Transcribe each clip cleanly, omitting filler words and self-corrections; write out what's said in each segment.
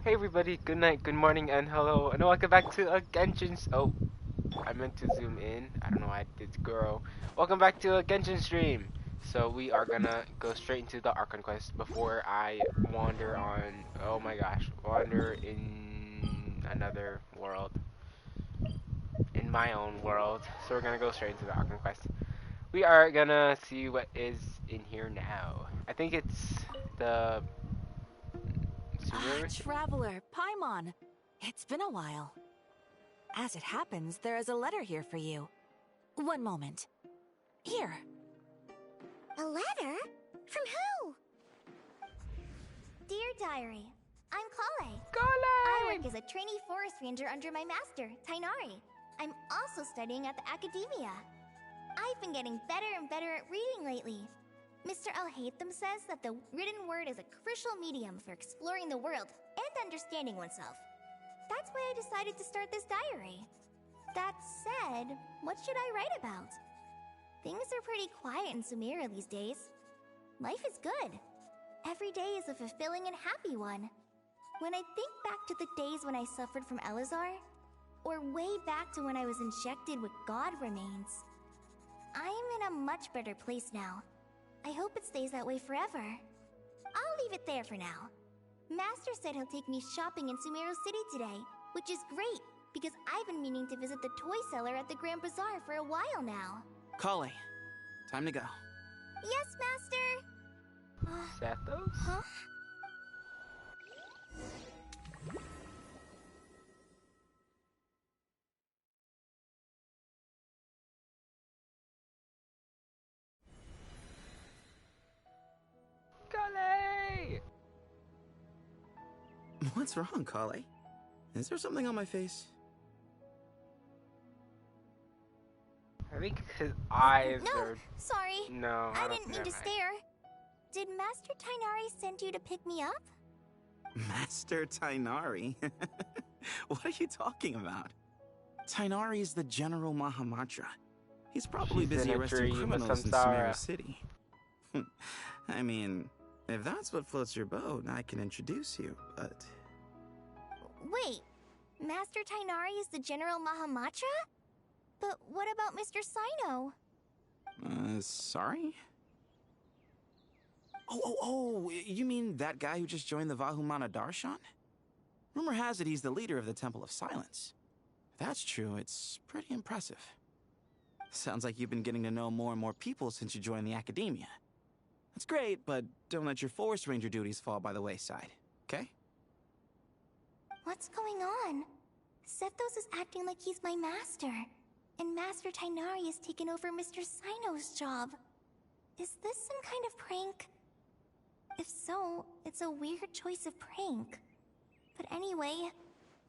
Hey everybody, good night, good morning, and hello, and welcome back to a Oh, I meant to zoom in. I don't know why I did grow. Welcome back to a Genshin stream. So we are gonna go straight into the Archon quest before I wander on. Oh my gosh, wander in another world, in my own world. So we're gonna go straight into the Archon quest. We are gonna see what is in here now. I think it's the Sumeru City. Traveler, Paimon. It's been a while. As it happens, there is a letter here for you. One moment. Here. A letter? From who? Dear Diary, I'm Kale. I work as a trainee forest ranger under my master, Tainari. I'm also studying at the academia. I've been getting better and better at reading lately. Mr. Alhaitham says that the written word is a crucial medium for exploring the world and understanding oneself. That's why I decided to start this diary. That said, what should I write about? Things are pretty quiet in Sumeru these days. Life is good. Every day is a fulfilling and happy one. When I think back to the days when I suffered from Elazar, or way back to when I was injected with God remains, I am in a much better place now. I hope it stays that way forever. I'll leave it there for now. Master said he'll take me shopping in Sumeru City today, which is great, because I've been meaning to visit the toy seller at the Grand Bazaar for a while now. Kale, time to go. Yes, Master! Sathos? Huh? Kale! What's wrong, Kale? Is there something on my face? I think his eyes No, are... sorry. No, I don't- didn't mean never to mind. stare. Did Master Tainari send you to pick me up? Master Tainari? What are you talking about? Tainari is the General Mahamatra. He's probably She's busy in a arresting dream of criminals in samsara. Sumeru City. I mean, if that's what floats your boat, I can introduce you, but... Wait, Master Tainari is the General Mahamatra? But what about Mr. Sino? Sorry? Oh, you mean that guy who just joined the Vahumana Darshan? Rumor has it he's the leader of the Temple of Silence. If that's true, it's pretty impressive. Sounds like you've been getting to know more and more people since you joined the academia. That's great, but don't let your forest ranger duties fall by the wayside, okay? What's going on? Sethos is acting like he's my master, and Master Tainari has taken over Mr. Sino's job. Is this some kind of prank? If so, it's a weird choice of prank. But anyway,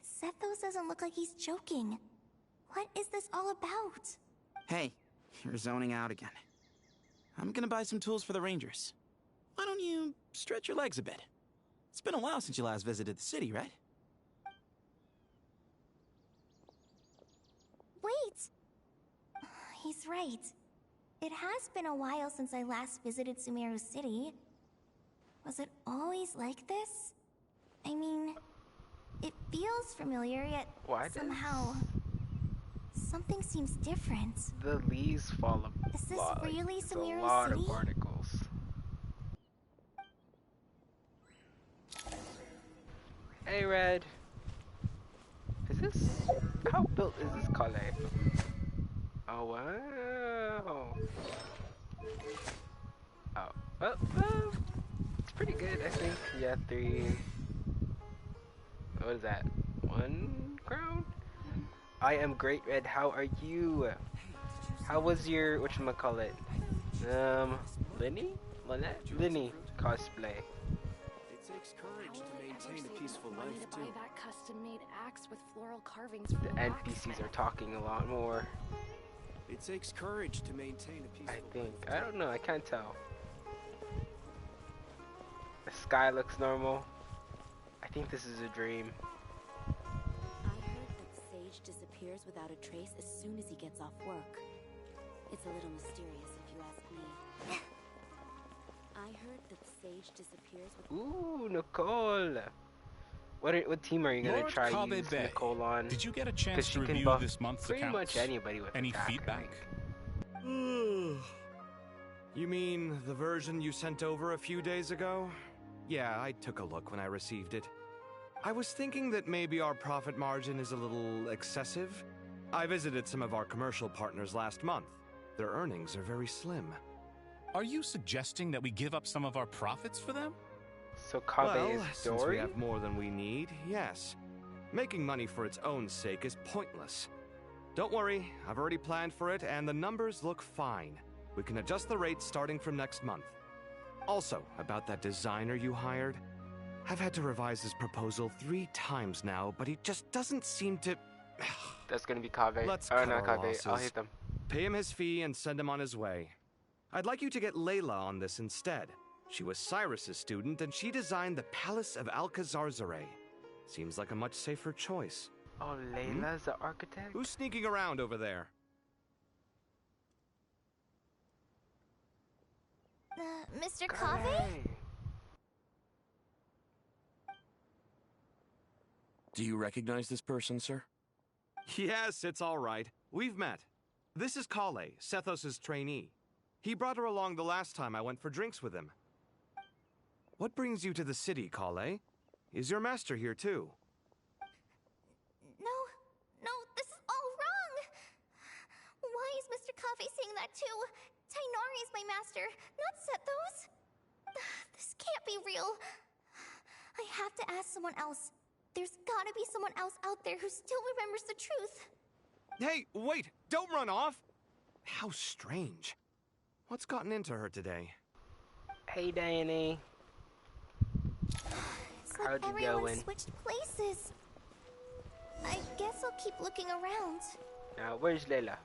Sethos doesn't look like he's joking. What is this all about? Hey, you're zoning out again. I'm gonna buy some tools for the rangers. Why don't you stretch your legs a bit? It's been a while since you last visited the city, right? Wait! He's right. It has been a while since I last visited Sumeru City. Was it always like this? I mean, it feels familiar, yet Why does somehow... something seems different. the leaves fall apart? Is this really It's a Sumeru lot City? of particles. Hey, Red. Is this... How built is this Kale? Oh, wow. Oh, well, it's pretty good, I think. Yeah, 3... What is that? 1 crown? I am great, Red. How are you? How was your... whatchamacallit? Linny? Linny cosplay. It takes courage to maintain a peaceful life, to too. buy that custom-made axe with floral carvings The from the NPCs are talking a lot more. It takes courage to maintain a peaceful I life. think. I don't know. I can't tell. The sky looks normal. I think this is a dream. I heard that Sage disappears without a trace as soon as he gets off work. It's a little mysterious if you ask me. I heard that Sage disappears with... Ooh, Nicole. What team are you gonna Lord try Kabe use Bay, Nicole on? did you get a Because chance she to can review buff this month's pretty accounts? much anybody with Any attack, I feedback? think. You mean the version you sent over a few days ago? Yeah, I took a look when I received it. I was thinking that maybe our profit margin is a little excessive. I visited some of our commercial partners last month. Their earnings are very slim. Are you suggesting that we give up some of our profits for them? So Kabe Well, is since we Dory? have more than we need, yes. Making money for its own sake is pointless. Don't worry, I've already planned for it, and the numbers look fine. We can adjust the rates starting from next month. Also, about that designer you hired, I've had to revise his proposal 3 times now, but he just doesn't seem to... That's gonna be Kabe. Let's Oh, cut not our Kabe. I'll losses. hit them. Pay him his fee and send him on his way. I'd like you to get Layla on this instead. She was Cyrus's student, and she designed the Palace of Alcazarzare. Seems like a much safer choice. Oh, Layla's the architect? Who's sneaking around over there? Mr. Kabe! Kave? Do you recognize this person, sir? Yes, it's all right. We've met. This is Kale, Sethos' trainee. He brought her along the last time I went for drinks with him. What brings you to the city, Kale? Is your master here too? No, this is all wrong! Why is Mr. Kave saying that too? Tainari is my master, not Sethos. This can't be real. I have to ask someone else. There's gotta be someone else out there who still remembers the truth. Hey, wait! Don't run off! How strange. What's gotten into her today? Hey, Danny. It's like How'd you everyone going? switched places. I guess I'll keep looking around. Now, where's Layla?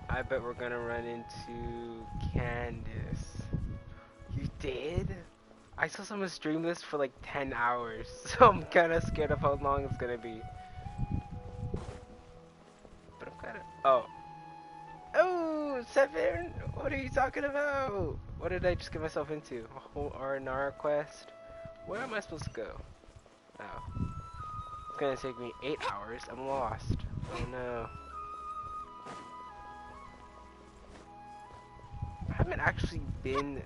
I bet we're gonna run into Candace. You did? I saw someone stream this for like 10 hours, so I'm kinda scared of how long it's gonna be. But I'm kinda... Oh. Oh, Seven! What are you talking about? What did I just get myself into? A whole R&R quest? Where am I supposed to go? Oh. It's gonna take me 8 hours. I'm lost. Oh no. I haven't actually been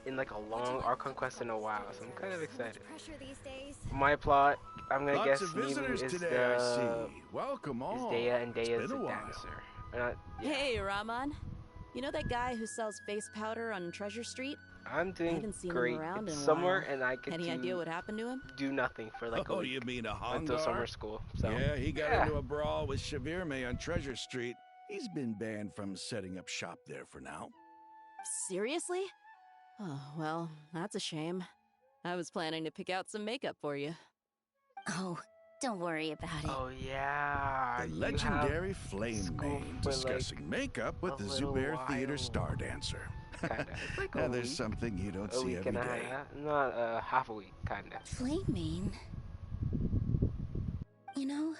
in like a long Archon quest in a while, so I'm kind of excited. Pressure these days. My plot, I'm gonna Lots guess of Nemu visitors is today, the I see. Welcome is all. Dea, and It's Dea's been the a while. dancer. Or not, yeah. Hey, Rahman. You know that guy who sells face powder on Treasure Street? I'm I doing haven't seen great. him around It's in a summer, while. and I get Any to idea what happened to him? do nothing for like a Oh, week you mean a until Hongar? summer school. So Yeah, he got yeah. into a brawl with Shavirme on Treasure Street. He's been banned from setting up shop there for now. Seriously? Oh, well, that's a shame. I was planning to pick out some makeup for you. Oh, don't worry about it. Oh yeah. The you legendary have Flame school Mane for, discussing makeup with a the little Zubair Theater while. star dancer. Kinda. It's like Now a there's week. something you don't A see week every and a day. half. Not half a week, kinda. Flame Mane. You know,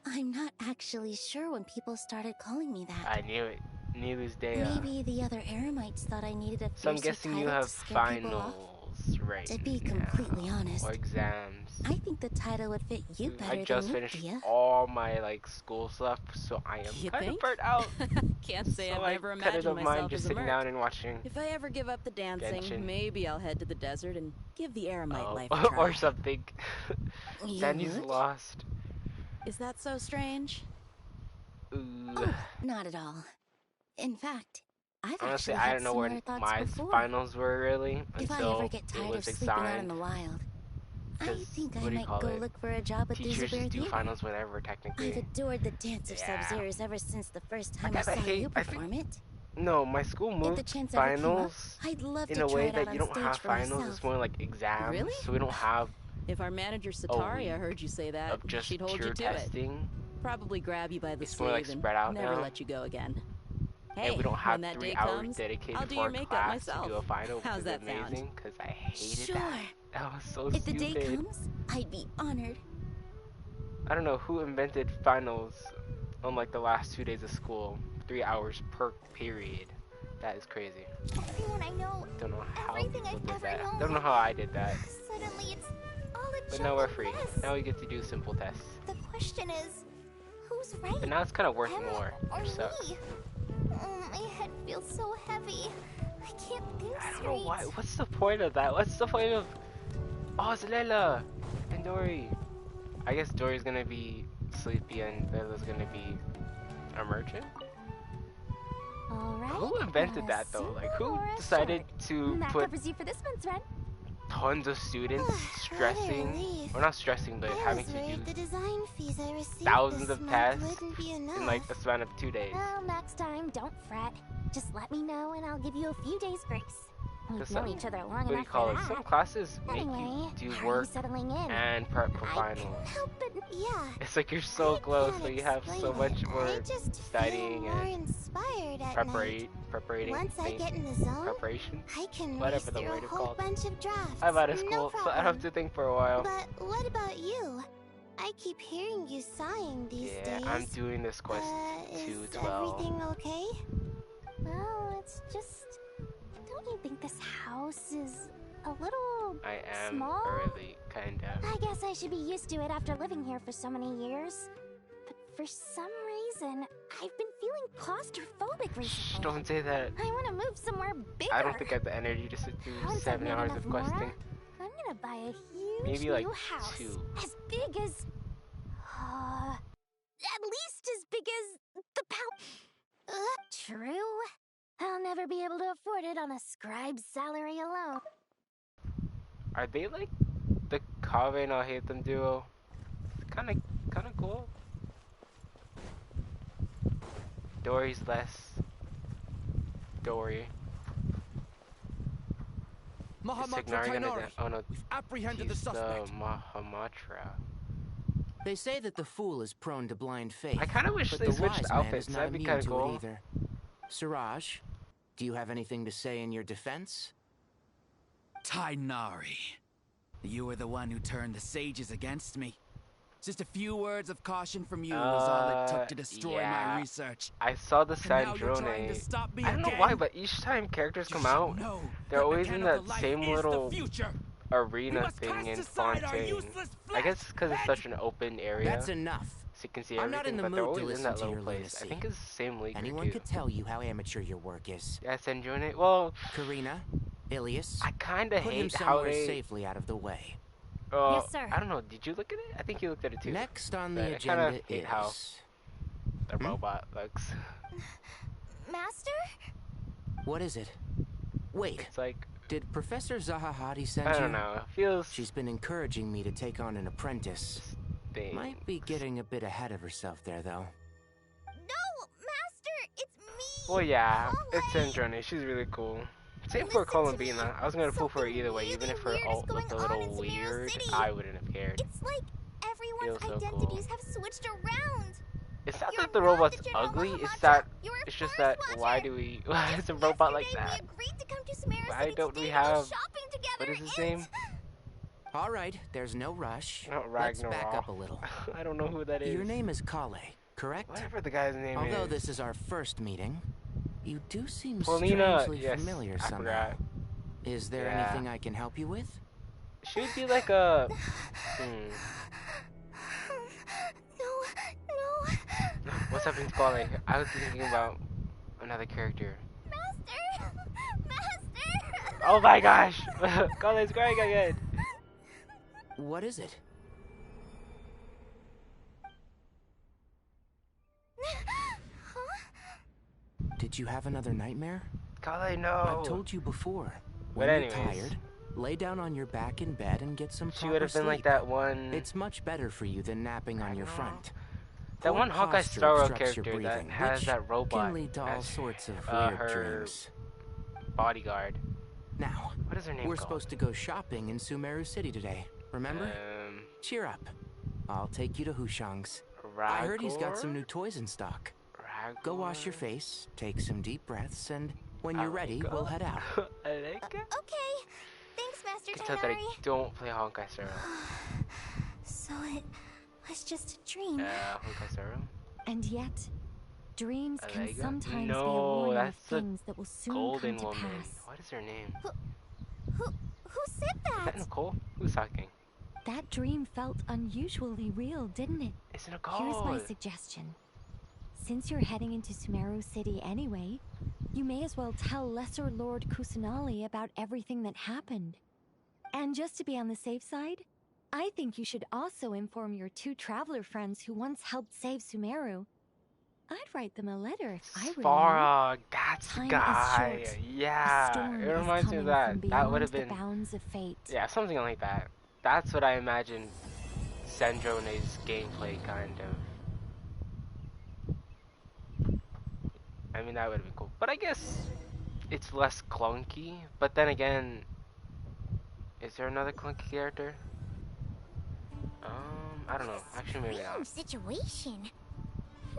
I'm not actually sure when people started calling me that. I knew it. Neither's Dea. Maybe the other Eremites thought I needed a So I'm fiercer guessing title you have to scare people off. finals right To be now, completely honest, or exams. I think the title would fit you better I just than finished Dia. all my like school stuff, so I am You kind of think? burnt out. Can't say So I've never I kinda imagined don't mind myself just as a sitting merc. down and watching. If I ever give up the dancing, Genshin. maybe I'll head to the desert and give the Eremite Oh, life a try. or something. You Danny's would? lost. Is that so strange? Ooh. Oh, not at all. In fact, I've Honestly, actually I had don't know where similar thoughts my before. finals were really If I until ever get it tired of was sleeping out in assigned. the wild, I 'Cause think I what do you might call go it? look for a job at the Teachers Zubair just do Theater. finals whenever, I've technically. adored the dance of Yeah. Sub-Zero's ever since the first time I I saw kinda hate- you I think- perform it. No, my school If the moved chance ever came up, finals I'd love in to a try way it out that on you don't stage have for finals. myself. It's more like exams. Really? So we don't have If our manager Satari, I week heard you say that, of just she'd hold pure you to testing. it. Probably grab you by the It's more like sleeve and spread out never now. let you go again. Hey, And we don't have when that 3 day hours comes, dedicated I'll do for your a makeup class myself. to do a final, which How's is that sound? amazing because I hated Sure. that. That was so If the stupid. day comes, I'd be honored. I don't know who invented finals on like the last 2 days of school. 3 hours per period. That is crazy. Everyone I know, Don't know how everything people I've did ever that. known. Don't know how I did that. Suddenly it's all a But now we're jumbled free. mess. Now we get to do simple tests. The question is, who's right? But now it's kind of worth Him more, or which sucks. me? Oh, my head feels so heavy. I can't think I don't straight. know why. What's the point of that? What's the point of... Oh, it's Layla and Dory. I guess Dory's gonna be sleepy and Layla's gonna be a merchant? Alright. Who invented that though? Like, who decided to That put covers you for this month's rent. tons of students stressing, or not stressing, but having to do the design fees I received thousands of tasks in like a span of 2 days? Well, next time, don't fret. Just let me know and I'll give you a few days grace. We've known each other long What do you enough call for it? that. Some classes make Anyway, you do how are work you settling in? and prep for I finals. couldn't help but, yeah. It's like you're so I close, can't so you have so explain much it. more I just studying feel more and inspired at night. preparating Once I things, get in the zone, preparation, I can whatever race the through word a is whole called. bunch of drafts. I'm out of No school, so I don't problem. have to think for a while. But what about you? I keep hearing you sighing these Yeah, days. I'm doing this quest Is 212. everything okay? Well, it's just... Don't you think this house is a little I am small? early, kinda. I guess I should be used to it after living here for so many years. But for some reason, I've been feeling claustrophobic recently. Don't say that. I want to move somewhere bigger. I don't think I have the energy to sit through Once I've 7 made hours enough of questing. Mora, I'm gonna buy a huge Maybe like new house. 2. As big as... at least as big as the True. I'll never be able to afford it on a scribe's salary alone. Are they like the Kave and I hate them duo? It's kinda cool. Dory's less Dory. Mahamatra Signari gonna Tainari. oh no, We've apprehended the he's suspect. the Mahamatra. They say that the fool is prone to blind faith. I kinda wish but they the switched wise man outfits, is not that'd be immune kinda to cool. it either. Siraj, do you have anything to say in your defense? Tainari, you were the one who turned the sages against me. Just a few words of caution from you was all it took to destroy yeah. my research. I saw the And now you're trying to Sandrone. stop me I don't know again? why, but each time characters come out, they're always in that same little arena thing in Fontaine. I guess because it's such an open area. That's enough. So you can see I'm not everything, in the but they're mood to always in listen that to little your place. lunacy. I think it's the same league Anyone too. could tell you how amateur your work is. Yeah, Sandrone. Well, Karina, Ilias, I kinda put him hate how somewhere they. safely out of the way. Yes, sir. I don't know. Did you look at it? I think you looked at it too. Next on But the I agenda kinda hate how the robot looks. Master? What is it? Wait. It's like, did Professor Zahahati send you? I don't know. It feels. She's been encouraging me to take on an apprentice. Thing. Might be getting a bit ahead of herself there, though. No, Master, it's me. Well, yeah, it's Sandrone. She's really cool. Same for Columbina. I was gonna pull for her either way, even if her alt looked a little weird. I wouldn't have cared. It's like everyone's Feels so identities cool. have switched around. It's not You're that the not robot's the General ugly. It's Mahamatra. that. You're a It's just forest that. Why watcher. do we? Why is a robot like Yesterday, that? we agreed to come to Sumeru Why City don't we today to go have? shopping together, What is his and... name? All right, there's no rush. Not Let's Ragnarok. back up a little. I don't know who that is. Your name is Kale, correct? Whatever the guy's name Although is. this is our first meeting, you do seem Paulina, strangely yes, familiar I somehow. forgot. Is there Yeah. anything I can help you with? She would be like a. No. What's happening to Kale? I was thinking about another character. Master! Oh my gosh! Kale's crying again. What is it? Did you have another nightmare? Kale, no. I've told you before. But When you're anyways. tired, lay down on your back in bed and get some She proper would have been like sleep. that one. It's much better for you than napping on your front. That Poor one Hawkeye posture Star obstructs your character that breathing, has which that robot can lead to all as sorts of weird her dreams. bodyguard. Now, What is her name we're called? supposed to go shopping in Sumeru City today. Remember? Cheer up. I'll take you to Hushang's. I heard he's got some new toys in stock. Go wash your face, take some deep breaths, and when you're ready, we'll head out. Okay. Thanks, Master You can tell that I Tainari. don't play Honkai Star. So it was just a dream. Honkai Star. And yet, dreams can Alega? sometimes be a No, warning of that's the things that will soon golden come to woman. pass. What is her name? Who said that? that? Nicole? Who's talking? That dream felt unusually real, didn't it? It's Nicole. Here's my suggestion. Since you're heading into Sumeru City anyway, you may as well tell Lesser Lord Kusanali about everything that happened. And just to be on the safe side, I think you should also inform your 2 traveler friends who once helped save Sumeru. I'd write them a letter if I were you. Farah, that's the Time guy. is short. Yeah, it reminds me of that. That would have been the bounds of fate. Yeah, something like that. That's what I imagine Sandrone's gameplay kind of. I mean, that would have been cool. But I guess it's less clunky. But then again, is there another clunky character? I don't know. Actually, maybe not. Situation.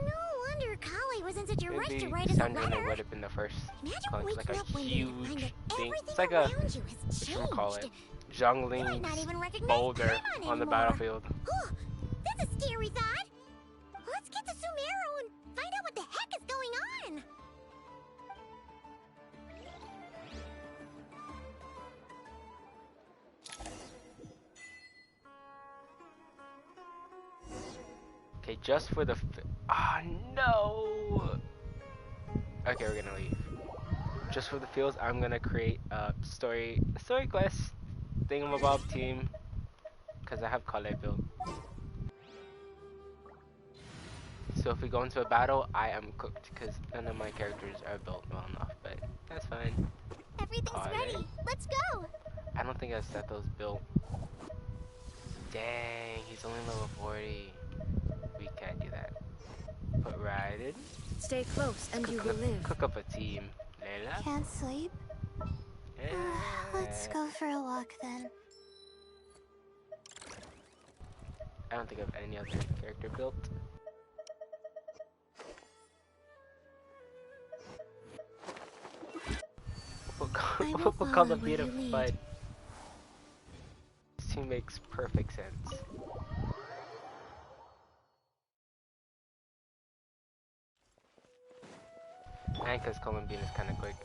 No wonder Kale was in such a rush to Maybe write us a Sandrone letter. would have been the first Imagine clunky, waking like a up one day to find huge that thing. everything It's like a, around you has changed. call it, You might not Zhongling's even recognize boulder Paimon on the anymore. battlefield. Oh, that's a scary thought. Let's get to Sumeru and find out what the heck is going on. Okay, just for the no! Okay, we're gonna leave. Just for the fields, I'm gonna create a story quest thingamabob team, because I have Kale built. So if we go into a battle, I am cooked, because none of my characters are built well enough, but that's fine. Everything's ready. Let's go. I don't think I've set those built. Dang, he's only level 40. We can't do that. Put right in. Stay close and you will live. Cook up a team. Layla? Can't sleep? Let's go for a walk then. I don't think I have any other character built. We'll call the beat of Bud. This team makes perfect sense. And because Columbian is kind of quick.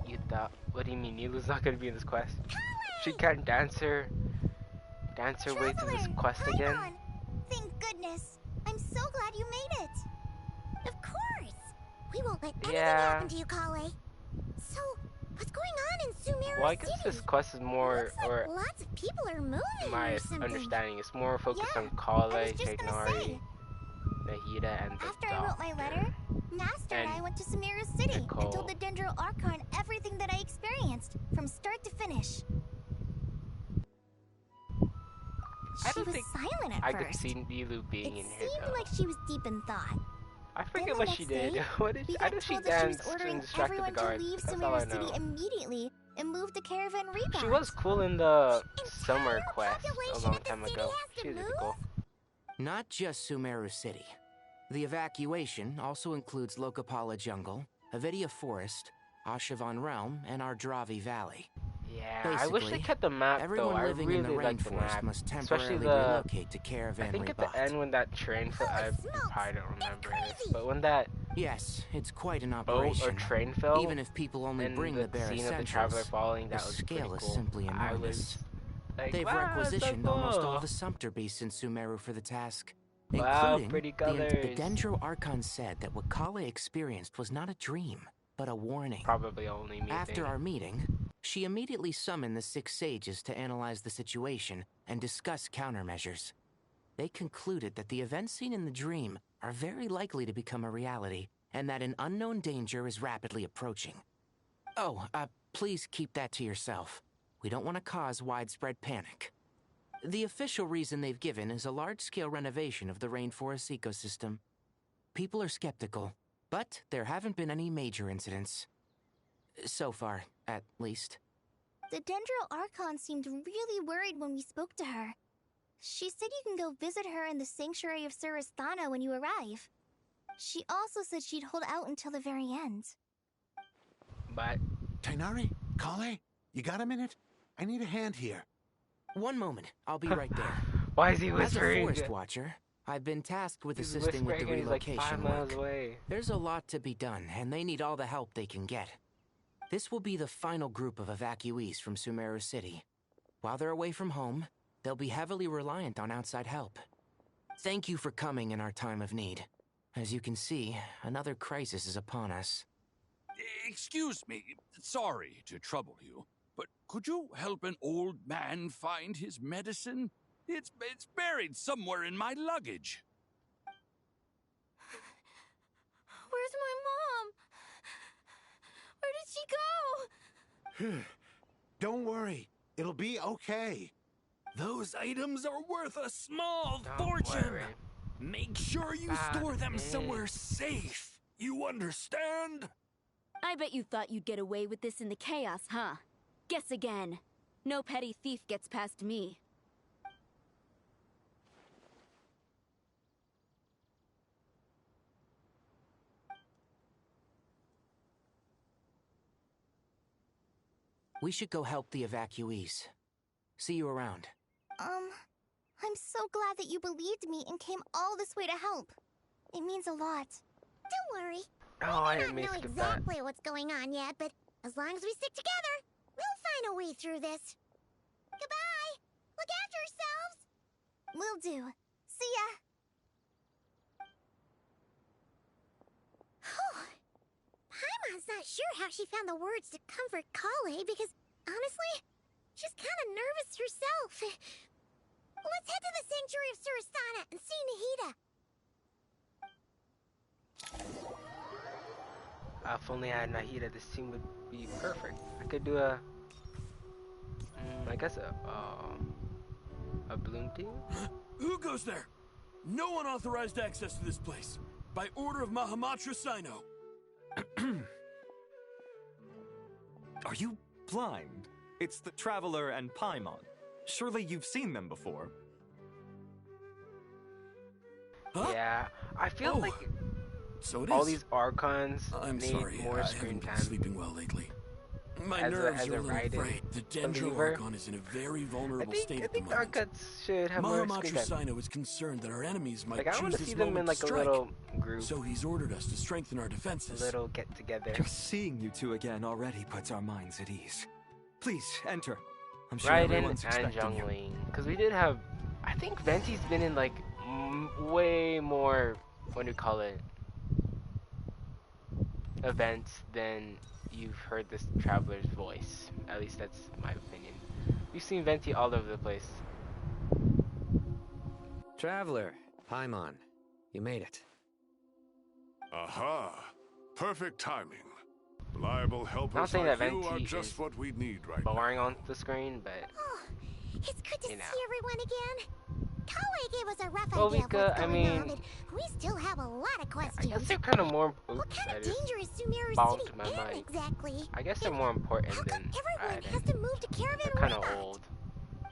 You thought? What do you mean? Nilu's not gonna be in this quest? She can't dance her way through this quest again. Thank goodness. I'm so glad you made it. Of course. We won't let anything happen to you, Kale. So, what's going on in Sumeru Well, I guess City? this quest is more, or Lots of people are moving my or something. understanding, it's more focused on I Kale, was just gonna Tignari, say. Nahida, and the After I wrote my letter, Master and I went to Sumeru City and told the Dendro Archon everything that I experienced, from start to finish. She was silent at I first. could see Nilu being in here It seemed though. like she was deep in thought. I forget Then the what she next did. day, What did we I got know she told that she was danced ordering and distracted the everyone guard. to leave That's all I Sumeru City know. immediately and move to Caravan Repack. She was cool in the summer quest a long time ago. She was really cool. Not just Sumeru City. The evacuation also includes Lokapala Jungle, Avidia Forest, Ashavan Realm, and Ardravi Valley. Yeah, I wish they kept the map though. Everyone I living in the really like the rainforest map, must especially temporarily the. relocate to Caravan I think Rebat. at the end when that train, I probably don't remember this, but when that Yes, it's quite an boat operation. or train fell, Even if people only and bring the bare scene of the essentials, traveler falling, that the was scale pretty is cool. simply I enormous. was like, They've wow, requisitioned so almost cool. all the Sumpter beasts in Sumeru for the task. Wow, Including pretty the colors. Dendro Archon said that what Kale experienced was not a dream, but a warning. Probably only me. After our meeting, she immediately summoned the 6 sages to analyze the situation and discuss countermeasures. They concluded that the events seen in the dream are very likely to become a reality, and that an unknown danger is rapidly approaching. Oh, please keep that to yourself. We don't want to cause widespread panic. The official reason they've given is a large-scale renovation of the rainforest ecosystem. People are skeptical, but there haven't been any major incidents. So far, at least. The Dendro Archon seemed really worried when we spoke to her. She said you can go visit her in the Sanctuary of Surasthana when you arrive. She also said she'd hold out until the very end. But... Tighnari? Kale? You got a minute? I need a hand here. One moment. I'll be right there. Why is he whispering? As a forest watcher, I've been tasked with He's assisting with the whispering, he's like relocation 5 miles work. away. There's a lot to be done, and they need all the help they can get. This will be the final group of evacuees from Sumeru City. While they're away from home, they'll be heavily reliant on outside help. Thank you for coming in our time of need. As you can see, another crisis is upon us. Excuse me, sorry to trouble you, but could you help an old man find his medicine? It's buried somewhere in my luggage. Where's my mom? Where did she go? Don't worry, it'll be okay. Those items are worth a small fortune. Make sure you store them somewhere safe. You understand? I bet you thought you'd get away with this in the chaos, huh? Guess again. No petty thief gets past me. We should go help the evacuees. See you around. I'm so glad that you believed me and came all this way to help. It means a lot. Don't worry. Oh, I We may don't know skip that. exactly what's going on yet, but as long as we stick together, we'll find a way through this. Goodbye! Look after yourselves! Will do. See ya! Paimon's not sure how she found the words to comfort Kale because, honestly, she's kind of nervous herself. Let's head to the Sanctuary of Surasana and see Nahida. If only I had Nahida, this team would be perfect. I could do a, I guess a bloom team? Who goes there? No unauthorized access to this place. By order of Mahamatra Sino. Are you blind? It's the Traveler and Paimon. Surely you've seen them before. Huh? Yeah, I feel like so it all is. these Archons I'm need sorry, more I screen haven't been time. sleeping well lately. My As nerves a are a little Raiden frayed. The Dendro believer. Archon is in a very vulnerable state I at the think moment. Archons should have more screen Mahamatra time. Sino is concerned that our enemies might Like, I choose want to this see them in moment like to a strike. little group, So he's ordered us to strengthen our defenses. little get together. Seeing you two again already puts our minds at ease. Please, enter. I'm sure everyone's Raiden and expecting you. Jungling, because we did have, I think Venti's been in like way more, what do you call it, events than you've heard this Traveler's voice. At least that's my opinion. We've seen Venti all over the place. Traveler, Paimon, you made it. Aha! Perfect timing. Reliable helpers Not saying like that you are Venti just is what we need right now. boring on the screen, but Oh, it's good to You know. see everyone again. Kale gave us a rough Well, idea of Vika, what's I going on, mean, but we still have a lot of I questions. guess they're kind of more. What Oops, kind I of just danger is Sumeru bonked City my in mic. exactly? I guess they're more important than Everyone Raiden. has to move to Caravan They're kind of Rock. old.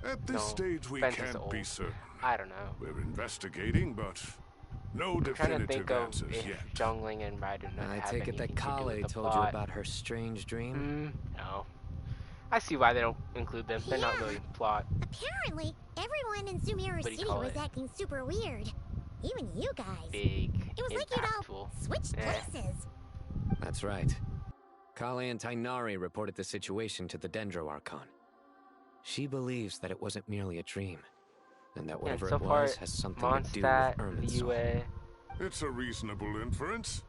At this No, stage, we Venti's can't old. be certain. I don't know. We're investigating, but no I'm trying to definitive think of answers if yet. Jungling and Raiden I have take it that anything to do with Kale the told you plot. about her strange dream? No. I see why they don't include them. They're not Yeah. really plot. Apparently, everyone in Sumeru What do you City call was it? acting super weird. Even you guys. Big, It was like you'd all impactful. switched Eh. places. That's right. Kale and Tainari reported the situation to the Dendro Archon. She believes that it wasn't merely a dream, and that whatever so it far, was has something to do with Mondstadt, Irminsul. Liyue, It's a reasonable inference.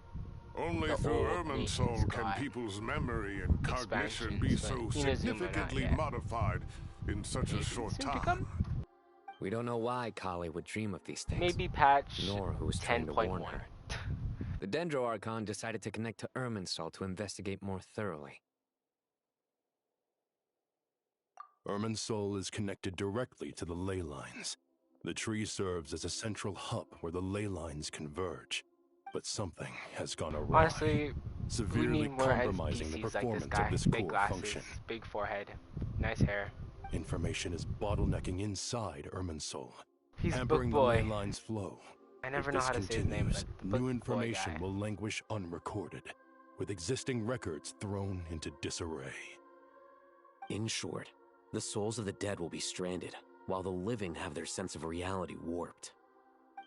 Only The through old Irminsul nation's can god. people's memory and cognition be Expansions, so but Inazuma not significantly yet. modified in such a short soon to time. We don't know why Kale would dream of these things. maybe patch nor who was trying to warn 10.1. her. The Dendro Archon decided to connect to Irminsul to investigate more thoroughly. Irminsul is connected directly to the ley lines. The tree serves as a central hub where the ley lines converge. But something has gone awry, Honestly, we severely need more compromising the NPCs like this performance guy. of this Big core glasses, function. big forehead, nice hair. Information is bottlenecking inside Irminsul, He's hampering Book the ley Boy. lines flow. I never If know this how to say his name, continues, but the new Book Boy information guy. will languish unrecorded, with existing records thrown into disarray. In short, the souls of the dead will be stranded, while the living have their sense of reality warped.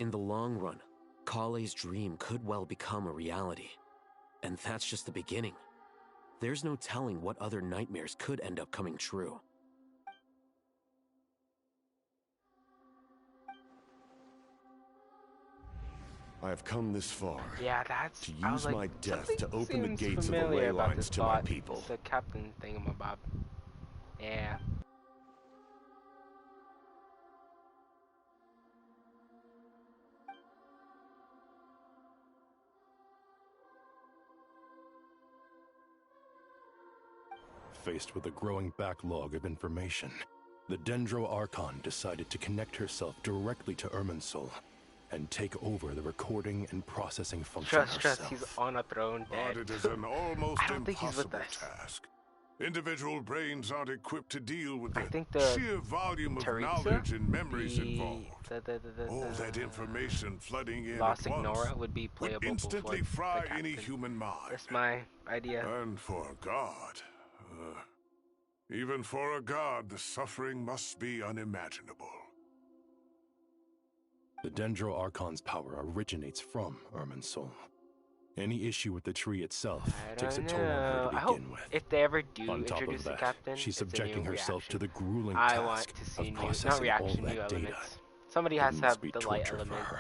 In the long run, Kale's dream could well become a reality. And that's just the beginning. There's no telling what other nightmares could end up coming true. I have come this far. Yeah, that's. To I was use like, my death to open the gates of the familiar ley about lines this to my plot. people. It's the captain thingamabob. Yeah. Faced with a growing backlog of information, the Dendro Archon decided to connect herself directly to Irminsul and take over the recording and processing function herself. He's on a throne dead. But it is an almost I don't think he's with impossible us. task. Individual brains aren't equipped to deal with I the think the sheer volume of knowledge and memories involved. All that information flooding in Lost at once Ignora would be playable would instantly before fry the any captain. human mind. That's my idea. And for God, even for a god, the suffering must be unimaginable. The Dendro Archon's power originates from Irminsul. Any issue with the tree itself takes a toll on her to begin with. If they ever do On top introduce of the that, captain, she's subjecting herself to the grueling I want task to see of new, processing not reaction, all new that data. elements. Somebody It has to must have be the light torture for element, her.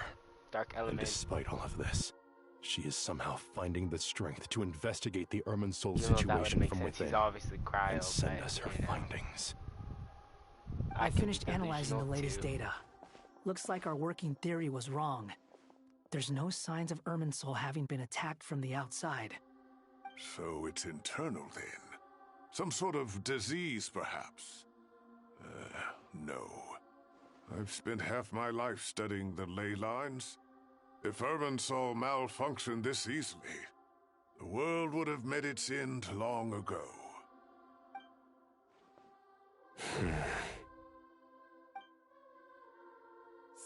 dark And element. despite all of this, she is somehow finding the strength to investigate the Irminsul Even though that situation would make from sense. within He's obviously cryo, and send but, us her you know. findings. I finished analyzing the delusional latest too. data. Looks like our working theory was wrong. There's no signs of Irminsul having been attacked from the outside. So it's internal then? Some sort of disease, perhaps? No. I've spent half my life studying the ley lines. If Irminsul malfunctioned this easily, the world would have met its end long ago.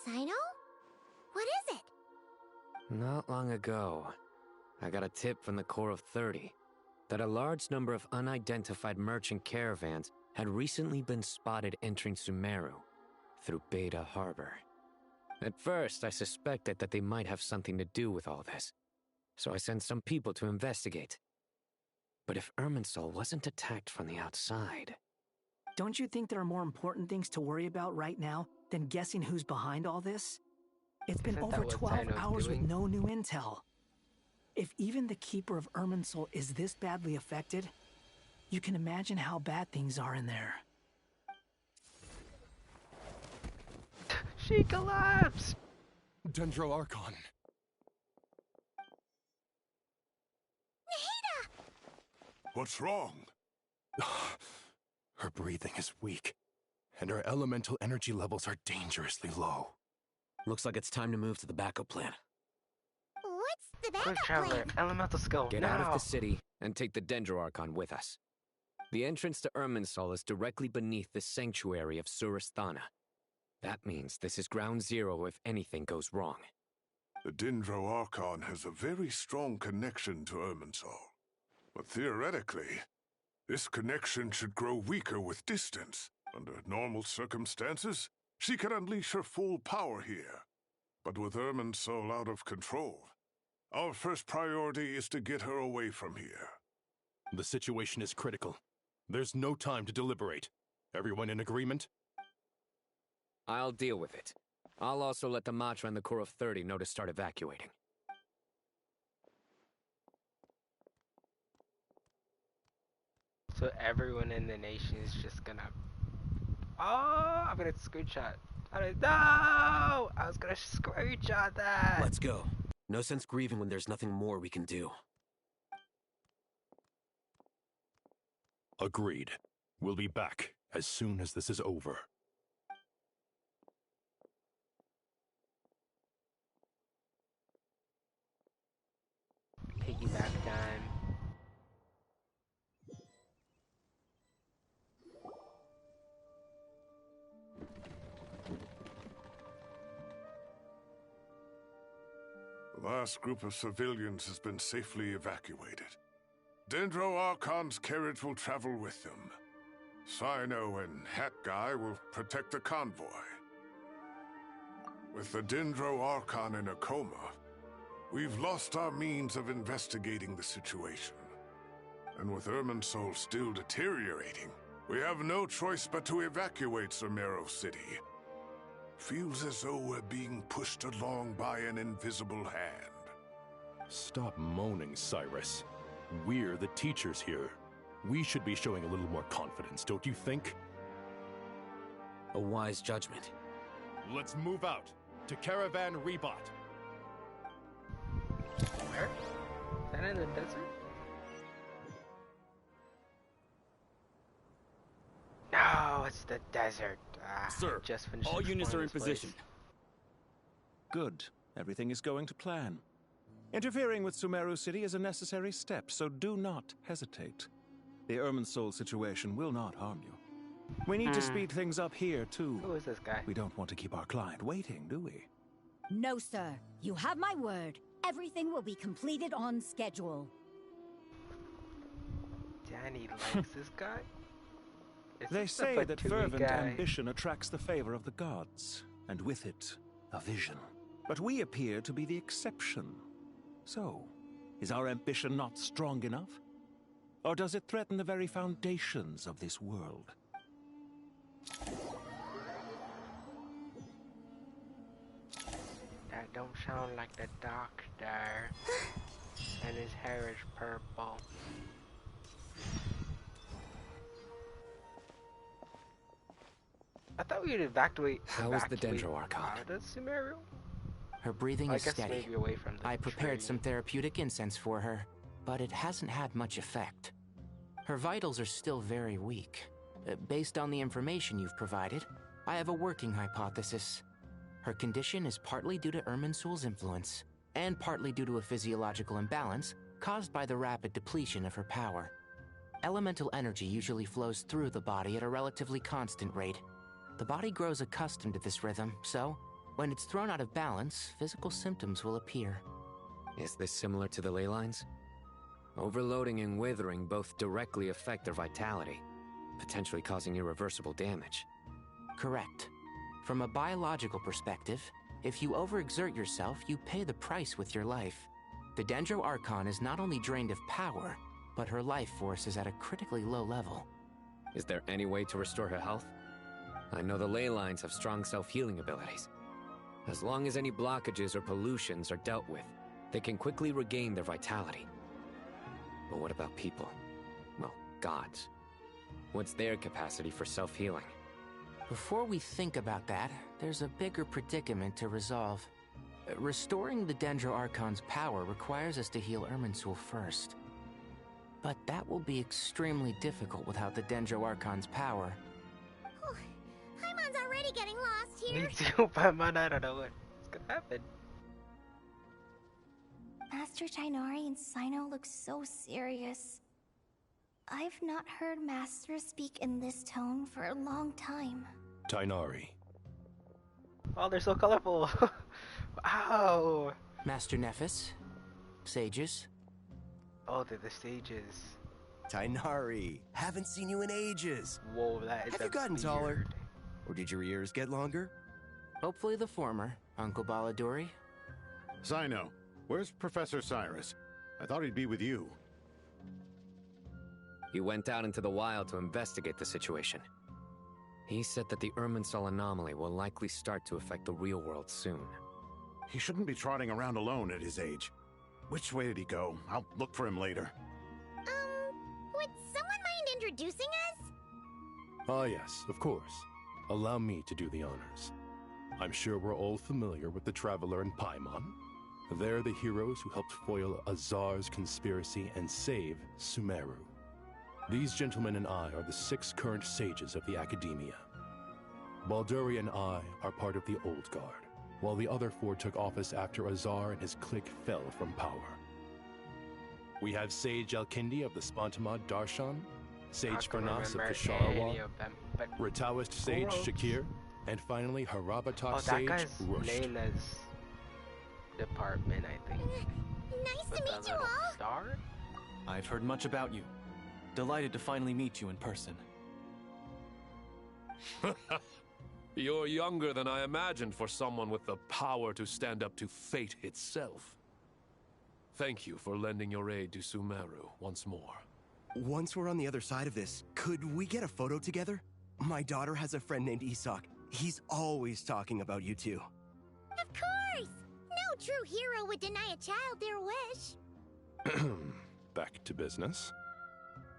Sino? What is it? Not long ago, I got a tip from the Corps of 30 that a large number of unidentified merchant caravans had recently been spotted entering Sumeru through Beta Harbor. At first, I suspected that they might have something to do with all this, so I sent some people to investigate. But if Irminsul wasn't attacked from the outside... Don't you think there are more important things to worry about right now than guessing who's behind all this? It's been Isn't that over what 12 Sino's hours with doing? no new intel. If even the Keeper of Irminsul is this badly affected, you can imagine how bad things are in there. She collapsed! Dendro Archon. What's wrong? Her breathing is weak, and her elemental energy levels are dangerously low. Looks like it's time to move to the backup plan. What's the Quick, backup Traveler, plan? elemental skill, Get now! out of the city and take the Dendro Archon with us. The entrance to Irminsul is directly beneath the sanctuary of Surasthana. That means this is ground zero if anything goes wrong. The Dendro Archon has a very strong connection to Irminsul. But theoretically, this connection should grow weaker with distance. Under normal circumstances, she can unleash her full power here. But with Irminsul out of control, our first priority is to get her away from here. The situation is critical. There's no time to deliberate. Everyone in agreement? I'll deal with it. I'll also let the Matra and the Corps of 30 know to start evacuating. So everyone in the nation is just gonna... Oh, I'm gonna screenshot. No! I was gonna screenshot that! Let's go. No sense grieving when there's nothing more we can do. Agreed. We'll be back as soon as this is over. Piggyback time. The last group of civilians has been safely evacuated. Dendro Archon's carriage will travel with them. Sino and Hat Guy will protect the convoy. With the Dendro Archon in a coma, we've lost our means of investigating the situation. And with Irminsul still deteriorating, we have no choice but to evacuate Sumeru City. Feels as though we're being pushed along by an invisible hand. Stop moaning, Cyrus. We're the teachers here. We should be showing a little more confidence, don't you think? A wise judgment. Let's move out to Caravan Rebot. Where? Is that in the desert? No, it's the desert. Sir, just finished all units are in position. Good. Everything is going to plan. Interfering with Sumeru City is a necessary step, so do not hesitate. The Irminsul situation will not harm you. We need to speed things up here, too. Who is this guy? We don't want to keep our client waiting, do we? No, sir. You have my word. Everything will be completed on schedule. Danny likes this guy? They say that fervent ambition attracts the favor of the gods, and with it, a vision. But we appear to be the exception. So, is our ambition not strong enough? Or does it threaten the very foundations of this world? That don't sound like the doctor. And his hair is purple. I thought we would evacuate. How is the Dendro Archon? Out of Sumeru? Her breathing is steady. Maybe away from the I prepared tree. some therapeutic incense for her, but it hasn't had much effect. Her vitals are still very weak. Based on the information you've provided, I have a working hypothesis. Her condition is partly due to Irminsul's influence, and partly due to a physiological imbalance caused by the rapid depletion of her power. Elemental energy usually flows through the body at a relatively constant rate. The body grows accustomed to this rhythm, so when it's thrown out of balance, physical symptoms will appear. Is this similar to the ley lines? Overloading and withering both directly affect their vitality, potentially causing irreversible damage. Correct. From a biological perspective, if you overexert yourself, you pay the price with your life. The Dendro Archon is not only drained of power, but her life force is at a critically low level. Is there any way to restore her health? I know the ley lines have strong self-healing abilities. As long as any blockages or pollutions are dealt with, they can quickly regain their vitality. But what about people? Well, gods. What's their capacity for self-healing? Before we think about that, there's a bigger predicament to resolve. Restoring the Dendro Archon's power requires us to heal Irminsul first. But that will be extremely difficult without the Dendro Archon's power. Paimon's already getting lost here. Me too, Paimon. I don't know what's gonna happen. Master Tighnari and Sino look so serious. I've not heard Master speak in this tone for a long time. Tighnari. Oh, they're so colorful. Wow. Master Nephis. Sages. Oh, they're the sages. Tighnari, haven't seen you in ages. Whoa, that is Have you gotten taller? Or did your ears get longer? Hopefully the former, Uncle Baladuri. Sino, where's Professor Cyrus? I thought he'd be with you. He went out into the wild to investigate the situation. He said that the Irminsul anomaly will likely start to affect the real world soon. He shouldn't be trotting around alone at his age. Which way did he go? I'll look for him later. Would someone mind introducing us? Ah, yes, of course. Allow me to do the honors. I'm sure we're all familiar with the Traveler and Paimon. They're the heroes who helped foil Azar's conspiracy and save Sumeru. These gentlemen and I are the 6 current sages of the Academia. Balduri and I are part of the Old Guard, while the other 4 took office after Azar and his clique fell from power. We have Sage Alkindi of the Spontamad Darshan, Sage Farnas of the Sharawar, Rataoist Sage Shakir, and finally Harabatak Sage Rusht. Layla's department, I think. Nice to meet you all. Star? I've heard much about you. Delighted to finally meet you in person. You're younger than I imagined for someone with the power to stand up to fate itself. Thank you for lending your aid to Sumeru once more. Once we're on the other side of this, could we get a photo together? My daughter has a friend named Isak. He's always talking about you two. Of course! No true hero would deny a child their wish. Back to business.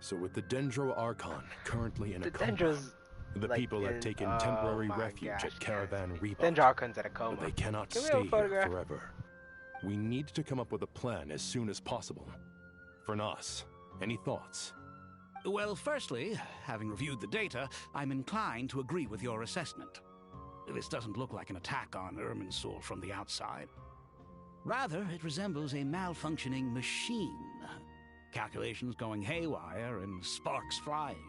So with the Dendro Archon currently in a coma, the like people have taken temporary refuge at Caravan Reba. Dendro Archon's at a coma. But they cannot stay here forever. We need to come up with a plan as soon as possible. Fernas, any thoughts? Well, firstly, having reviewed the data, I'm inclined to agree with your assessment. This doesn't look like an attack on Irminsul from the outside. Rather, it resembles a malfunctioning machine. Calculations going haywire and sparks flying.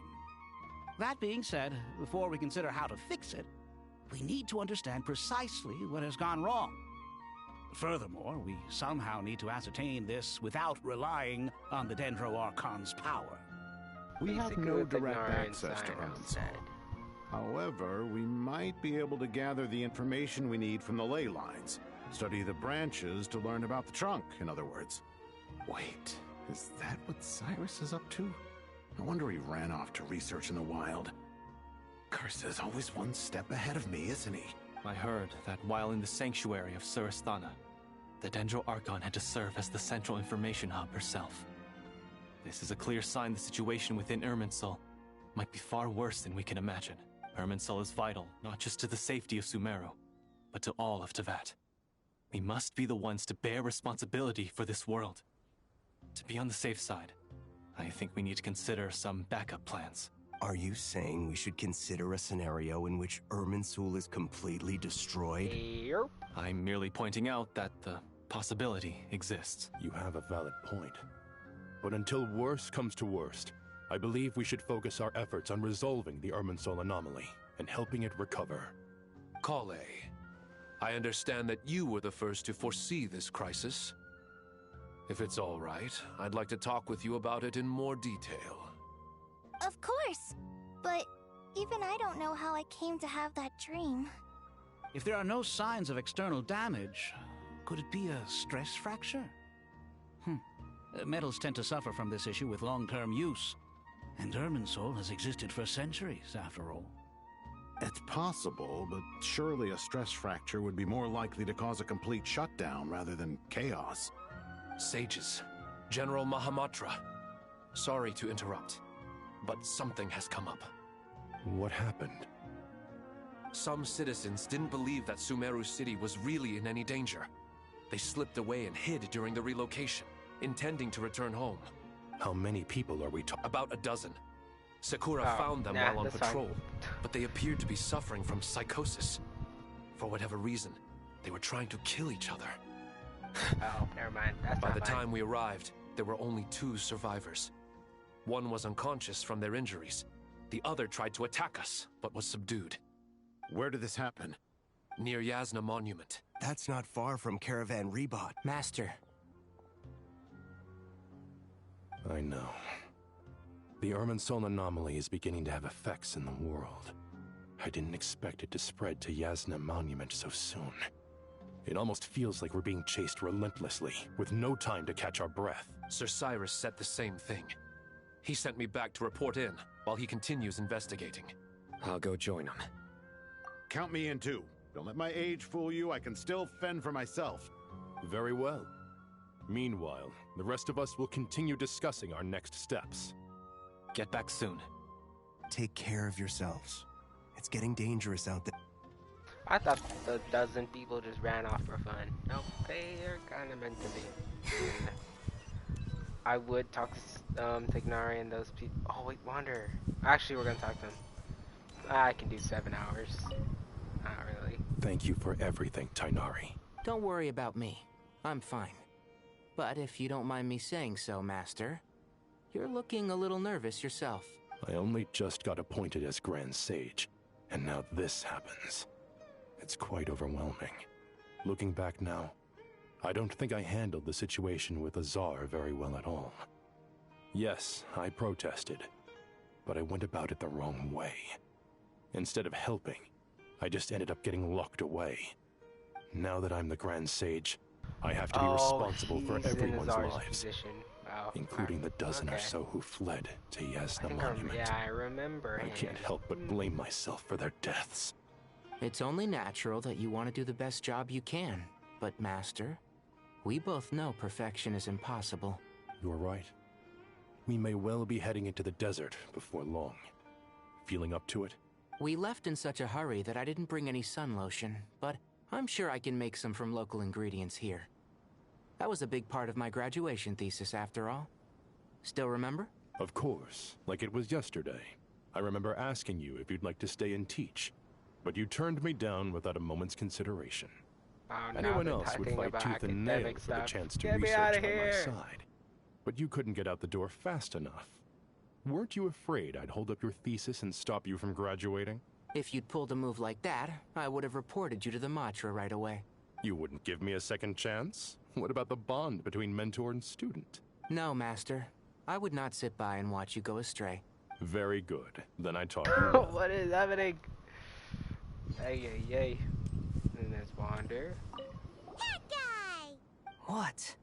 That being said, before we consider how to fix it, we need to understand precisely what has gone wrong. Furthermore, we somehow need to ascertain this without relying on the Dendro Archon's power. We have no direct access to Irminsul. However, we might be able to gather the information we need from the ley lines. Study the branches to learn about the trunk, in other words. Wait, is that what Cyrus is up to? No wonder he ran off to research in the wild. Curse's always one step ahead of me, isn't he? I heard that while in the sanctuary of Surasthana, the Dendro Archon had to serve as the central information hub herself. This is a clear sign the situation within Irminsul might be far worse than we can imagine. Irminsul is vital, not just to the safety of Sumeru, but to all of Teyvat. We must be the ones to bear responsibility for this world. To be on the safe side, I think we need to consider some backup plans. Are you saying we should consider a scenario in which Irminsul is completely destroyed? Yep. I'm merely pointing out that the possibility exists. You have a valid point. But until worst comes to worst, I believe we should focus our efforts on resolving the Irminsul anomaly and helping it recover. Kale, I understand that you were the first to foresee this crisis. If it's all right, I'd like to talk with you about it in more detail. Of course, but even I don't know how I came to have that dream. If there are no signs of external damage, could it be a stress fracture? Metals tend to suffer from this issue with long-term use, and Irminsul has existed for centuries, after all. It's possible, but surely a stress fracture would be more likely to cause a complete shutdown rather than chaos. Sages, General Mahamatra, sorry to interrupt, but something has come up. What happened? Some citizens didn't believe that Sumeru City was really in any danger. They slipped away and hid during the relocation, intending to return home. How many people are we talking? About a dozen. Sakura found them while on patrol, but they appeared to be suffering from psychosis. For whatever reason, they were trying to kill each other. Oh, never mind. That's By the time we arrived, there were only 2 survivors. One was unconscious from their injuries. The other tried to attack us, but was subdued. Where did this happen? Near Yasna Monument. That's not far from Caravan Reba. Master. I know. The Irminsul anomaly is beginning to have effects in the world. I didn't expect it to spread to Yasna Monument so soon. It almost feels like we're being chased relentlessly, with no time to catch our breath. Sir Cyrus said the same thing. He sent me back to report in, while he continues investigating. I'll go join him. Count me in too. Don't let my age fool you, I can still fend for myself. Very well. Meanwhile, the rest of us will continue discussing our next steps. Get back soon. Take care of yourselves. It's getting dangerous out there. I thought the dozen people just ran off for fun. Nope, they're kind of meant to be. I would talk to Tignari and those people. Oh wait, Wander. Actually, we're gonna talk to them. I can do 7 hours. Not really. Thank you for everything, Tighnari. Don't worry about me. I'm fine. But if you don't mind me saying so, Master, you're looking a little nervous yourself. I only just got appointed as Grand Sage, and now this happens. It's quite overwhelming. Looking back now, I don't think I handled the situation with Azar very well at all. Yes, I protested, but I went about it the wrong way. Instead of helping, I just ended up getting locked away. Now that I'm the Grand Sage, I have to be responsible for everyone's lives, including the dozen or so who fled to Yasna Monument. Yeah, I remember. I can't help but blame myself for their deaths. It's only natural that you want to do the best job you can. But, Master, we both know perfection is impossible. You're right. We may well be heading into the desert before long. Feeling up to it? We left in such a hurry that I didn't bring any sun lotion, but I'm sure I can make some from local ingredients here. That was a big part of my graduation thesis, after all. Still remember? Of course, like it was yesterday. I remember asking you if you'd like to stay and teach, but you turned me down without a moment's consideration. Anyone else would fight tooth and nail for the chance to research by my side. But you couldn't get out the door fast enough. Weren't you afraid I'd hold up your thesis and stop you from graduating? If you'd pulled a move like that, I would have reported you to the Matra right away. You wouldn't give me a second chance? What about the bond between mentor and student? No, Master. I would not sit by and watch you go astray. Very good. Then I taught you well. What is happening? Hey. And there's Wander. That guy! What?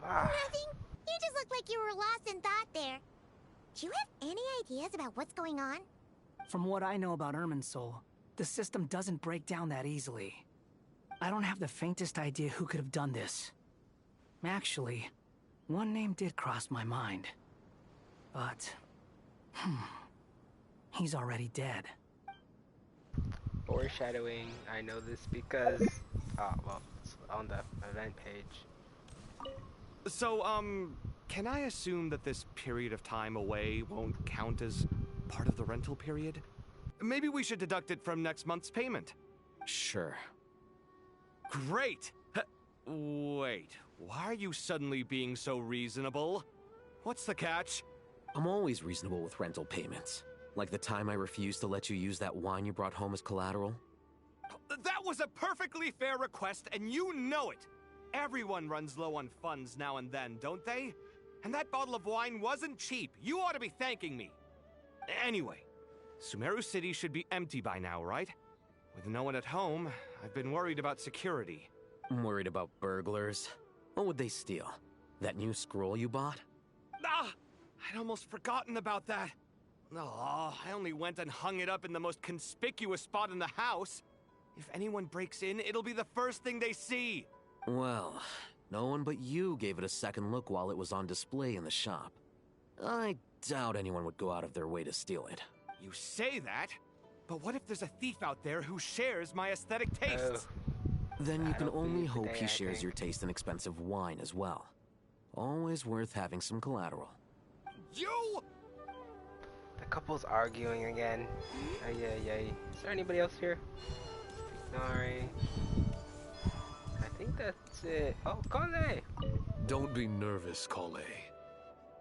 Nothing. You just look like you were lost in thought there. Do you have any ideas about what's going on? From what I know about Irminsul, the system doesn't break down that easily. I don't have the faintest idea who could have done this. Actually, one name did cross my mind. But, he's already dead. Foreshadowing. I know this because, it's on the event page. So, can I assume that this period of time away won't count as part of the rental period? Maybe we should deduct it from next month's payment. Sure. Great! Wait, why are you suddenly being so reasonable? What's the catch? I'm always reasonable with rental payments. Like the time I refused to let you use that wine you brought home as collateral. That was a perfectly fair request, and you know it! Everyone runs low on funds now and then, don't they? And that bottle of wine wasn't cheap. You ought to be thanking me. Anyway, Sumeru City should be empty by now, right? With no one at home, I've been worried about security. I'm worried about burglars. What would they steal? That new scroll you bought? Ah! I'd almost forgotten about that. Oh, I only went and hung it up in the most conspicuous spot in the house. If anyone breaks in, it'll be the first thing they see. Well, no one but you gave it a second look while it was on display in the shop. I doubt anyone would go out of their way to steal it. You say that, but what if there's a thief out there who shares my aesthetic tastes? Then you can only hope he shares your taste in expensive wine as well. Always worth having some collateral. You! The couple's arguing again. Is there anybody else here? Sorry. I think that's it. Oh, Kale! Don't be nervous, Kale.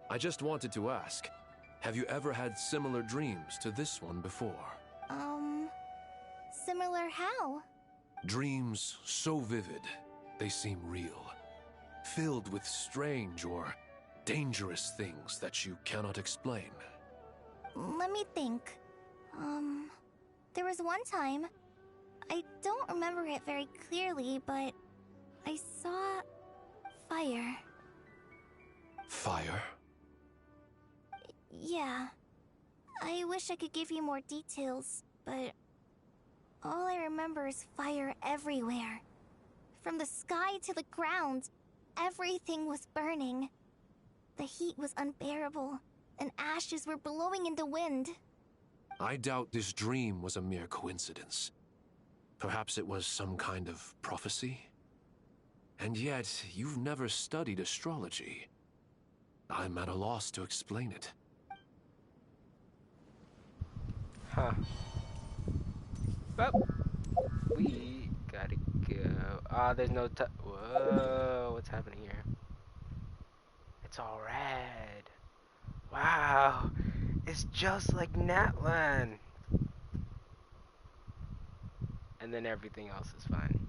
I just wanted to ask, have you ever had similar dreams to this one before? Similar how? Dreams so vivid, they seem real. Filled with strange or dangerous things that you cannot explain. Let me think. There was one time, I don't remember it very clearly, but I saw fire. Fire? Yeah. I wish I could give you more details, but all I remember is fire everywhere. From the sky to the ground, everything was burning. The heat was unbearable, and ashes were blowing in the wind. I doubt this dream was a mere coincidence. Perhaps it was some kind of prophecy? And yet, you've never studied astrology. I'm at a loss to explain it. Huh. Well, we gotta go. There's no whoa, what's happening here? It's all red. Wow, it's just like Natlan. And then everything else is fine.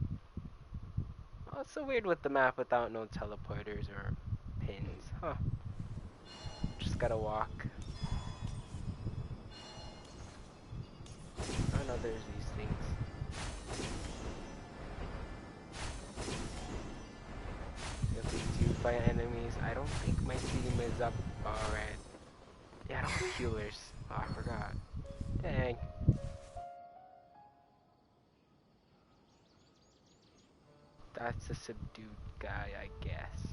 Oh, it's so weird with the map without no teleporters or pins, huh? Just gotta walk. I know there's these things. If we do fight enemies, I don't think my team is up alright. Yeah, I don't have healers. Oh, I forgot. Dang. That's a subdued guy, I guess.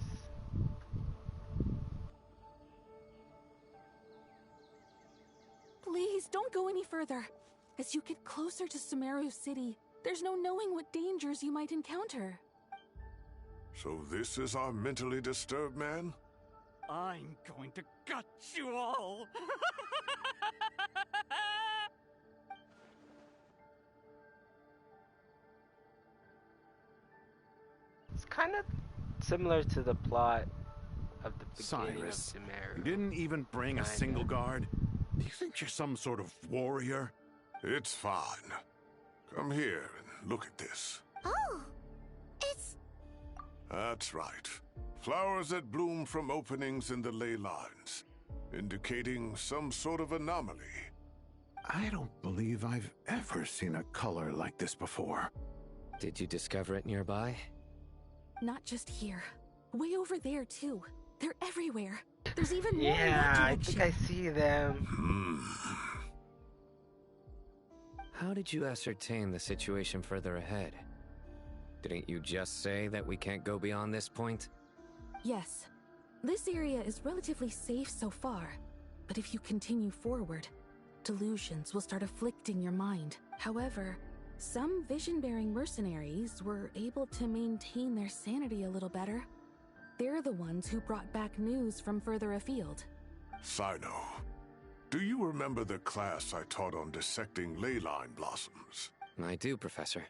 Please, don't go any further. As you get closer to Sumeru City, there's no knowing what dangers you might encounter. So this is our mentally disturbed man? I'm going to gut you all! It's kind of similar to the plot of the beginning Cyrus, of Sumeru. you didn't even bring a single guard? Do you think you're some sort of warrior? It's fine. Come here and look at this. Oh, it's... That's right. Flowers that bloom from openings in the ley lines, indicating some sort of anomaly. I don't believe I've ever seen a color like this before. Did you discover it nearby? Not just here. Way over there, too. They're everywhere. There's even more in Yeah, that I direction. think I see them. How did you ascertain the situation further ahead? Didn't you just say that we can't go beyond this point? Yes. This area is relatively safe so far. But if you continue forward, delusions will start afflicting your mind. However, some vision-bearing mercenaries were able to maintain their sanity a little better. They're the ones who brought back news from further afield. Sino, do you remember the class I taught on dissecting ley line blossoms? I do, Professor.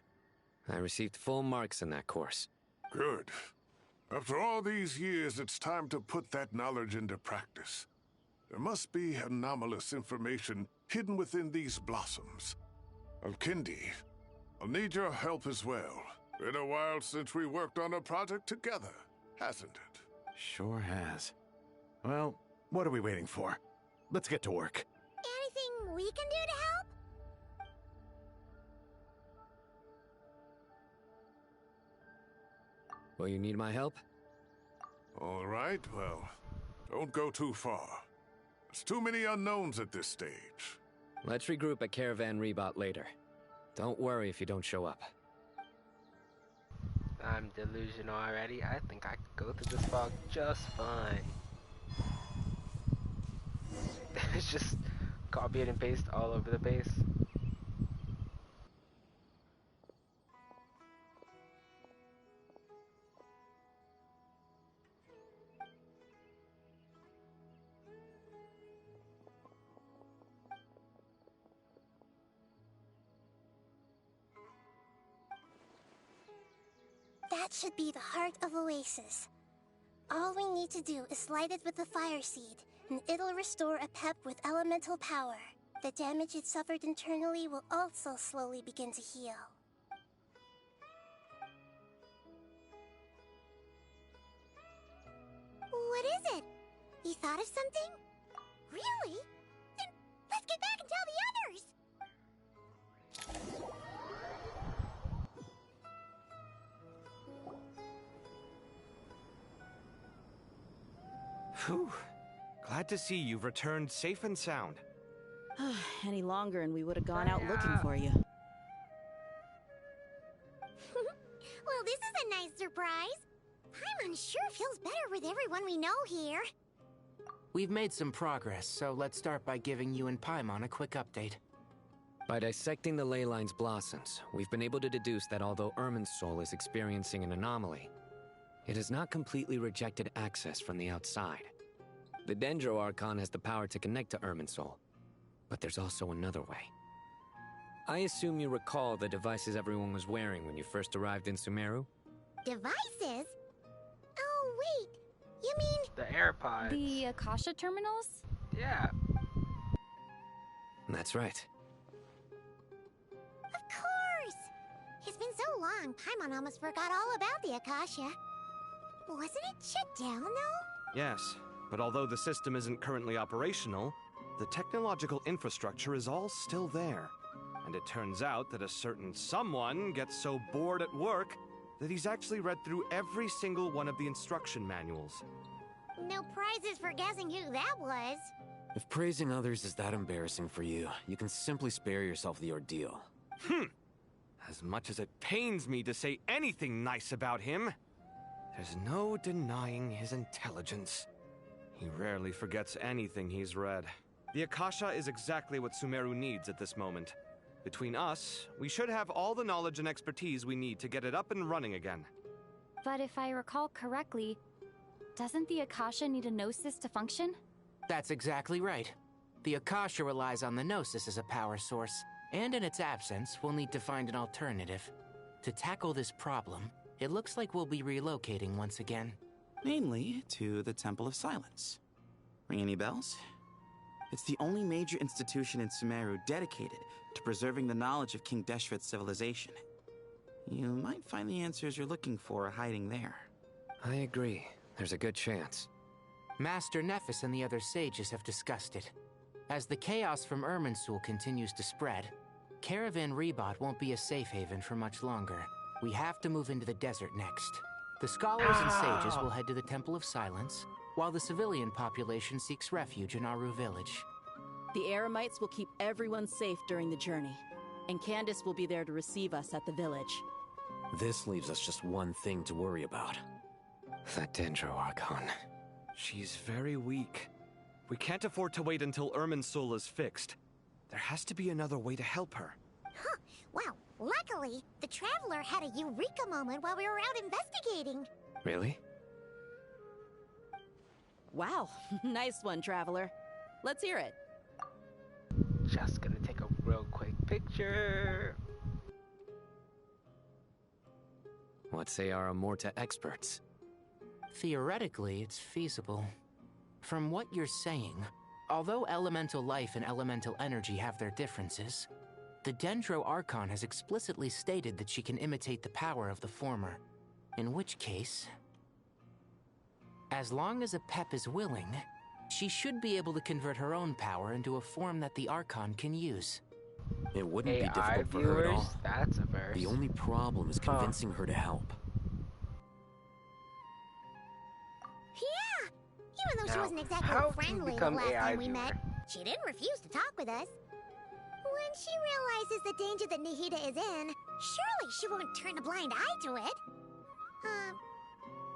I received full marks in that course. Good. After all these years, it's time to put that knowledge into practice. There must be anomalous information hidden within these blossoms. Alkindi, I'll need your help as well. Been a while since we worked on a project together, hasn't it? Sure has. Well, what are we waiting for? Let's get to work. Anything we can do to help? Will you need my help? All right, well, don't go too far. There's too many unknowns at this stage. Let's regroup at Caravan Rebot later. Don't worry if you don't show up. I'm delusional already. I think I could go through this fog just fine. It's just copy and paste all over the base. That should be the heart of Oasis. All we need to do is light it with the fire seed, and it'll restore a pep with elemental power. The damage it suffered internally will also slowly begin to heal. What is it? You thought of something? Really? Then let's get back and tell the others! Whew. Glad to see you've returned safe and sound. Any longer and we would have gone out looking for you. Well, this is a nice surprise. I'm unsure it feels better with everyone we know here. We've made some progress, so let's start by giving you and Paimon a quick update. By dissecting the ley line's blossoms, we've been able to deduce that although Irminsul is experiencing an anomaly, it has not completely rejected access from the outside. The Dendro Archon has the power to connect to Irminsul, but there's also another way. I assume you recall the devices everyone was wearing when you first arrived in Sumeru? Devices? Oh, wait. You mean... The AirPods. The Akasha terminals? Yeah. That's right. Of course! It's been so long, Paimon almost forgot all about the Akasha. Wasn't it shut down, though? Yes, but although the system isn't currently operational, the technological infrastructure is all still there. And it turns out that a certain someone gets so bored at work that he's actually read through every single one of the instruction manuals. No prizes for guessing who that was. If praising others is that embarrassing for you, you can simply spare yourself the ordeal. As much as it pains me to say anything nice about him, there's no denying his intelligence. He rarely forgets anything he's read. The Akasha is exactly what Sumeru needs at this moment. Between us, we should have all the knowledge and expertise we need to get it up and running again. But if I recall correctly, doesn't the Akasha need a Gnosis to function? That's exactly right. The Akasha relies on the Gnosis as a power source, and in its absence, we'll need to find an alternative. To tackle this problem, it looks like we'll be relocating once again. Namely, to the Temple of Silence. Ring any bells? It's the only major institution in Sumeru dedicated to preserving the knowledge of King Deshret's civilization. You might find the answers you're looking for hiding there. I agree. There's a good chance. Master Nephis and the other sages have discussed it. As the chaos from Irminsul continues to spread, Caravan Rebot won't be a safe haven for much longer. We have to move into the desert next. The scholars and sages will head to the Temple of Silence, while the civilian population seeks refuge in Aru village. The Eremites will keep everyone safe during the journey, and Candace will be there to receive us at the village. This leaves us just one thing to worry about. That Dendro Archon. She's very weak. We can't afford to wait until Irminsul is fixed. There has to be another way to help her. Huh. Wow. Luckily, the Traveler had a eureka moment while we were out investigating. Really? Wow. Nice one, Traveler. Let's hear it. Just gonna take a real quick picture. What say our Amorta experts? Theoretically, it's feasible. From what you're saying, although elemental life and elemental energy have their differences, the Dendro Archon has explicitly stated that she can imitate the power of the former. In which case, as long as a Pep is willing, she should be able to convert her own power into a form that the Archon can use. It wouldn't be difficult for her at all. That's a verse. The only problem is convincing her to help. Yeah! Even though she wasn't exactly friendly the last time we met, she didn't refuse to talk with us. When she realizes the danger that Nihida is in, surely she won't turn a blind eye to it.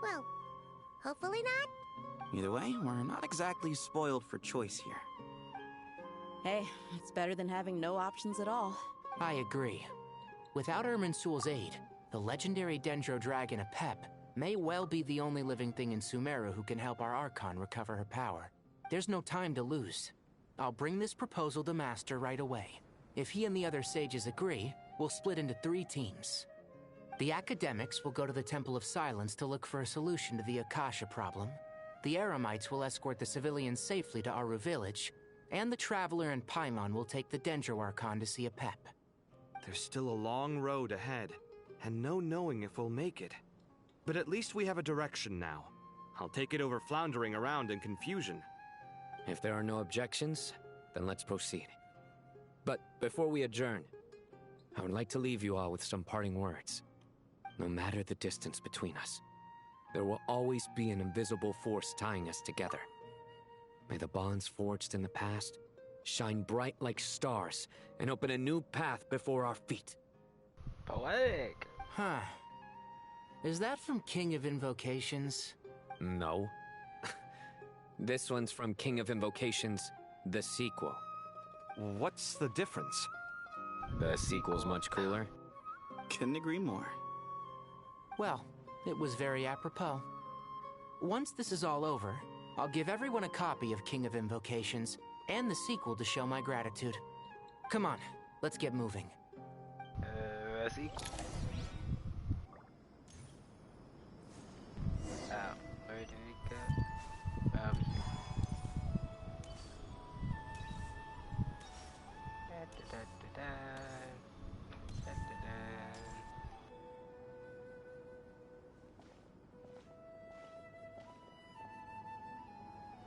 Well, hopefully not. Either way, we're not exactly spoiled for choice here. Hey, it's better than having no options at all. I agree. Without Irminsul's aid, the legendary Dendro Dragon Apep may well be the only living thing in Sumeru who can help our Archon recover her power. There's no time to lose. I'll bring this proposal to Master right away. If he and the other sages agree, we'll split into 3 teams. The academics will go to the Temple of Silence to look for a solution to the Akasha problem. The Eremites will escort the civilians safely to Aru village, and the Traveler and Paimon will take the Dendro Archon to see Apep. There's still a long road ahead, and no knowing if we'll make it. But at least we have a direction now. I'll take it over floundering around in confusion. If there are no objections, then let's proceed. But before we adjourn, I would like to leave you all with some parting words. No matter the distance between us, there will always be an invisible force tying us together. May the bonds forged in the past shine bright like stars and open a new path before our feet. Poetic. Huh. Is that from King of Invocations? No. This one's from King of Invocations, the sequel. What's the difference? The sequel's much cooler. Couldn't agree more. Well, it was very apropos. Once this is all over, I'll give everyone a copy of King of Invocations and the sequel to show my gratitude. Come on, let's get moving. See? Where did we go?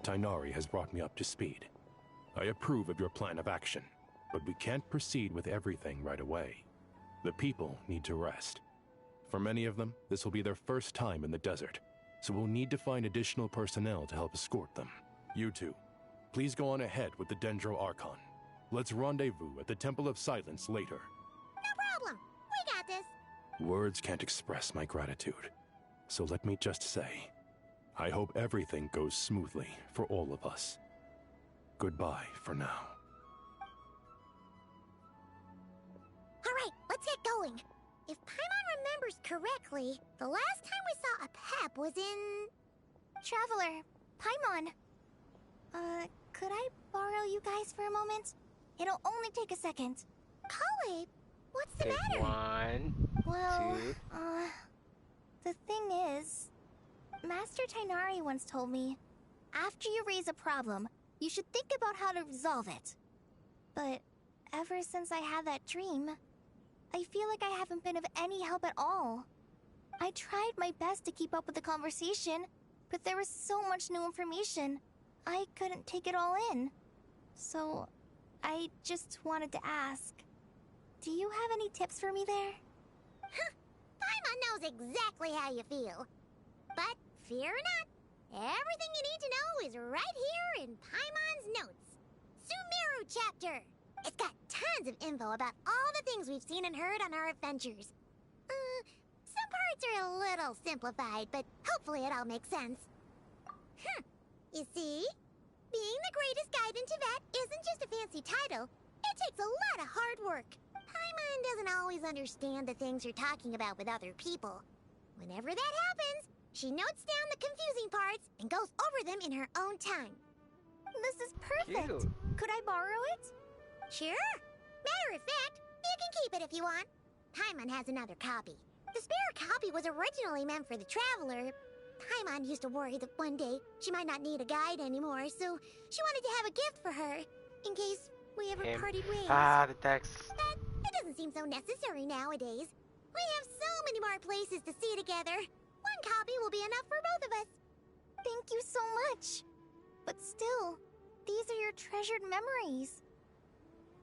Tighnari has brought me up to speed. I approve of your plan of action. but we can't proceed with everything right away. The people need to rest. For many of them, this will be their first time in the desert, so we'll need to find additional personnel to help escort them. You two, please go on ahead with the Dendro Archon. Let's rendezvous at the Temple of Silence later. No problem. We got this. Words can't express my gratitude, so let me just say, I hope everything goes smoothly for all of us. Goodbye for now. All right, let's get going. If Paimon remembers correctly, the last time we saw a Pep was in... Traveler, Paimon. Could I borrow you guys for a moment? It'll only take a second. Kale, what's the Take matter? 1, Well, 2. The thing is, Master Tainari once told me, after you raise a problem, you should think about how to resolve it. But ever since I had that dream, I feel like I haven't been of any help at all. I tried my best to keep up with the conversation, but there was so much new information, I couldn't take it all in. So, I just wanted to ask, do you have any tips for me there? Huh, Paimon knows exactly how you feel. But fear not, everything you need to know is right here in Paimon's notes. Sumeru chapter. It's got tons of info about all the things we've seen and heard on our adventures. Some parts are a little simplified, but hopefully it all makes sense. You see? Being the greatest guide in Tibet isn't just a fancy title. It takes a lot of hard work. Paimon doesn't always understand the things you're talking about with other people. Whenever that happens, she notes down the confusing parts and goes over them in her own time. This is perfect. Cute. Could I borrow it? Sure. Matter of fact, you can keep it if you want. Paimon has another copy. The spare copy was originally meant for the Traveler. Paimon used to worry that one day she might not need a guide anymore, so she wanted to have a gift for her, in case we ever parted ways. The text. But it doesn't seem so necessary nowadays. We have so many more places to see together. One copy will be enough for both of us. Thank you so much. But still, these are your treasured memories.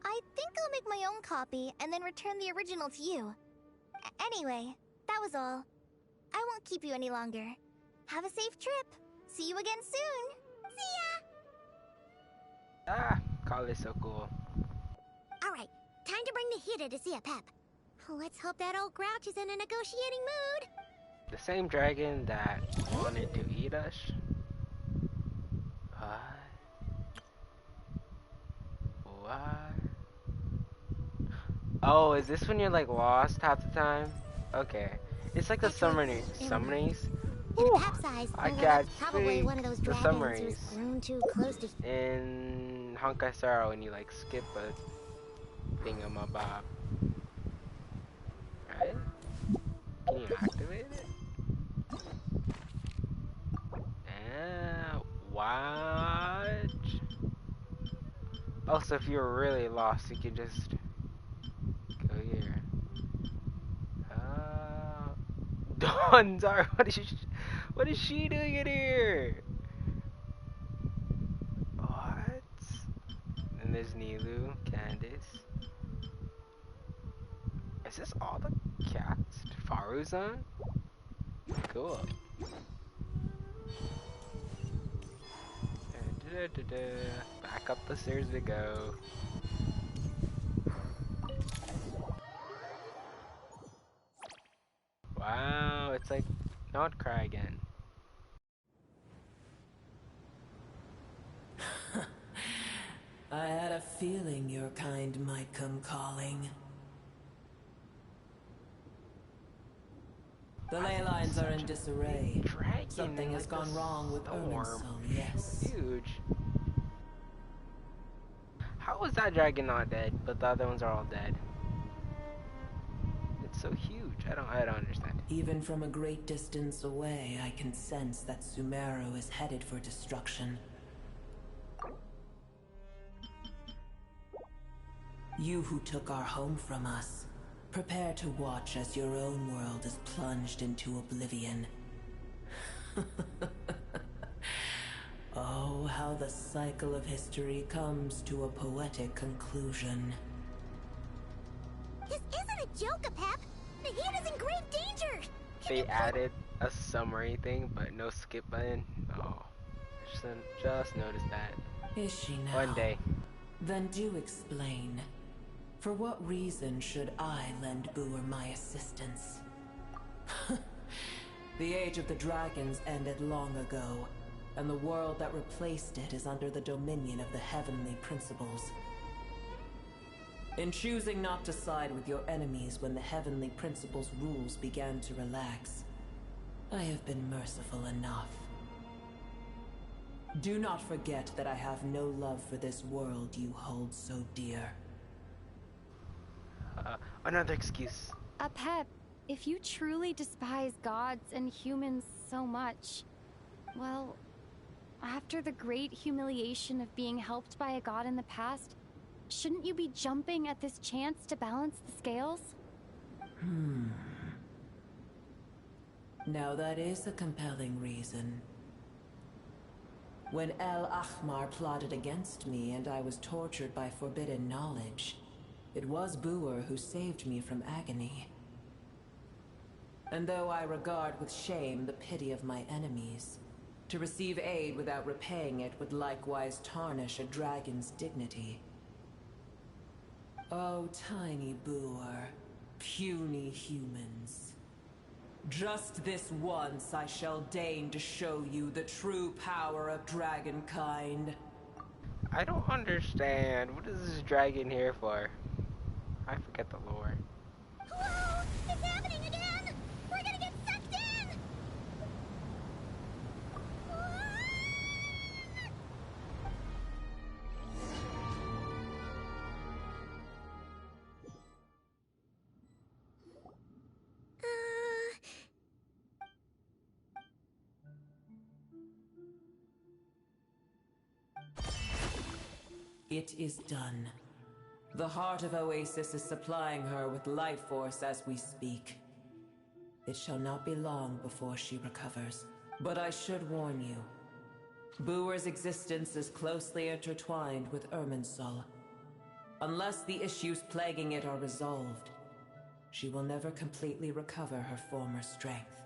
I think I'll make my own copy and then return the original to you. Anyway, that was all. I won't keep you any longer. Have a safe trip. See you again soon. See ya! Kale is so cool. Alright, time to bring the Hida to see a Pep. Let's hope that old grouch is in a negotiating mood. The same dragon that wanted to eat us? What? Oh, is this when you're like lost half the time? Okay. It's like the summaries. In a Pep size, I well, can't that's probably speak. one of those The dragons summaries. who's grown too close to... In Honkai Star, when you like skip a thingamabob. Right? Can you activate it? What? Also, if you're really lost, you can just go here. Dawn, sorry, what is she doing in here? What? And there's Nilu, Candice. Is this all the cats? Faruzan? Cool. Back up the stairs we go. Wow, it's like, not cry again. I had a feeling your kind might come calling. The ley lines are in disarray. Something has gone wrong with Irminsul, yes. Huge. How is that dragon not dead, but the other ones are all dead? It's so huge. I don't understand. Even from a great distance away, I can sense that Sumeru is headed for destruction. You who took our home from us, prepare to watch as your own world is plunged into oblivion. Oh, how the cycle of history comes to a poetic conclusion. This isn't a joke, Pep. Naheed is in grave danger. They added a summary thing, but no skip button. Oh, just noticed that. Is she now? One day. Then do explain. For what reason should I lend Booer my assistance? The age of the dragons ended long ago, and the world that replaced it is under the dominion of the heavenly principles. In choosing not to side with your enemies when the heavenly principles' rules began to relax, I have been merciful enough. Do not forget that I have no love for this world you hold so dear. Another excuse. Pep, if you truly despise gods and humans so much, well, after the great humiliation of being helped by a god in the past, shouldn't you be jumping at this chance to balance the scales? Now that is a compelling reason. When El Ahmar plotted against me and I was tortured by forbidden knowledge, it was Booer who saved me from agony. And though I regard with shame the pity of my enemies, to receive aid without repaying it would likewise tarnish a dragon's dignity. Oh, tiny Booer, puny humans. Just this once I shall deign to show you the true power of dragonkind. I don't understand. What is this dragon here for? I forget the lore. Whoa! It's happening again! We're gonna get sucked in! It is done. The heart of Oasis is supplying her with life force as we speak. It shall not be long before she recovers. But I should warn you. Booer's existence is closely intertwined with Irminsul. Unless the issues plaguing it are resolved, she will never completely recover her former strength.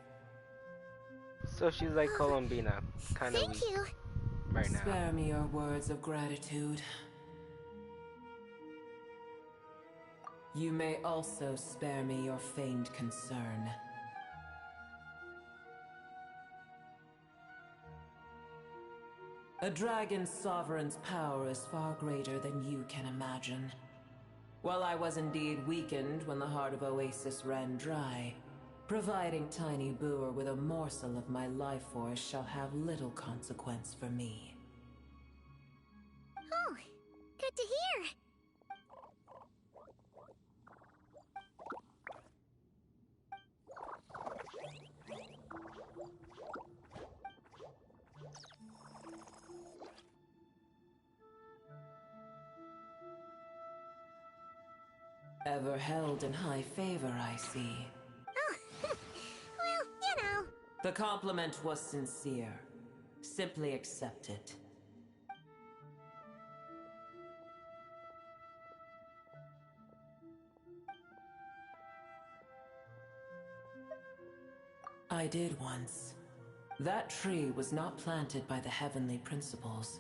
So she's like Columbina, kind of weak right now. Spare me your words of gratitude. You may also spare me your feigned concern. A dragon's sovereign's power is far greater than you can imagine. While I was indeed weakened when the heart of Oasis ran dry, providing Tiny Booer with a morsel of my life force shall have little consequence for me. Oh, good to hear. Ever held in high favor, I see. Oh, well, you know. The compliment was sincere. Simply accept it. I did once. That tree was not planted by the heavenly principles.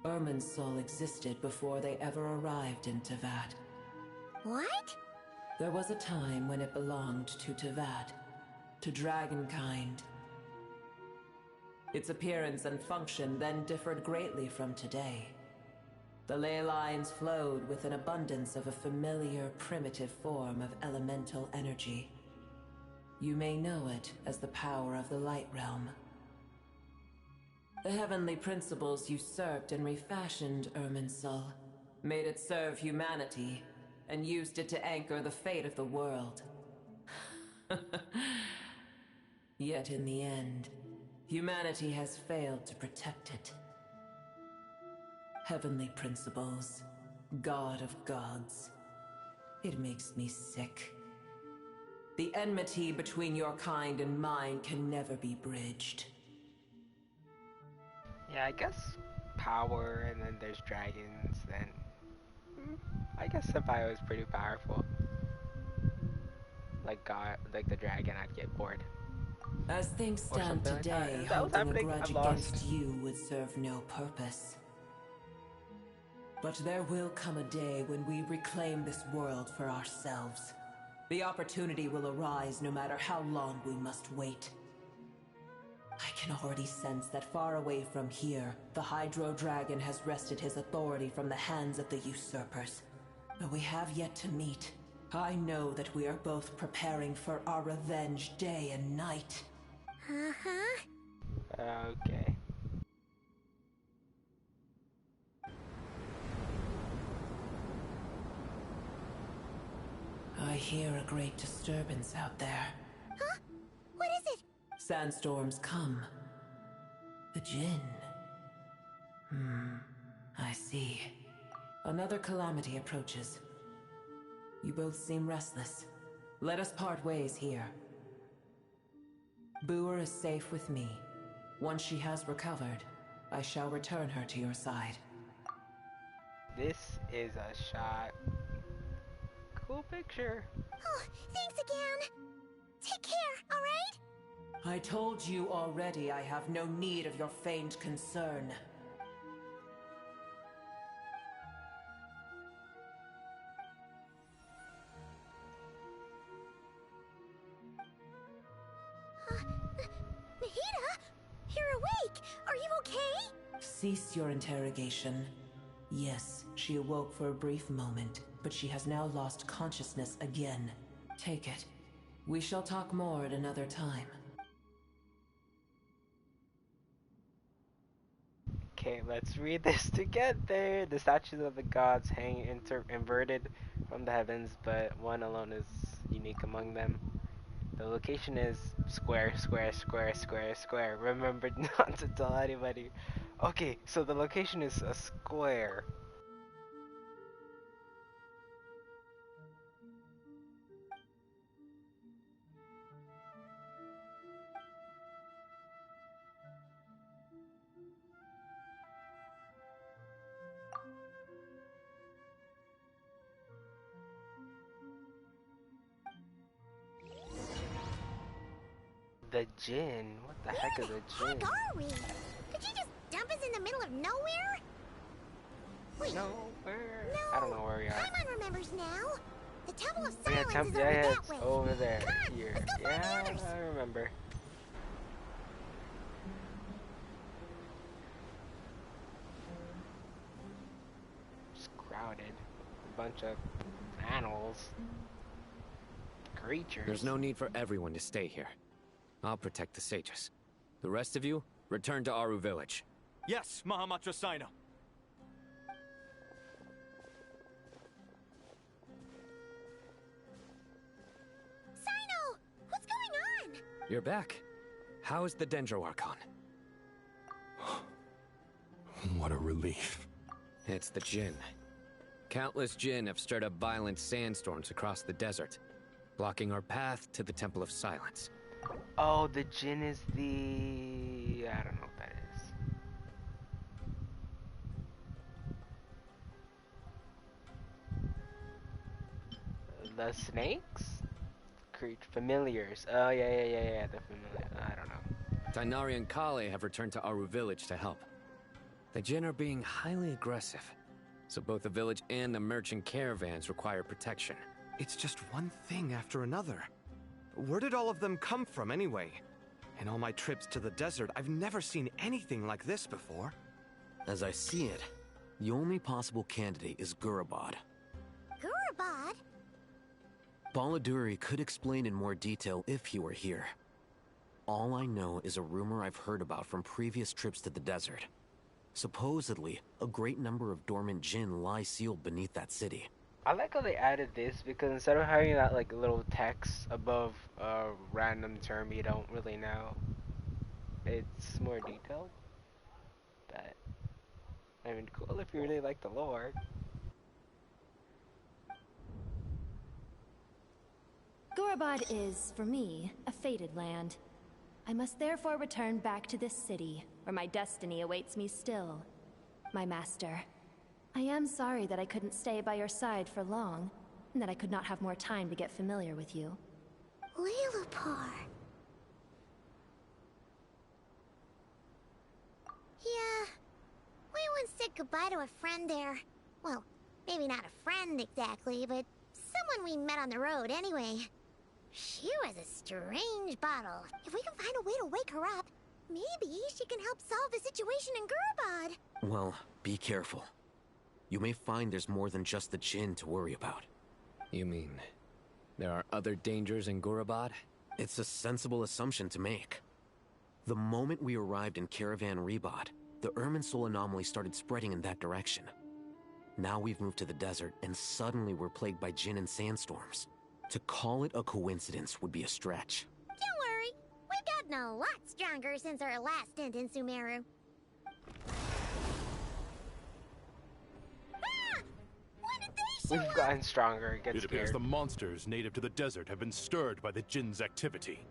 Irminsul existed before they ever arrived in Teyvat. What? There was a time when it belonged to Teyvat, to dragonkind. Its appearance and function then differed greatly from today. The ley lines flowed with an abundance of a familiar, primitive form of elemental energy. You may know it as the power of the Light Realm. The heavenly principles usurped and refashioned Irminsul, made it serve humanity, and used it to anchor the fate of the world. Yet in the end, humanity has failed to protect it. Heavenly principles, God of gods. It makes me sick. The enmity between your kind and mine can never be bridged. Yeah, I guess power, and then there's dragons, then I guess Senpai is pretty powerful. Like God, like the dragon, I'd get bored. As things stand today, Like that was holding a happening. grudge I'm lost. against you would serve no purpose. But there will come a day when we reclaim this world for ourselves. The opportunity will arise no matter how long we must wait. I can already sense that far away from here, the Hydro Dragon has wrested his authority from the hands of the usurpers. Though we have yet to meet, I know that we are both preparing for our revenge day and night. Okay. I hear a great disturbance out there. Huh? What is it? Sandstorms come. The Djinn. I see. Another calamity approaches. You both seem restless. Let us part ways here. Boer is safe with me. Once she has recovered, I shall return her to your side. This is a shot. Cool picture. Oh, thanks again. Take care, alright? I told you already I have no need of your feigned concern. Nahida? You're awake! Are you okay? Cease your interrogation. Yes, she awoke for a brief moment, but she has now lost consciousness again. Take it. We shall talk more at another time. Okay, let's read this together. The statues of the gods hang inverted from the heavens, but one alone is unique among them. The location is square, square, square, square, square. Remember not to tell anybody. Okay, so the location is a square. The Djinn? What the heck is a Djinn? Where are we? Did you just dump us in the middle of nowhere? Wait. Nowhere? No. I don't know where we are. Paimon remembers now. The Temple of Yeah, Silence is over yeah, that it's way. over there. Come on, Here. let's go find the Yeah, others. I remember. It's crowded. A bunch of animals. Creatures. There's no need for everyone to stay here. I'll protect the sages. The rest of you, return to Aru village. Yes, Mahamatra Sino. Sino! What's going on? You're back. How is the Dendro Archon? What a relief. It's the Djinn. Countless Djinn have stirred up violent sandstorms across the desert, blocking our path to the Temple of Silence. Oh, the Djinn is the... I don't know what that is. The snakes? Familiars. Oh, yeah, the familiar. I don't know. Tainari and Kale have returned to Aru village to help. The Djinn are being highly aggressive, so both the village and the merchant caravans require protection. It's just one thing after another. Where did all of them come from anyway? In all my trips to the desert, I've never seen anything like this before. As I see it, the only possible candidate is Gurabad. Gurabad? Baladuri could explain in more detail if he were here. All I know is a rumor I've heard about from previous trips to the desert. Supposedly, a great number of dormant Djinn lie sealed beneath that city. I like how they added this, because instead of having that like little text above a random term you don't really know, it's more detailed. But I mean, cool if you really like the lore. Gurabad is, for me, a fated land. I must therefore return back to this city, where my destiny awaits me still. My master, I am sorry that I couldn't stay by your side for long, and that I could not have more time to get familiar with you. Lilipar. Yeah, we once said goodbye to a friend there. Well, maybe not a friend exactly, but someone we met on the road anyway. She was a strange bottle. If we can find a way to wake her up, maybe she can help solve the situation in Gurabad. Well, be careful. You may find there's more than just the Jinn to worry about. You mean, there are other dangers in Gurabad? It's a sensible assumption to make. The moment we arrived in Caravan Rebod, the Irminsul anomaly started spreading in that direction. Now we've moved to the desert, and suddenly we're plagued by Jinn and sandstorms. To call it a coincidence would be a stretch. Don't worry, we've gotten a lot stronger since our last stint in Sumeru. We've gotten stronger. Get It appears scared. the monsters native to the desert have been stirred by the Jinn's activity.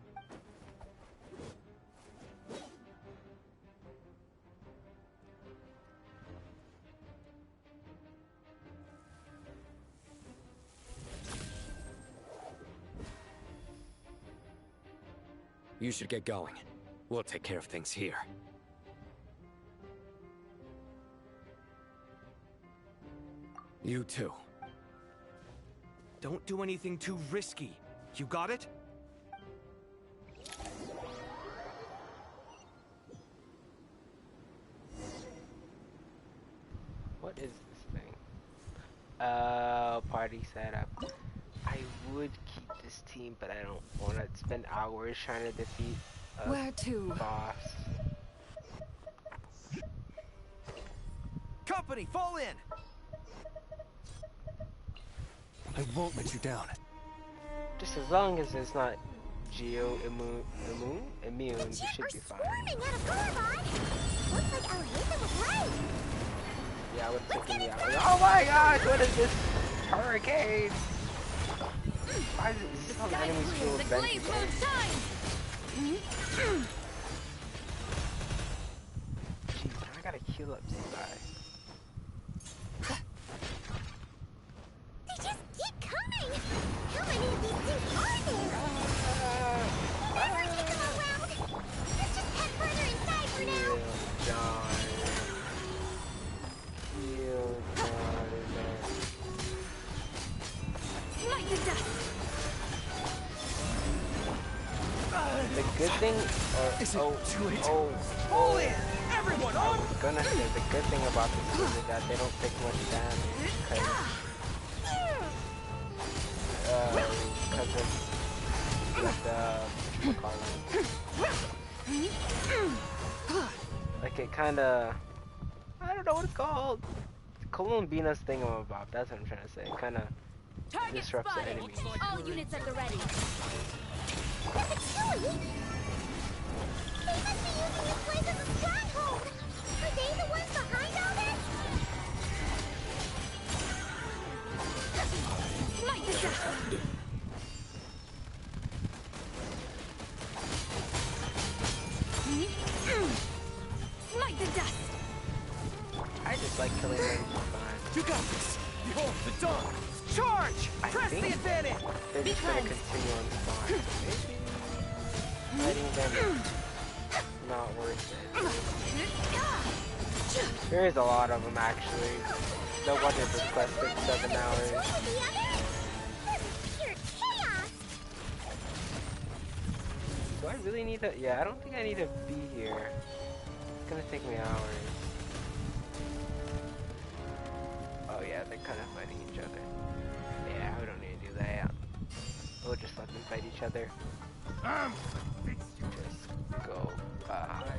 You should get going. We'll take care of things here. You too. Don't do anything too risky. You got it? What is this thing? Party setup. I would keep this team, but I don't want to spend hours trying to defeat a Where to? boss. Company, fall in! I won't let you down. Just as long as it's not immune, you should be fine. Looks like Alhazen was right. Yeah, I would have taken the out. Oh my gosh, what is this hurricane? Why is this how the enemies feel adventurous? Jeez, I gotta heal up this guy. They just keep coming! How many of these things are there? They never take them around! Let's just head further inside for now! Light the dust! The good thing, Fall in! Everyone, I was gonna say the good thing about this is that they don't take much damage because of like it kind of, I don't know what it's called. Columbinas thingamabob. That's what I'm trying to say. It kind of disrupts the enemies. All units at the ready. They must be using this place as a stronghold! Are they the ones behind all this? Light the dust! Light the dust! I just like killing them. You got this! Behold the dawn! Charge! Press the advantage! They're just gonna continue on spawn. Maybe fighting them is not worth it. There is a lot of them actually. No wonder this quest took 7 hours. Do I really need to? Yeah, I don't think I need to be here. It's gonna take me hours. Oh yeah, they're kind of fighting each other. Yeah, we don't need to do that. We'll just let them fight each other. Just go by.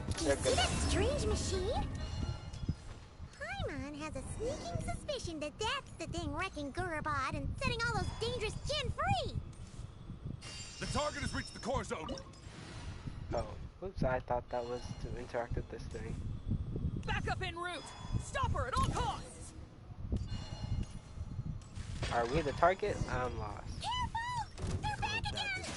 You see that strange machine? Paimon has a sneaking suspicion that that's the thing wrecking Gurabad and setting all those dangerous Jinn free! The target has reached the core zone. Oh, oops, I thought that was to interact with this thing. Back up en route! Stop her at all costs! Are we the target? I'm lost. Careful! They're back again!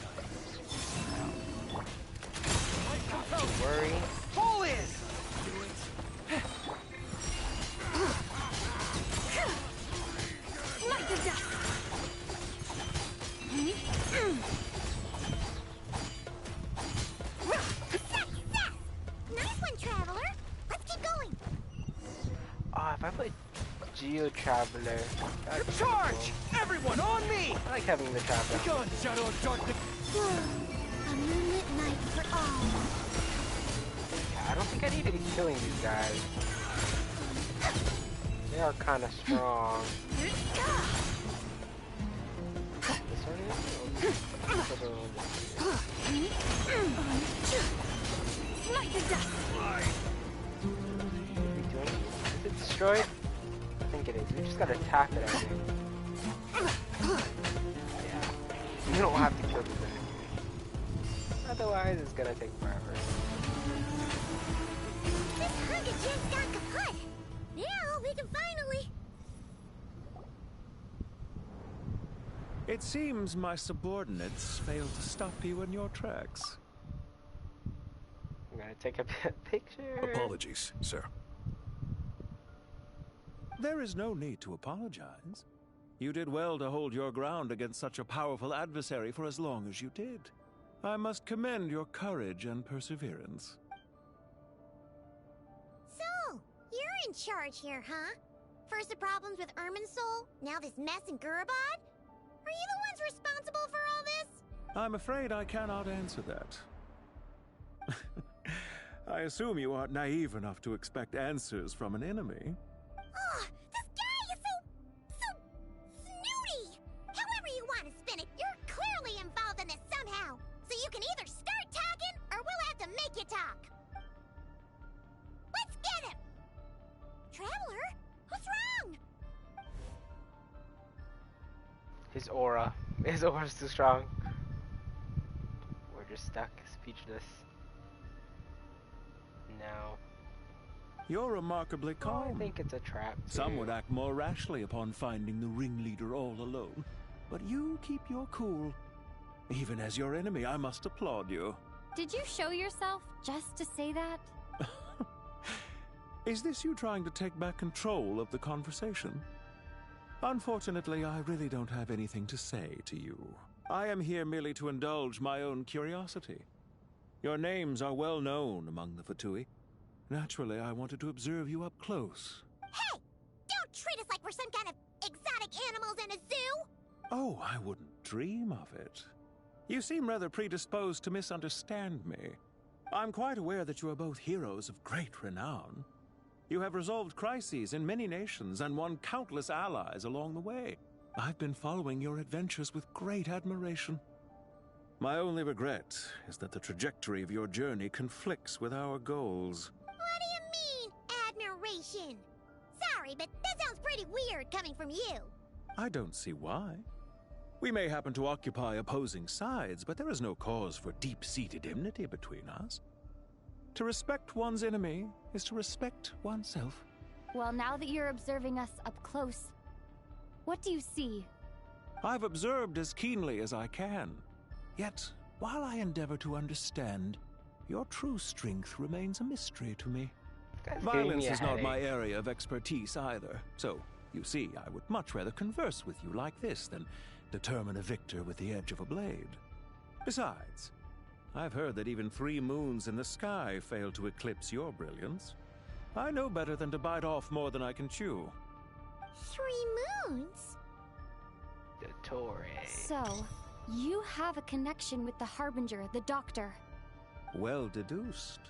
Field Traveler. Charge! Cool. Everyone on me! I like having the Traveler. Go on, Shadow of Darkness. A moonlit night for all. Yeah, I don't think I need to be killing these guys. They are kind of strong. This one is? Light the dust. Is it destroyed? I think it is. We just gotta tap it, I think. Yeah. You don't have to kill this enemy. Otherwise, it's gonna take forever. This Hunger Gen's got kaput. Now we can finally... It seems my subordinates failed to stop you in your tracks. I'm gonna take a picture. Apologies, sir. There is no need to apologize. You did well to hold your ground against such a powerful adversary for as long as you did. I must commend your courage and perseverance. So, you're in charge here, huh? First the problems with Irminsul, now this mess in Gurabad? Are you the ones responsible for all this? I'm afraid I cannot answer that. I assume you aren't naive enough to expect answers from an enemy. Oh, this guy is so snooty! However you want to spin it, you're clearly involved in this somehow. So you can either start talking, or we'll have to make you talk. Let's get him! Traveler, what's wrong? His aura. His aura's too strong. We're just stuck, speechless. Now. You're remarkably calm. I think it's a trap, too. Some would act more rashly upon finding the ringleader all alone. But you keep your cool. Even as your enemy, I must applaud you. Did you show yourself just to say that? Is this you trying to take back control of the conversation? Unfortunately, I really don't have anything to say to you. I am here merely to indulge my own curiosity. Your names are well known among the Fatui. Naturally, I wanted to observe you up close. Hey! Don't treat us like we're some kind of exotic animals in a zoo! Oh, I wouldn't dream of it. You seem rather predisposed to misunderstand me. I'm quite aware that you are both heroes of great renown. You have resolved crises in many nations and won countless allies along the way. I've been following your adventures with great admiration. My only regret is that the trajectory of your journey conflicts with our goals. What do you mean, admiration? Sorry, but that sounds pretty weird coming from you. I don't see why. We may happen to occupy opposing sides, but there is no cause for deep-seated enmity between us. To respect one's enemy is to respect oneself. Well, now that you're observing us up close, what do you see? I've observed as keenly as I can. Yet, while I endeavor to understand, your true strength remains a mystery to me. Violence is not my area of expertise either, so, you see, I would much rather converse with you like this than determine a victor with the edge of a blade. Besides, I've heard that even 3 moons in the sky fail to eclipse your brilliance. I know better than to bite off more than I can chew. 3 moons? The Torre. So, you have a connection with the Harbinger, the Doctor. Well deduced.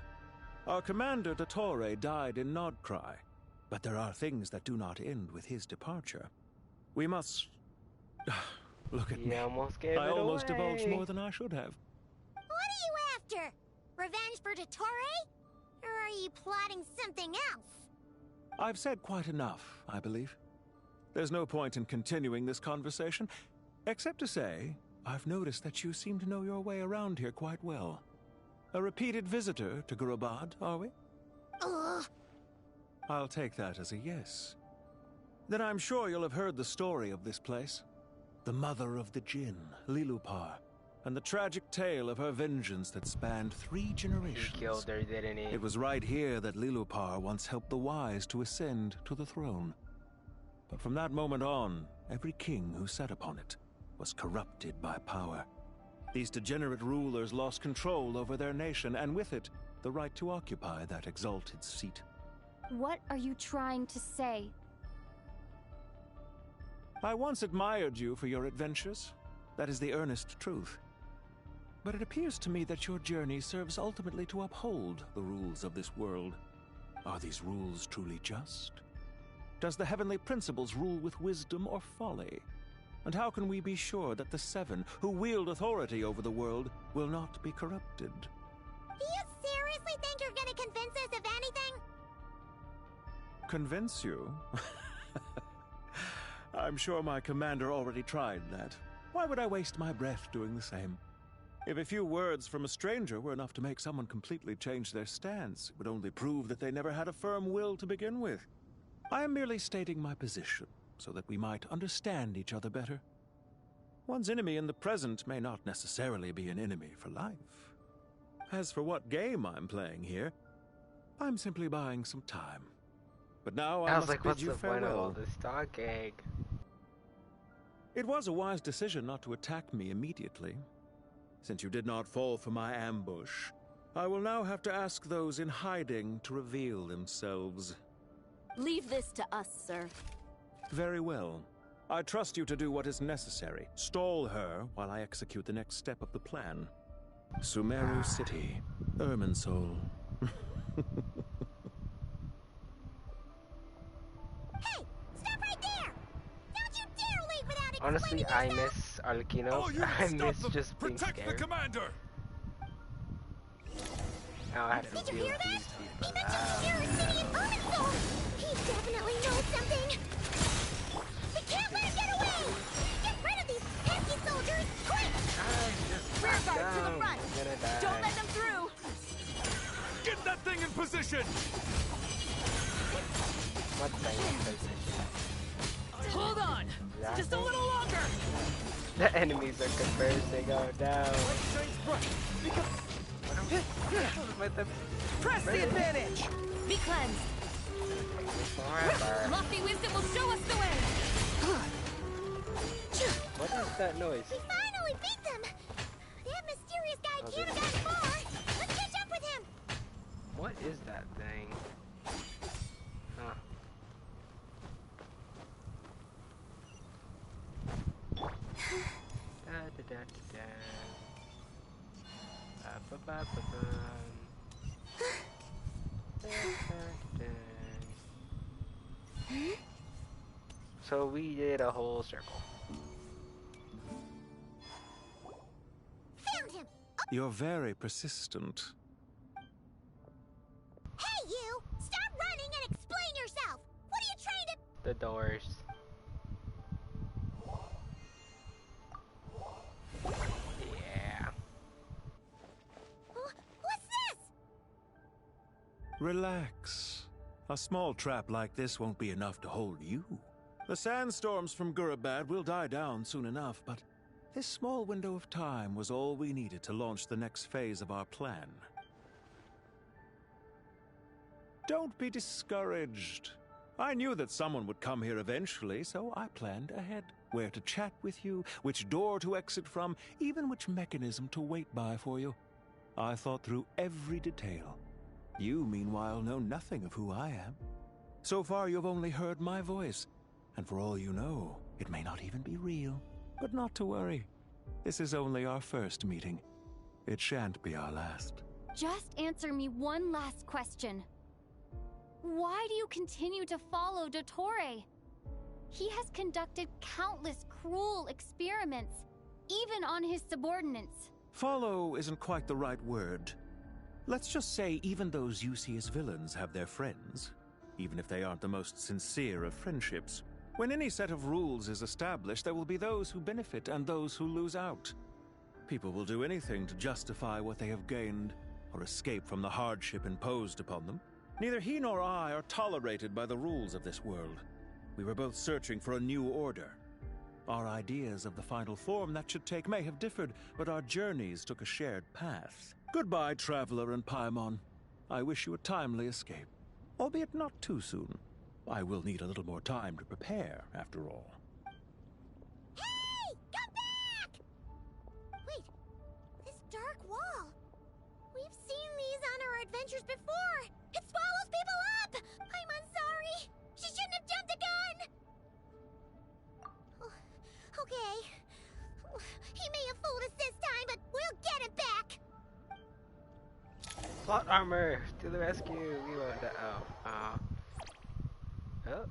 Our commander, the Torre, died in Nodcry, but there are things that do not end with his departure. We must... Look at me. I almost divulged more than I should have. What are you after? Revenge for Dottore? Or are you plotting something else? I've said quite enough, I believe. There's no point in continuing this conversation, except to say, I've noticed that you seem to know your way around here quite well. A repeated visitor to Gurabad, are we? Ugh. I'll take that as a yes. Then I'm sure you'll have heard the story of this place. The mother of the Jinn, Lilupar, and the tragic tale of her vengeance that spanned 3 generations. He killed her, didn't he? It was right here that Lilupar once helped the wise to ascend to the throne. But from that moment on, every king who sat upon it was corrupted by power. These degenerate rulers lost control over their nation, and with it, the right to occupy that exalted seat. What are you trying to say? I once admired you for your adventures. That is the earnest truth. But it appears to me that your journey serves ultimately to uphold the rules of this world. Are these rules truly just? Does the heavenly principles rule with wisdom or folly? And how can we be sure that the Seven, who wield authority over the world, will not be corrupted? Do you seriously think you're gonna convince us of anything? Convince you? I'm sure my commander already tried that. Why would I waste my breath doing the same? If a few words from a stranger were enough to make someone completely change their stance, it would only prove that they never had a firm will to begin with. I am merely stating my position, so that we might understand each other better. One's enemy in the present may not necessarily be an enemy for life. As for what game I'm playing here, I'm simply buying some time. But now I must bid you farewell. What's the point of all this talking? It was a wise decision not to attack me immediately. Since you did not fall for my ambush, I will now have to ask those in hiding to reveal themselves. Leave this to us, sir. Very well. I trust you to do what is necessary. Stall her while I execute the next step of the plan. Sumeru City, Irminsul. Hey! Stop right there! Don't you dare leave without explaining Honestly, yourself! I miss Arlecchino. I miss just being scared. Protect the commander! Now I had to Did you deal hear with that? these people. He mentioned Sumeru City and Irminsul! He definitely knows something! We can't let him get away! Get rid of these pesky soldiers, quick! Rear guard to the front! Don't let them through! Get that thing in position! What thing in position? Hold on! Just a little longer! The enemies are conversing. Oh no. Press the advantage! Be cleansed! Forever. Lofty wisdom will show us the way! What is that noise? We finally beat them! That mysterious guy can't have gotten far! Let's catch up with him! What is that thing? Huh. Da da da da da. Ba ba ba ba. Da, da, da. So we did a whole circle. Found him! You're very persistent. Hey you! Stop running and explain yourself! What are you trying to— The doors. Yeah. What's this? Relax. A small trap like this won't be enough to hold you. The sandstorms from Gurabad will die down soon enough, but this small window of time was all we needed to launch the next phase of our plan. Don't be discouraged. I knew that someone would come here eventually, so I planned ahead. Where to chat with you, which door to exit from, even which mechanism to wait by for you. I thought through every detail. You, meanwhile, know nothing of who I am. So far, you've only heard my voice, and for all you know, it may not even be real. But not to worry. This is only our first meeting. It shan't be our last. Just answer me one last question. Why do you continue to follow Dottore? He has conducted countless cruel experiments, even on his subordinates. Follow isn't quite the right word. Let's just say even those you see as villains have their friends, even if they aren't the most sincere of friendships. When any set of rules is established, there will be those who benefit and those who lose out. People will do anything to justify what they have gained, or escape from the hardship imposed upon them. Neither he nor I are tolerated by the rules of this world. We were both searching for a new order. Our ideas of the final form that should take may have differed, but our journeys took a shared path. Goodbye, Traveler and Paimon. I wish you a timely escape, albeit not too soon. I will need a little more time to prepare, after all. Hey! Come back! Wait, this dark wall. We've seen these on our adventures before. It swallows people up! I'm sorry. She shouldn't have jumped the gun! Plot armor to the rescue. We want that. Oh.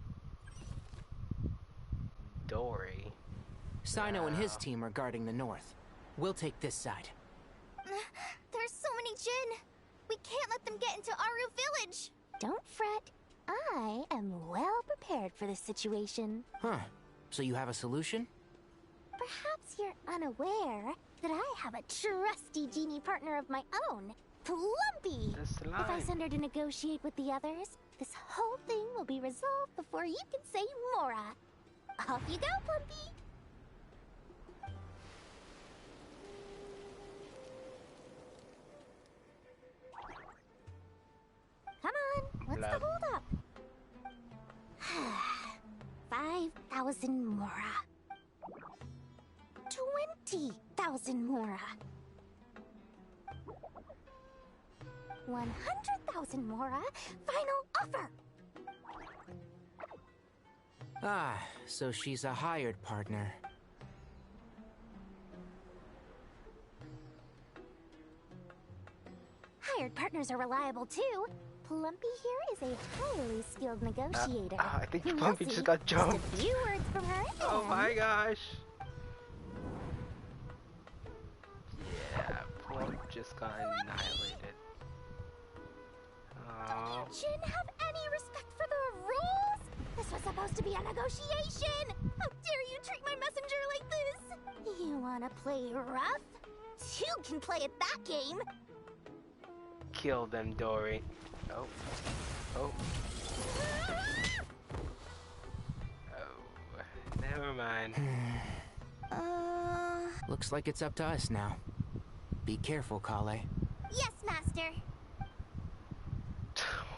Dory. Sino and his team are guarding the north. We'll take this side. There's so many Jin. We can't let them get into Aru Village. Don't fret. I am well prepared for this situation. Huh. So you have a solution? Perhaps you're unaware that I have a trusty genie partner of my own, Plumpy. If I send her to negotiate with the others, this whole thing will be resolved before you can say Mora. Off you go, Plumpy. Come on, what's the holdup? 5,000 Mora. 20,000 Mora. 100,000 Mora. Final offer. Ah, so she's a hired partner. Hired partners are reliable too. Plumpy here is a highly skilled negotiator. I think Plumpy just got jumped. Just a few words from her. Oh my gosh. Yeah, Plump just got annihilated. Oh. Jin have any respect for the rules? This was supposed to be a negotiation. How dare you treat my messenger like this? You wanna play rough? Two can play at that game. Kill them, Dory. Oh. Oh. Oh. Never mind. Looks like it's up to us now. Be careful, Kale. Yes, Master.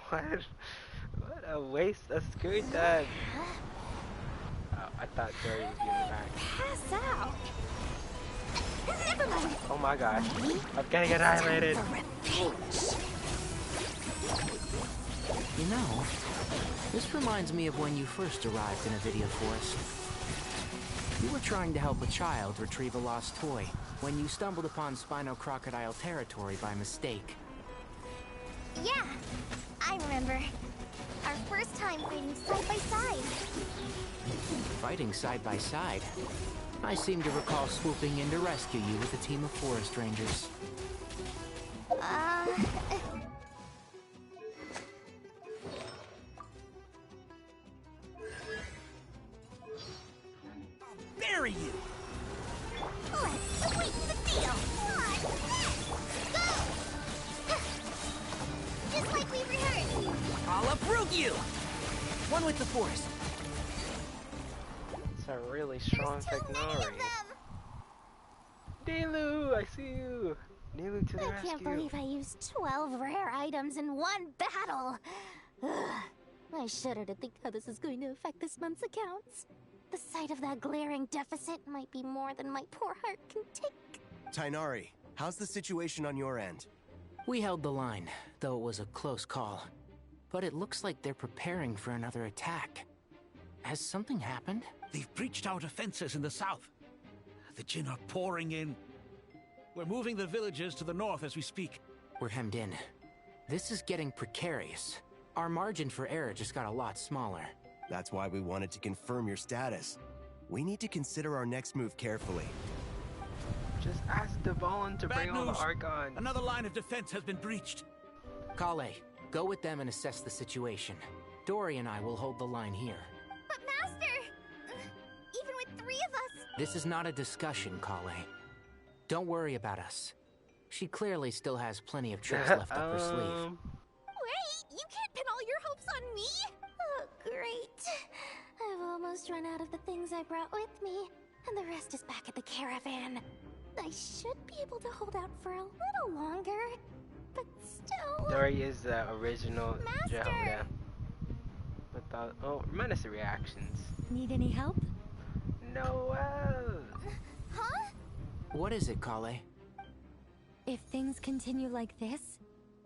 What a waste of screen time. Oh, I thought Dory was getting back. Pass out. Never mind. Oh my gosh. I'm gonna get annihilated. You know, this reminds me of when you first arrived in Avidia Forest. You were trying to help a child retrieve a lost toy when you stumbled upon Spino Crocodile territory by mistake. Yeah, I remember. Our first time fighting side by side. Fighting side by side? I seem to recall swooping in to rescue you with a team of forest rangers. Bury you! Let's sweeten the deal! Go! Just like we rehearsed! I'll uproot you! One with the forest. It's a really strong Technari. Nilu, I see you! Nilu to the rescue. I can't believe I used 12 rare items in one battle! Ugh. I shudder to think how this is going to affect this month's accounts. The sight of that glaring deficit might be more than my poor heart can take. Tighnari, how's the situation on your end? We held the line, though it was a close call. But it looks like they're preparing for another attack. Has something happened? They've breached our defenses in the south. The Jin are pouring in. We're moving the villagers to the north as we speak. We're hemmed in. This is getting precarious. Our margin for error just got a lot smaller. That's why we wanted to confirm your status. We need to consider our next move carefully. Just ask Devon to bring all the Archon. Another line of defense has been breached. Kale, go with them and assess the situation. Dory and I will hold the line here. But Master! Even with 3 of us... This is not a discussion, Kale. Don't worry about us. She clearly still has plenty of tricks left up her sleeve. Wait! You can't pin all your hopes on me? Oh, great. I've almost run out of the things I brought with me, and the rest is back at the caravan. I should be able to hold out for a little longer, but still... Dory is the original Master! Jehovah. Without... Oh, remind us the reactions. Need any help? Noel! Huh? What is it, Kale? If things continue like this,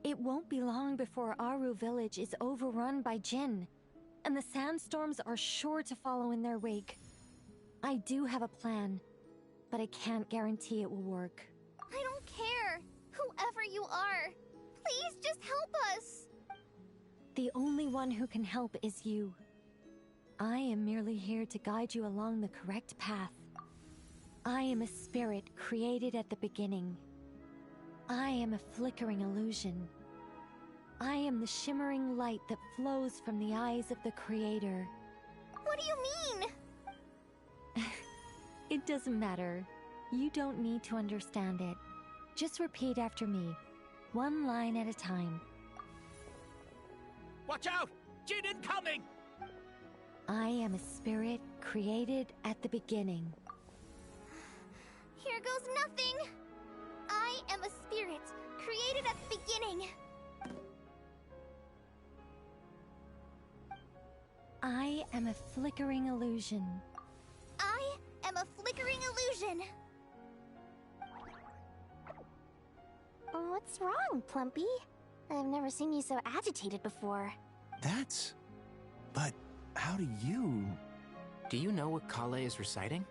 it won't be long before Aru Village is overrun by Jin, and the sandstorms are sure to follow in their wake. I do have a plan, but I can't guarantee it will work. I don't care. Whoever you are, please the only one who can help is you. I am merely here to guide you along the correct path. I am a spirit created at the beginning. I am a flickering illusion. I am the shimmering light that flows from the eyes of the Creator. What do you mean? It doesn't matter. You don't need to understand it. Just repeat after me, one line at a time. Watch out! Jin incoming! I am a spirit created at the beginning. Here goes nothing! I am a spirit created at the beginning. I am a flickering illusion. I am a flickering illusion. What's wrong, Plumpy? I've never seen you so agitated before. That's... But how do you... Do you know what Kale is reciting?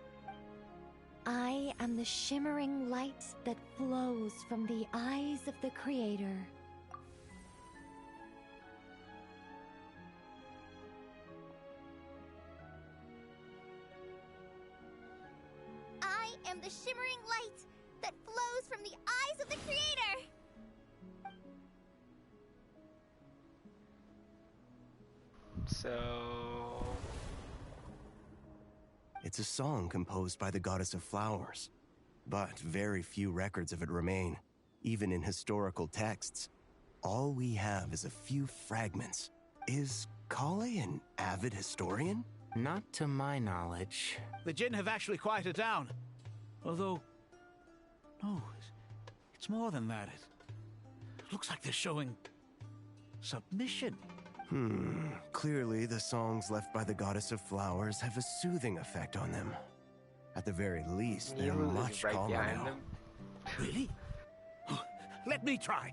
I am the shimmering light that flows from the eyes of the Creator. I am the shimmering light that flows from the eyes of the Creator! So... It's a song composed by the goddess of flowers. But very few records of it remain, even in historical texts. All we have is a few fragments. Is Kale an avid historian? Not to my knowledge. The Jin have actually quieted down. Although... No, it's more than that. It looks like they're showing... submission. Clearly the songs left by the goddess of flowers have a soothing effect on them. At the very least, they're much calmer now. Really? Let me try.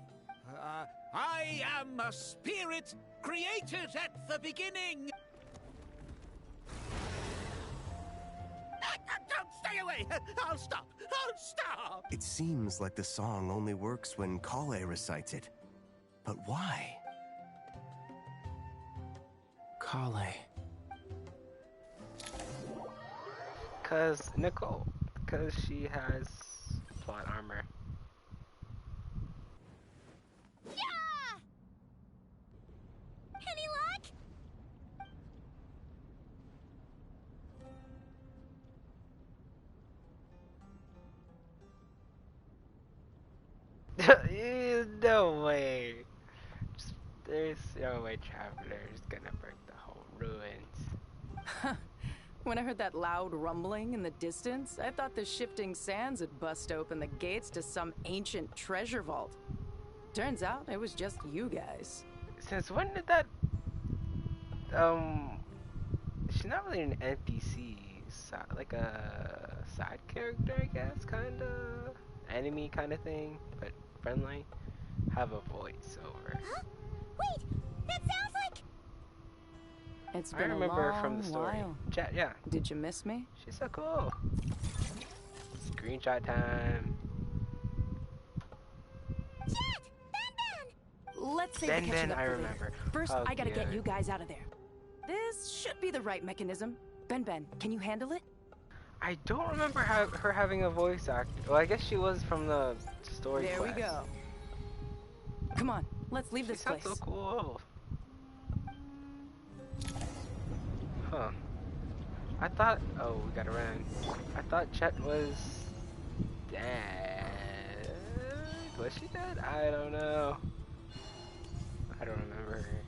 I am a spirit created at the beginning. Don't stay away! I'll stop! I'll stop! It seems like the song only works when Kale recites it. But why? Kale. Cause she has plot armor. Yeah! Any luck? No way. There's no way Traveler's gonna break the whole ruins. When I heard that loud rumbling in the distance, I thought the shifting sands had bust open the gates to some ancient treasure vault. Turns out it was just you guys. Since when did that... She's not really an NPC. Like a side character, I guess, kinda. Enemy kinda thing, but friendly. Have a voiceover. Huh? Wait! That sounds like... It's been I remember a long from the story. while. Chat, yeah. Did you miss me? She's so cool. Screenshot time. Chat! Ben! Let's save the catching Ben, up I for remember. later. First, Oh, I gotta yeah. get you guys out of there. This should be the right mechanism. Ben, can you handle it? I don't remember her having a voice actor. Well, I guess she was from the story There quest. we go. Come on, let's leave this place. Sounds so cool. Huh. I thought... Oh, we gotta run. I thought Chet was... dead. Was she dead? I don't know. I don't remember her.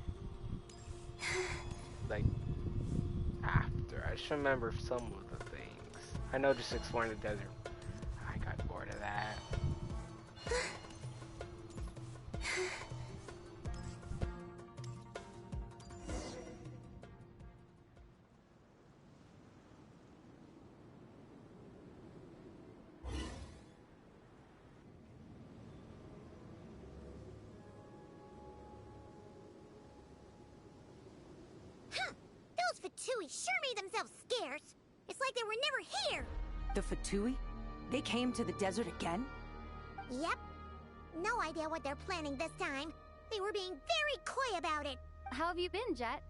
Like, after. I just remember some of the things. I know just exploring the desert. I got bored of that. Those Fatui sure made themselves scarce. It's like they were never here. The Fatui? They came to the desert again? Yep. No idea what they're planning this time. They were being very coy about it. How have you been, Jet?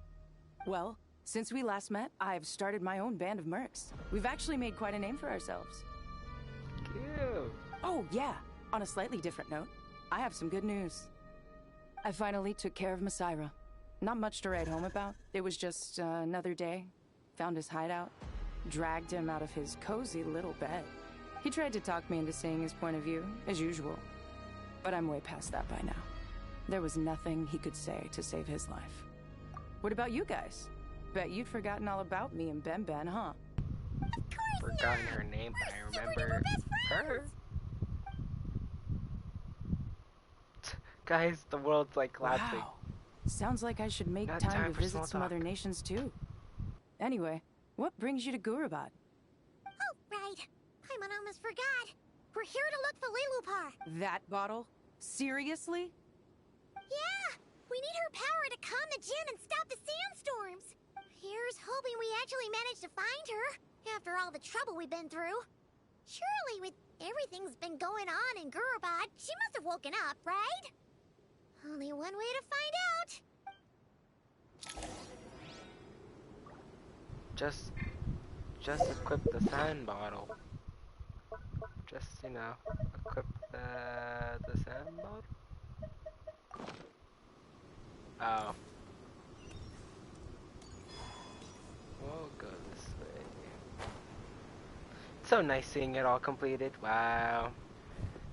Well, since we last met, I've started my own band of mercs. We've actually made quite a name for ourselves. Cute. Oh, yeah. On a slightly different note, I have some good news. I finally took care of Masaira. Not much to write home about. It was just another day. Found his hideout. Dragged him out of his cozy little bed. He tried to talk me into seeing his point of view, as usual. But I'm way past that by now. There was nothing he could say to save his life. What about you guys? Bet you'd forgotten all about me and Ben Ben, huh? Forgotten her name, but I remember her. Guys, the world's like collapsing. Wow. Sounds like I should make Not time to for visit small some talk. other nations too. Anyway, what brings you to Gurabad? Oh, right. Paimon almost forgot. We're here to look for Lilupar. That bottle? Seriously? Yeah! We need her power to calm the Jinn and stop the sandstorms. Here's hoping we actually manage to find her, after all the trouble we've been through. Surely, with everything's been going on in Gurabad, she must have woken up, right? Only one way to find out. Just equip the sand bottle. Just, you know, equip the sand bottle. Oh. We'll go this way. So nice seeing it all completed. Wow.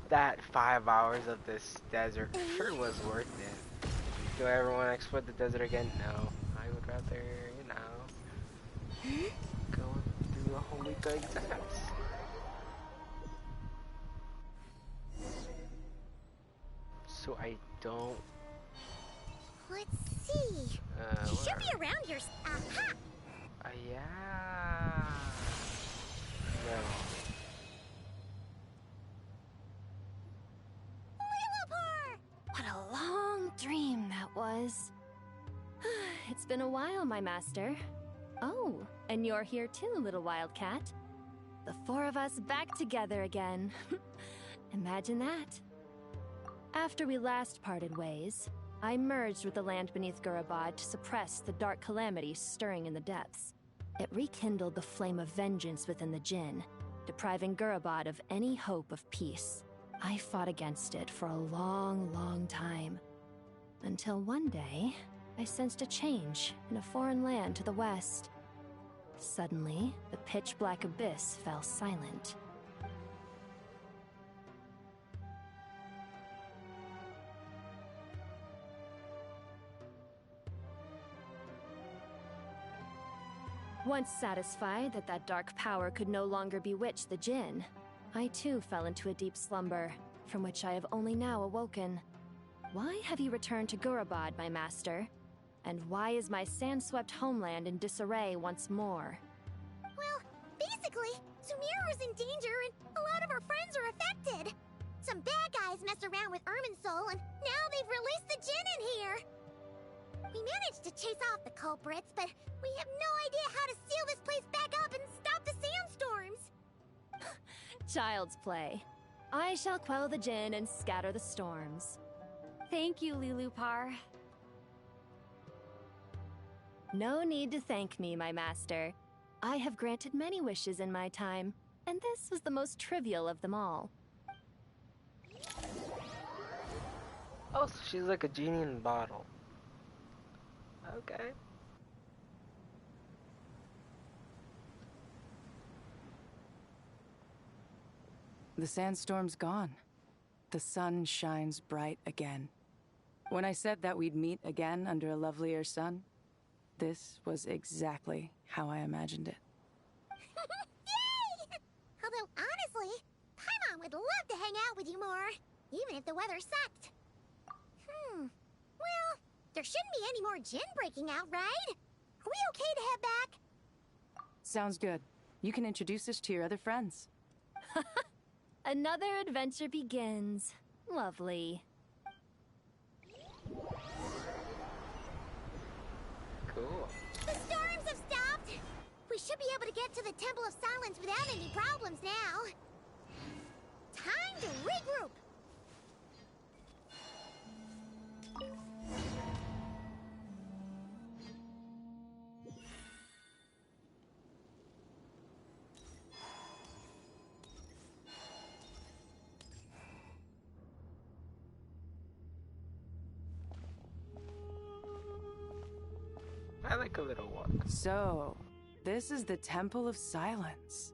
That 5 hours of this desert sure was worth it. Do I ever want to explore the desert again? No. I would rather, you know, go through the holy exams. So I don't... Let's see. She should be around here. Aha! Yeah. No. Lilupar! What a long dream that was. It's been a while, my master. Oh, and you're here too, little wildcat. The four of us back together again. Imagine that. After we last parted ways, I merged with the land beneath Gurabad to suppress the dark calamity stirring in the depths. It rekindled the flame of vengeance within the Jinn, depriving Gurabad of any hope of peace. I fought against it for a long, long time. Until one day, I sensed a change in a foreign land to the west. Suddenly, the pitch-black abyss fell silent. Once satisfied that that dark power could no longer bewitch the Jinn, I too fell into a deep slumber, from which I have only now awoken. Why have you returned to Gurabad, my master? And why is my sand-swept homeland in disarray once more? Well, basically, Sumeru's in danger and a lot of our friends are affected. Some bad guys messed around with Irminsul and now they've released the Jinn in here. We managed to chase off the culprits, but we have no idea how to seal this place back up and stop the sandstorms. Child's play. I shall quell the Jinn and scatter the storms. Thank you, Lilupar. No need to thank me, my master. I have granted many wishes in my time, and this was the most trivial of them all. Oh, so she's like a genie in a bottle. Okay. The sandstorm's gone. The sun shines bright again. When I said that we'd meet again under a lovelier sun, this was exactly how I imagined it. Yay! Although, honestly, Paimon would love to hang out with you more, even if the weather sucked. Well, there shouldn't be any more Jinn breaking out, right? Are we okay to head back? Sounds good. You can introduce us to your other friends. Another adventure begins. Lovely. Cool. The storms have stopped! We should be able to get to the Temple of Silence without any problems now. Time to regroup! I like a little walk. So, this is the Temple of Silence.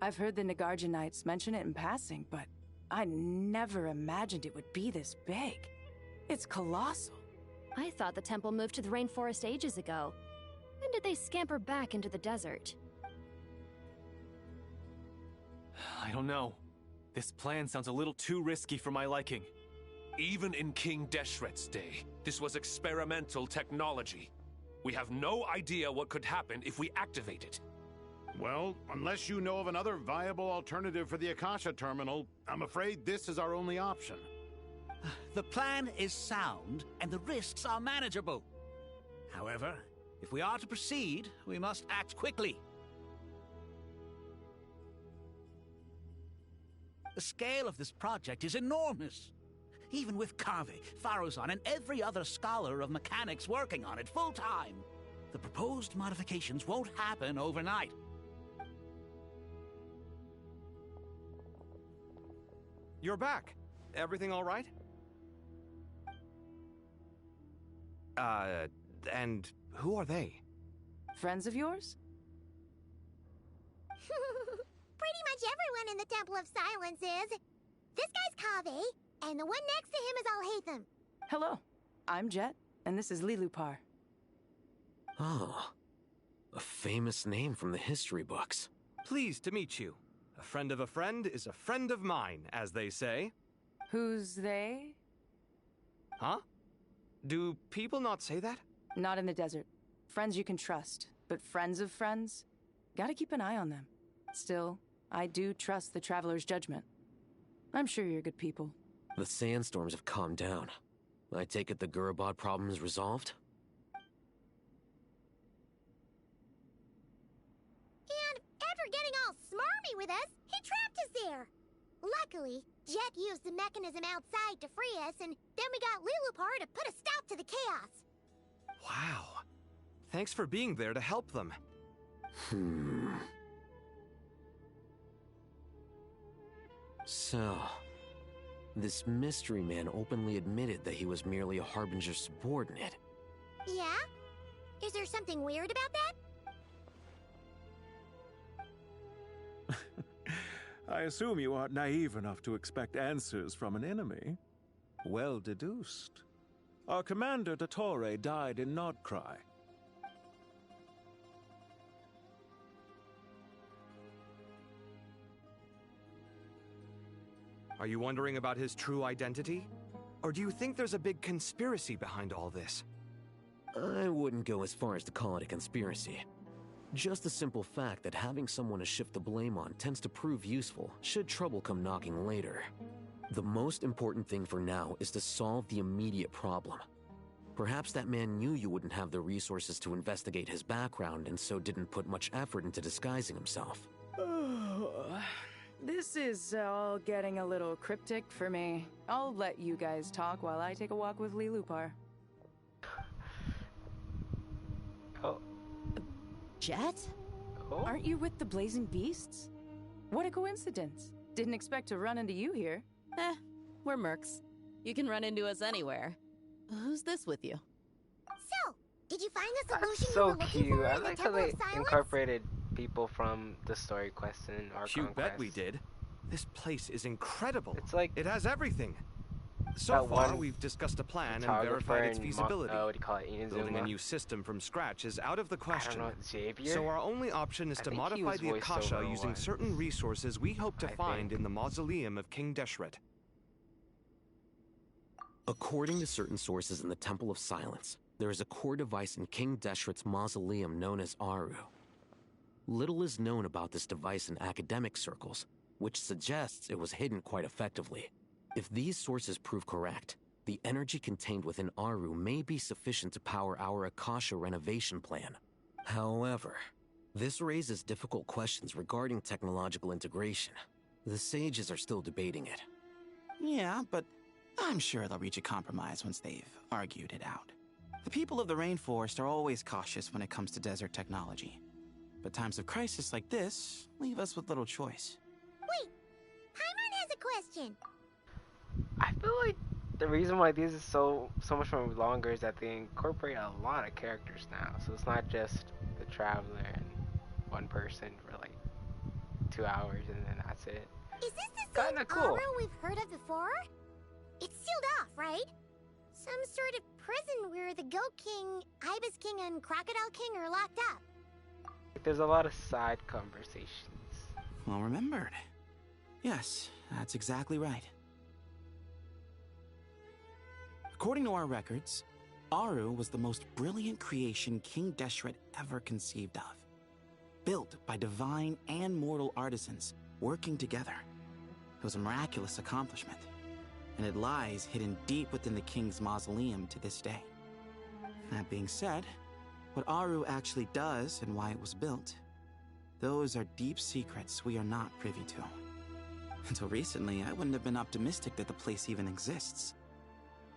I've heard the Nagarjanites mention it in passing, but I never imagined it would be this big. It's colossal. I thought the temple moved to the rainforest ages ago. When did they scamper back into the desert? I don't know. This plan sounds a little too risky for my liking. Even in King Deshret's day, this was experimental technology. We have no idea what could happen if we activate it. Well, unless you know of another viable alternative for the Akasha terminal, I'm afraid this is our only option. The plan is sound, and the risks are manageable. However, if we are to proceed, we must act quickly. The scale of this project is enormous. Even with Carvey, Farozan, and every other scholar of mechanics working on it full-time, the proposed modifications won't happen overnight. You're back. Everything all right? And who are they? Friends of yours? Pretty much everyone in the Temple of Silence is. This guy's Kaveh, and the one next to him is Alhaitham. Hello, I'm Jet, and this is Lilupar. Oh, a famous name from the history books. Pleased to meet you. A friend of a friend is a friend of mine, as they say. Who's they? Huh? Do people not say that? Not in the desert. Friends you can trust, but friends of friends? Gotta keep an eye on them. Still, I do trust the Traveler's judgment. I'm sure you're good people. The sandstorms have calmed down. I take it the Gurabad problem is resolved? And after getting all smarmy with us, he trapped us there. Luckily, Jet used the mechanism outside to free us, and then we got Lilupar to put a stop to the chaos. Wow. Thanks for being there to help them. So, this mystery man openly admitted that he was merely a Harbinger's subordinate. Yeah? Is there something weird about that? I assume you aren't naive enough to expect answers from an enemy. Well deduced. Our commander, Dottore, died in Nodcry. Are you wondering about his true identity? Or do you think there's a big conspiracy behind all this? I wouldn't go as far as to call it a conspiracy. Just the simple fact that having someone to shift the blame on tends to prove useful should trouble come knocking later. The most important thing for now is to solve the immediate problem. Perhaps that man knew you wouldn't have the resources to investigate his background and so didn't put much effort into disguising himself. This is all getting a little cryptic for me. I'll let you guys talk while I take a walk with Lilupar. Oh. Jet? Oh? Aren't you with the Blazing Beasts? What a coincidence. Didn't expect to run into you here. We're mercs. You can run into us anywhere. Who's this with you? So, did you find the solution That's you so were looking cute. for I in the like how Temple they of Silence? incorporated people from the story quests and Archon You bet quests. we did. This place is incredible. It's like it has everything. So that far, one we've discussed a plan and photographer verified its in feasibility. what do you call it? Building a Inazuma? new system from scratch is out of the question. I don't know, Xavier? So our only option is I to think he modify was the Akasha voiceover using once. certain resources we hope to I find think. in the mausoleum of King Deshret. According to certain sources in the Temple of Silence, there is a core device in King Deshret's mausoleum known as Aru. Little is known about this device in academic circles, which suggests it was hidden quite effectively. If these sources prove correct, the energy contained within Aru may be sufficient to power our Akasha renovation plan. However, this raises difficult questions regarding technological integration. The sages are still debating it. Yeah, but I'm sure they'll reach a compromise once they've argued it out. The people of the rainforest are always cautious when it comes to desert technology. But times of crisis like this leave us with little choice. Wait, Paimon has a question. I feel like the reason why these is so much more longer is that they incorporate a lot of characters now. So it's not just the traveler and one person for like 2 hours and then that's it. Is this the same Aru we've heard of before? It's sealed off, right? Some sort of prison where the Goat King, Ibis King, and Crocodile King are locked up. There's a lot of side conversations. Well remembered. Yes, that's exactly right. According to our records, Aru was the most brilliant creation King Deshret ever conceived of. Built by divine and mortal artisans working together. It was a miraculous accomplishment, and it lies hidden deep within the king's mausoleum to this day. That being said, what Aru actually does and why it was built, those are deep secrets we are not privy to. Until recently, I wouldn't have been optimistic that the place even exists.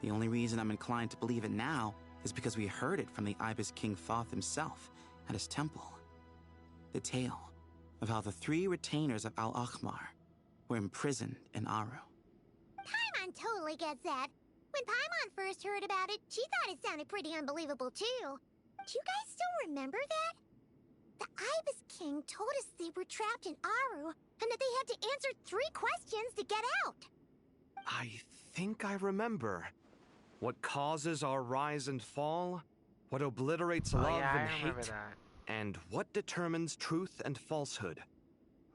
The only reason I'm inclined to believe it now is because we heard it from the Ibis King Thoth himself at his temple. The tale of how the 3 retainers of Al-Akhmar were imprisoned in Aru. Paimon totally gets that. When Paimon first heard about it, she thought it sounded pretty unbelievable too. Do you guys still remember that? The Ibis King told us they were trapped in Aru and that they had to answer 3 questions to get out. I think I remember. What causes our rise and fall? What obliterates love and hate? And what determines truth and falsehood?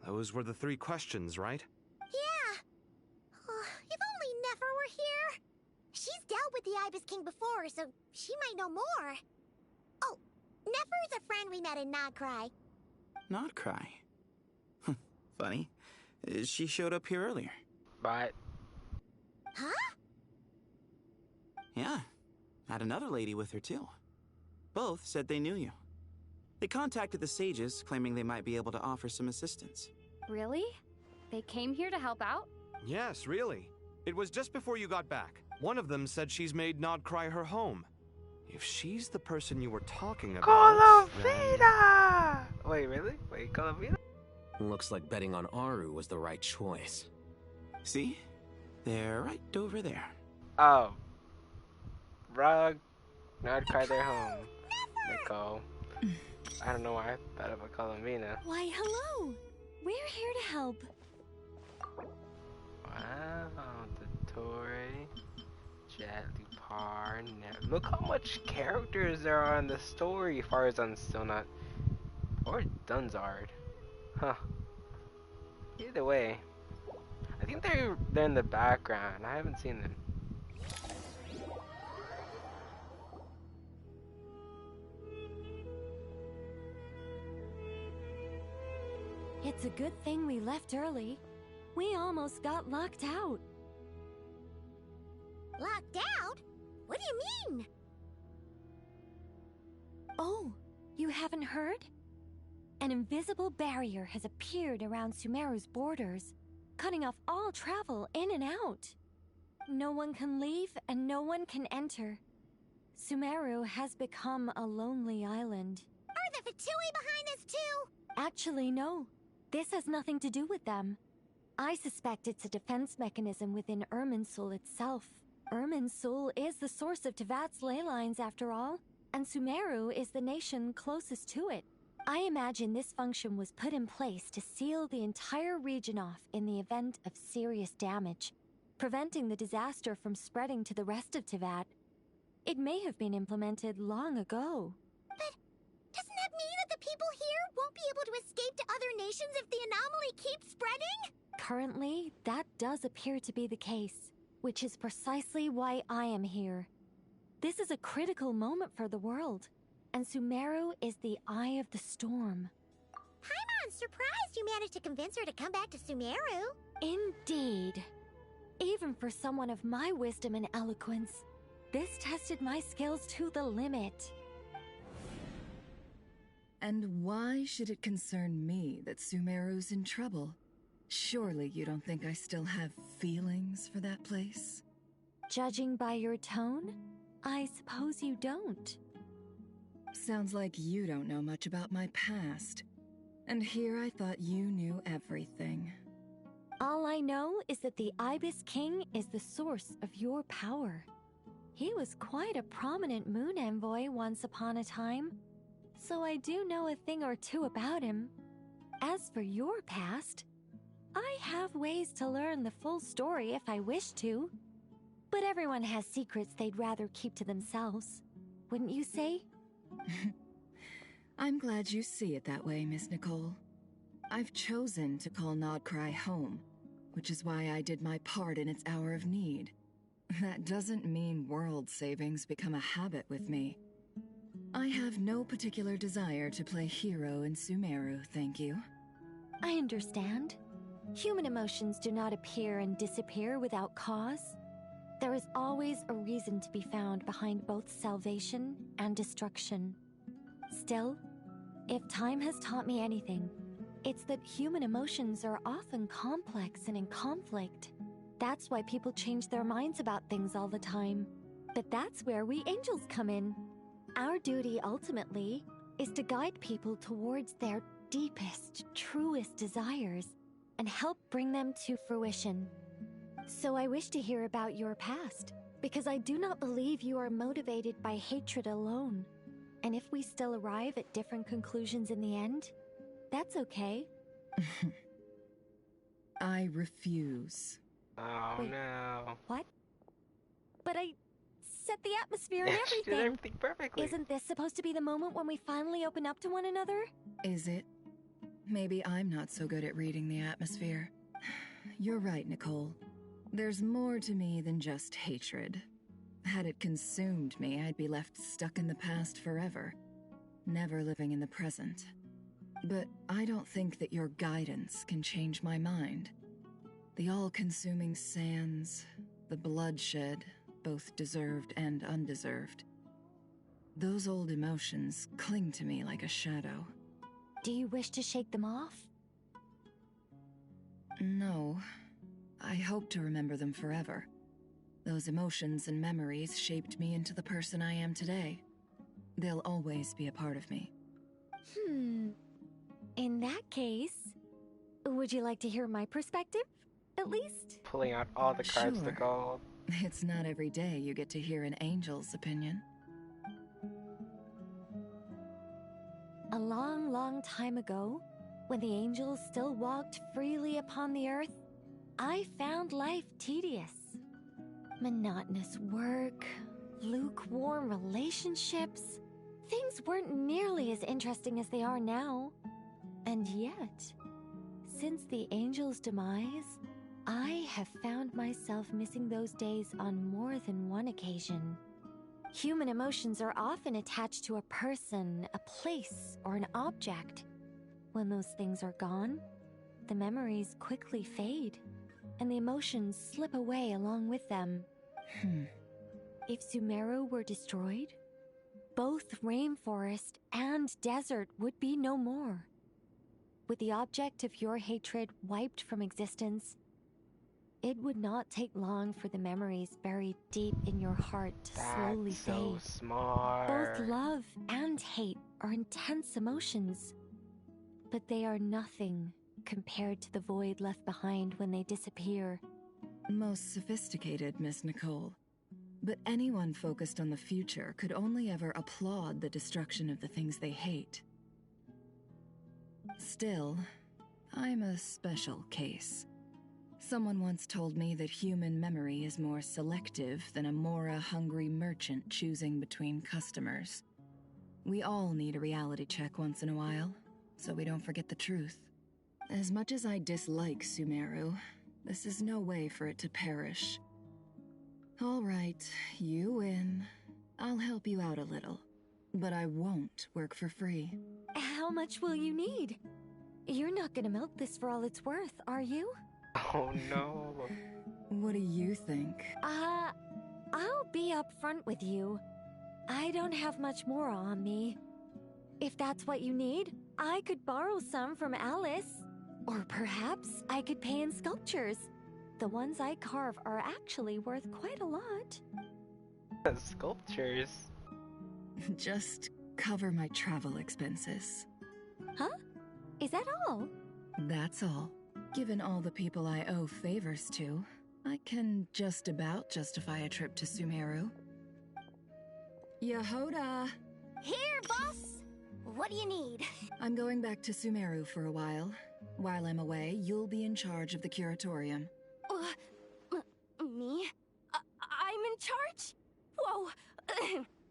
Those were the 3 questions, right? Yeah. If only Nefer were here. She's dealt with the Ibis King before, so she might know more. Oh, Nefer's a friend we met in Nodcry. Nodcry? Funny. She showed up here earlier. But... Huh? Yeah. Had another lady with her too. Both said they knew you. They contacted the sages, claiming they might be able to offer some assistance. Really? They came here to help out? Yes, really. It was just before you got back. One of them said she's made Nodcry her home. If she's the person you were talking about... Colavita! Wait, really? Wait, Colavita? Looks like betting on Aru was the right choice. See? They're right over there. Oh. Rug. Nodcry their home. Nicole. I don't know why I thought of a Columbina. Why, hello! We're here to help. Wow, the Tory, Jet, Lupar, look how much characters there are in the story. Farzan's still not, or Dunzard. Huh. Either way, I think they're in the background. I haven't seen them. It's a good thing we left early. We almost got locked out. Locked out? What do you mean? Oh, you haven't heard? An invisible barrier has appeared around Sumeru's borders, cutting off all travel in and out. No one can leave and no one can enter. Sumeru has become a lonely island. Are the Fatui behind this too? Actually, no. This has nothing to do with them. I suspect it's a defense mechanism within Irminsul itself. Irminsul is the source of Tevat's ley lines after all, and Sumeru is the nation closest to it. I imagine this function was put in place to seal the entire region off in the event of serious damage, preventing the disaster from spreading to the rest of Tevat. It may have been implemented long ago. But doesn't that mean that the people here won't be able to escape to other nations if the anomaly keeps spreading? Currently, that does appear to be the case, which is precisely why I am here. This is a critical moment for the world, and Sumeru is the eye of the storm. Paimon's surprised you managed to convince her to come back to Sumeru. Indeed. Even for someone of my wisdom and eloquence, this tested my skills to the limit. And why should it concern me that Sumeru's in trouble? Surely you don't think I still have feelings for that place? Judging by your tone, I suppose you don't. Sounds like you don't know much about my past. And here I thought you knew everything. All I know is that the Ibis King is the source of your power. He was quite a prominent moon envoy once upon a time, so I do know a thing or two about him. As for your past, I have ways to learn the full story if I wish to. But everyone has secrets they'd rather keep to themselves. Wouldn't you say? I'm glad you see it that way, Miss Nicole. I've chosen to call Nodcry home, which is why I did my part in its hour of need. That doesn't mean world savings become a habit with me. I have no particular desire to play hero in Sumeru, thank you. I understand. Human emotions do not appear and disappear without cause. There is always a reason to be found behind both salvation and destruction. Still, if time has taught me anything, it's that human emotions are often complex and in conflict. That's why people change their minds about things all the time. But that's where we angels come in. Our duty, ultimately, is to guide people towards their deepest, truest desires and help bring them to fruition. So I wish to hear about your past, because I do not believe you are motivated by hatred alone. And if we still arrive at different conclusions in the end, that's okay. I refuse. Oh, wait, no. What? But I set the atmosphere and She everything. did everything perfectly. Isn't this supposed to be the moment when we finally open up to one another? Is it? Maybe I'm not so good at reading the atmosphere. You're right, Nicole. There's more to me than just hatred. Had it consumed me, I'd be left stuck in the past forever, never living in the present. But I don't think that your guidance can change my mind. The all-consuming sands, the bloodshed, both deserved and undeserved. Those old emotions cling to me like a shadow. Do you wish to shake them off? No. I hope to remember them forever. Those emotions and memories shaped me into the person I am today. They'll always be a part of me. In that case, would you like to hear my perspective, at least? Pulling out all the cards to gold. It's not every day you get to hear an angel's opinion. A long, long time ago, when the angels still walked freely upon the earth, I found life tedious. Monotonous work, lukewarm relationships. Things weren't nearly as interesting as they are now. And yet, since the angel's demise, I have found myself missing those days on more than one occasion. Human emotions are often attached to a person, a place, or an object. When those things are gone, the memories quickly fade, and the emotions slip away along with them. If Sumeru were destroyed, both rainforest and desert would be no more. With the object of your hatred wiped from existence, it would not take long for the memories buried deep in your heart to slowly fade. So smart. Both love and hate are intense emotions, but they are nothing compared to the void left behind when they disappear. Most sophisticated, Miss Nicole. But anyone focused on the future could only ever applaud the destruction of the things they hate. Still, I'm a special case. Someone once told me that human memory is more selective than a Mora-hungry merchant choosing between customers. We all need a reality check once in a while, so we don't forget the truth. As much as I dislike Sumeru, this is no way for it to perish. All right, you win. I'll help you out a little, but I won't work for free. How much will you need? You're not gonna milk this for all it's worth, are you? Oh no. What do you think? I'll be upfront with you. I don't have much more on me. If that's what you need, I could borrow some from Alice. Or perhaps I could pay in sculptures. The ones I carve are actually worth quite a lot. Sculptures? Just cover my travel expenses. Huh? Is that all? That's all. Given all the people I owe favors to, I can just about justify a trip to Sumeru. Yehoda! Here, boss! What do you need? I'm going back to Sumeru for a while. While I'm away, you'll be in charge of the curatorium. Me? I'm in charge? Whoa!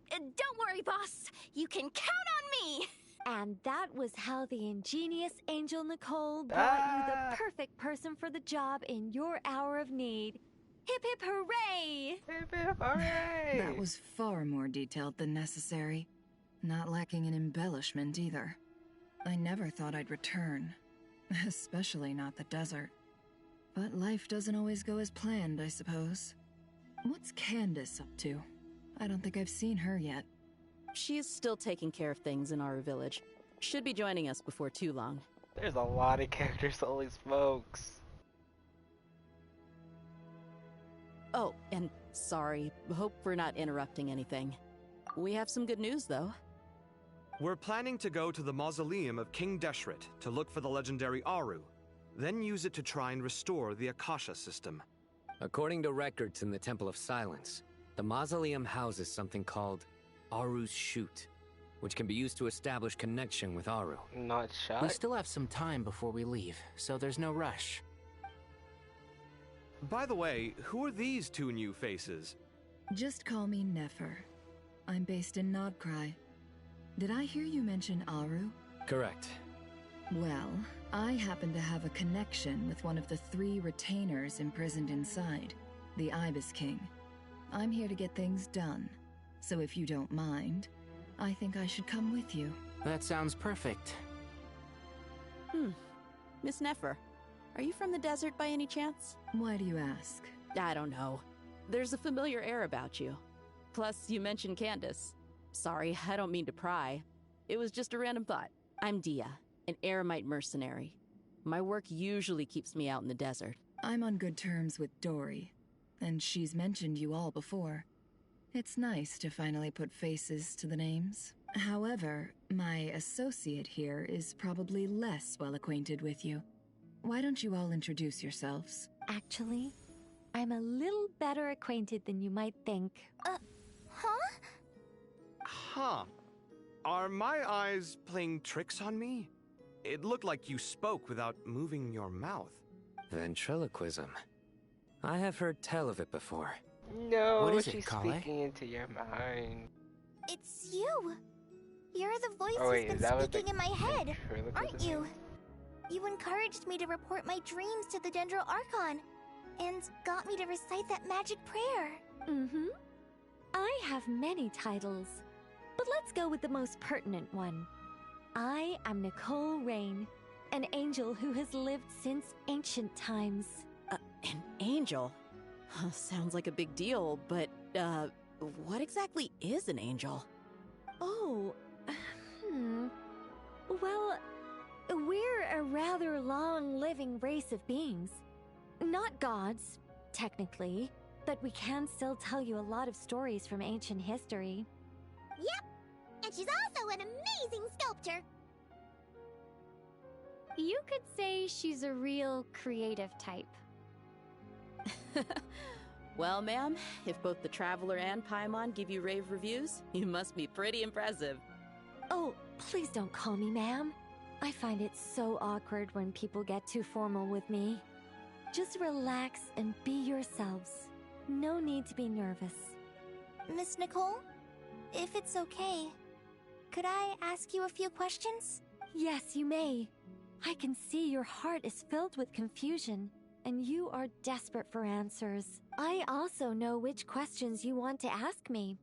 Don't worry, boss. You can count on me! And that was how the ingenious Angel Nicole brought you the perfect person for the job in your hour of need. Hip hip hooray! Hip hip hooray! That was far more detailed than necessary. Not lacking in embellishment either. I never thought I'd return. Especially not the desert. But life doesn't always go as planned, I suppose. What's Candace up to? I don't think I've seen her yet. She's still taking care of things in our village. Should be joining us before too long. There's a lot of characters, holy smokes. Oh, and sorry, hope we're not interrupting anything. We have some good news, though. We're planning to go to the mausoleum of King Deshret to look for the legendary Aru, then use it to try and restore the Akasha system. According to records in the Temple of Silence, the mausoleum houses something called Aru's Chute, which can be used to establish connection with Aru. Not shot? We still have some time before we leave, so there's no rush. By the way, who are these two new faces? Just call me Nefer. I'm based in Nodcry. Did I hear you mention Aru? Correct. Well, I happen to have a connection with one of the 3 retainers imprisoned inside, the Ibis King. I'm here to get things done, so if you don't mind, I think I should come with you. That sounds perfect. Miss Nefer, are you from the desert by any chance? Why do you ask? I don't know. There's a familiar air about you. Plus, you mentioned Candace. Sorry, I don't mean to pry. It was just a random thought. I'm Dia, an eremite mercenary. My work usually keeps me out in the desert. I'm on good terms with Dory, and she's mentioned you all before. It's nice to finally put faces to the names. However, my associate here is probably less well acquainted with you. Why don't you all introduce yourselves? Actually, I'm a little better acquainted than you might think. Huh. Are my eyes playing tricks on me? It looked like you spoke without moving your mouth. Ventriloquism. I have heard tell of it before. No, what is she's speaking into your mind. It's you. You're the voice Oh, wait, who's is been that what speaking in my head, ventriloquism aren't you? is? You encouraged me to report my dreams to the Dendro Archon, and got me to recite that magic prayer. Mm-hmm. I have many titles, but let's go with the most pertinent one. I am Nicole Rain, an angel who has lived since ancient times. An angel? Sounds like a big deal, but, what exactly is an angel? Oh, Well, we're a rather long-living race of beings. Not gods, technically, but we can still tell you a lot of stories from ancient history. Yep, and she's also an amazing sculptor. You could say she's a real creative type. Well, ma'am, if both the Traveler and Paimon give you rave reviews, you must be pretty impressive. Oh, please don't call me ma'am. I find it so awkward when people get too formal with me. Just relax and be yourselves. No need to be nervous. Miss Nicole, if it's okay, could I ask you a few questions? Yes, you may. I can see your heart is filled with confusion, and you are desperate for answers. I also know which questions you want to ask me.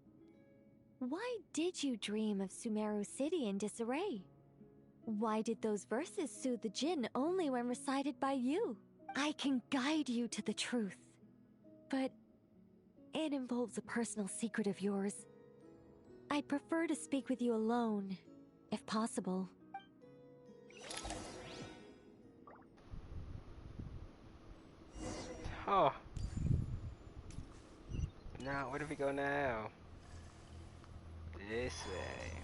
Why did you dream of Sumeru City in disarray? Why did those verses soothe the Jinn only when recited by you? I can guide you to the truth, but it involves a personal secret of yours. I'd prefer to speak with you alone, if possible. Oh. Now, where do we go now? This way.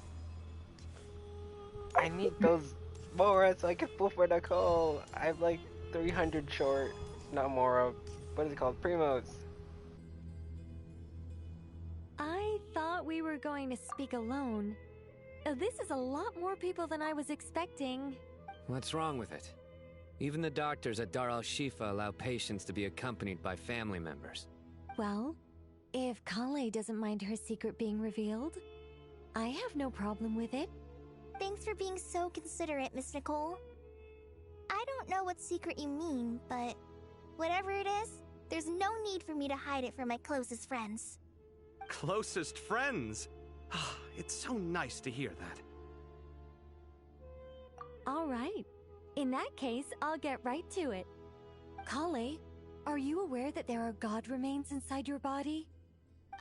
I need those more so I can pull for Nicole. I'm like 300 short, not more. What is it called? Primos. I thought we were going to speak alone. This is a lot more people than I was expecting. What's wrong with it? Even the doctors at Dar al-Shifa allow patients to be accompanied by family members. Well, if Kale doesn't mind her secret being revealed, I have no problem with it. Thanks for being so considerate, Miss Nicole. I don't know what secret you mean, but whatever it is, there's no need for me to hide it from my closest friends. Closest friends? It's so nice to hear that. All right. In that case, I'll get right to it. Kale, are you aware that there are god remains inside your body?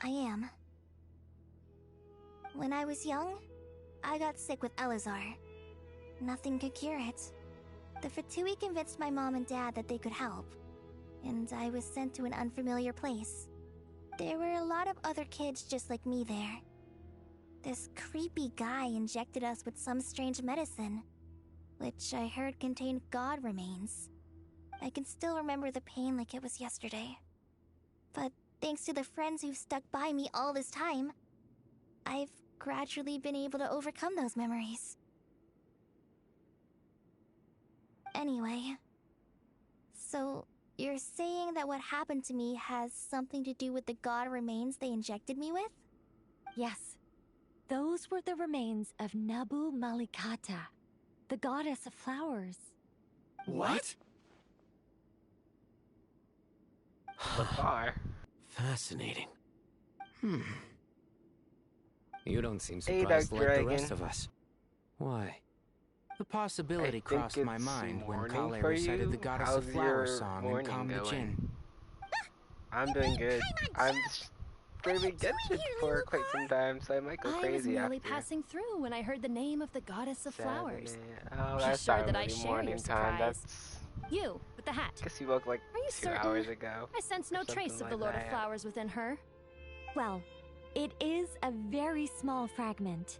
I am. When I was young, I got sick with Elazar. Nothing could cure it. The Fatui convinced my mom and dad that they could help, and I was sent to an unfamiliar place. There were a lot of other kids just like me there. This creepy guy injected us with some strange medicine, which I heard contained god remains. I can still remember the pain like it was yesterday. But thanks to the friends who've stuck by me all this time, I've gradually been able to overcome those memories. Anyway, so you're saying that what happened to me has something to do with the god remains they injected me with? Yes. Those were the remains of Nabu Malikata, the goddess of flowers. What? Bizarre. Fascinating. You don't seem Hey, surprised Dark like the Dragon. rest of us. Why? The possibility I think crossed my it's mind when morning Kale for recited you. the Goddess How's of Flowers your song and morning calmed the going? Jinn. I'm doing good. I'm streaming Genshin for quite some time, so I might go I was crazy merely after. passing through when I heard the name of the Goddess of Flowers. 7 Oh, Be that's sure not that I really share morning your time. surprise. That's. You, with the hat. Guess you woke like Are you 2 certain? hours ago. I sense no or trace of something the like Lord of that. Flowers within her. Well, it is a very small fragment.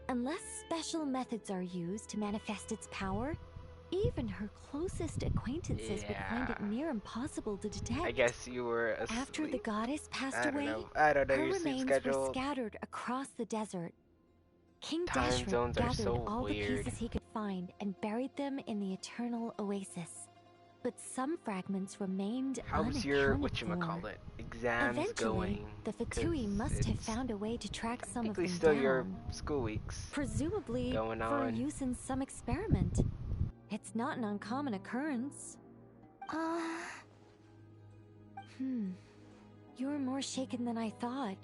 Unless special methods are used to manifest its power, even her closest acquaintances would find it near impossible to detect. I guess you were asleep. After the goddess passed I don't away, know. I don't know her your sleep remains schedule. were scattered across the desert. King Time Deshret zones are gathered so all weird. the pieces he could find and buried them in the eternal oasis. But some fragments remained How's your unaccounted for. whatchamacallit exams Eventually, going? the Fatui 'Cause must have it's found a way to track some of technically them still down. your school weeks. Presumably going for on. use in some experiment. It's not an uncommon occurrence. You're more shaken than I thought.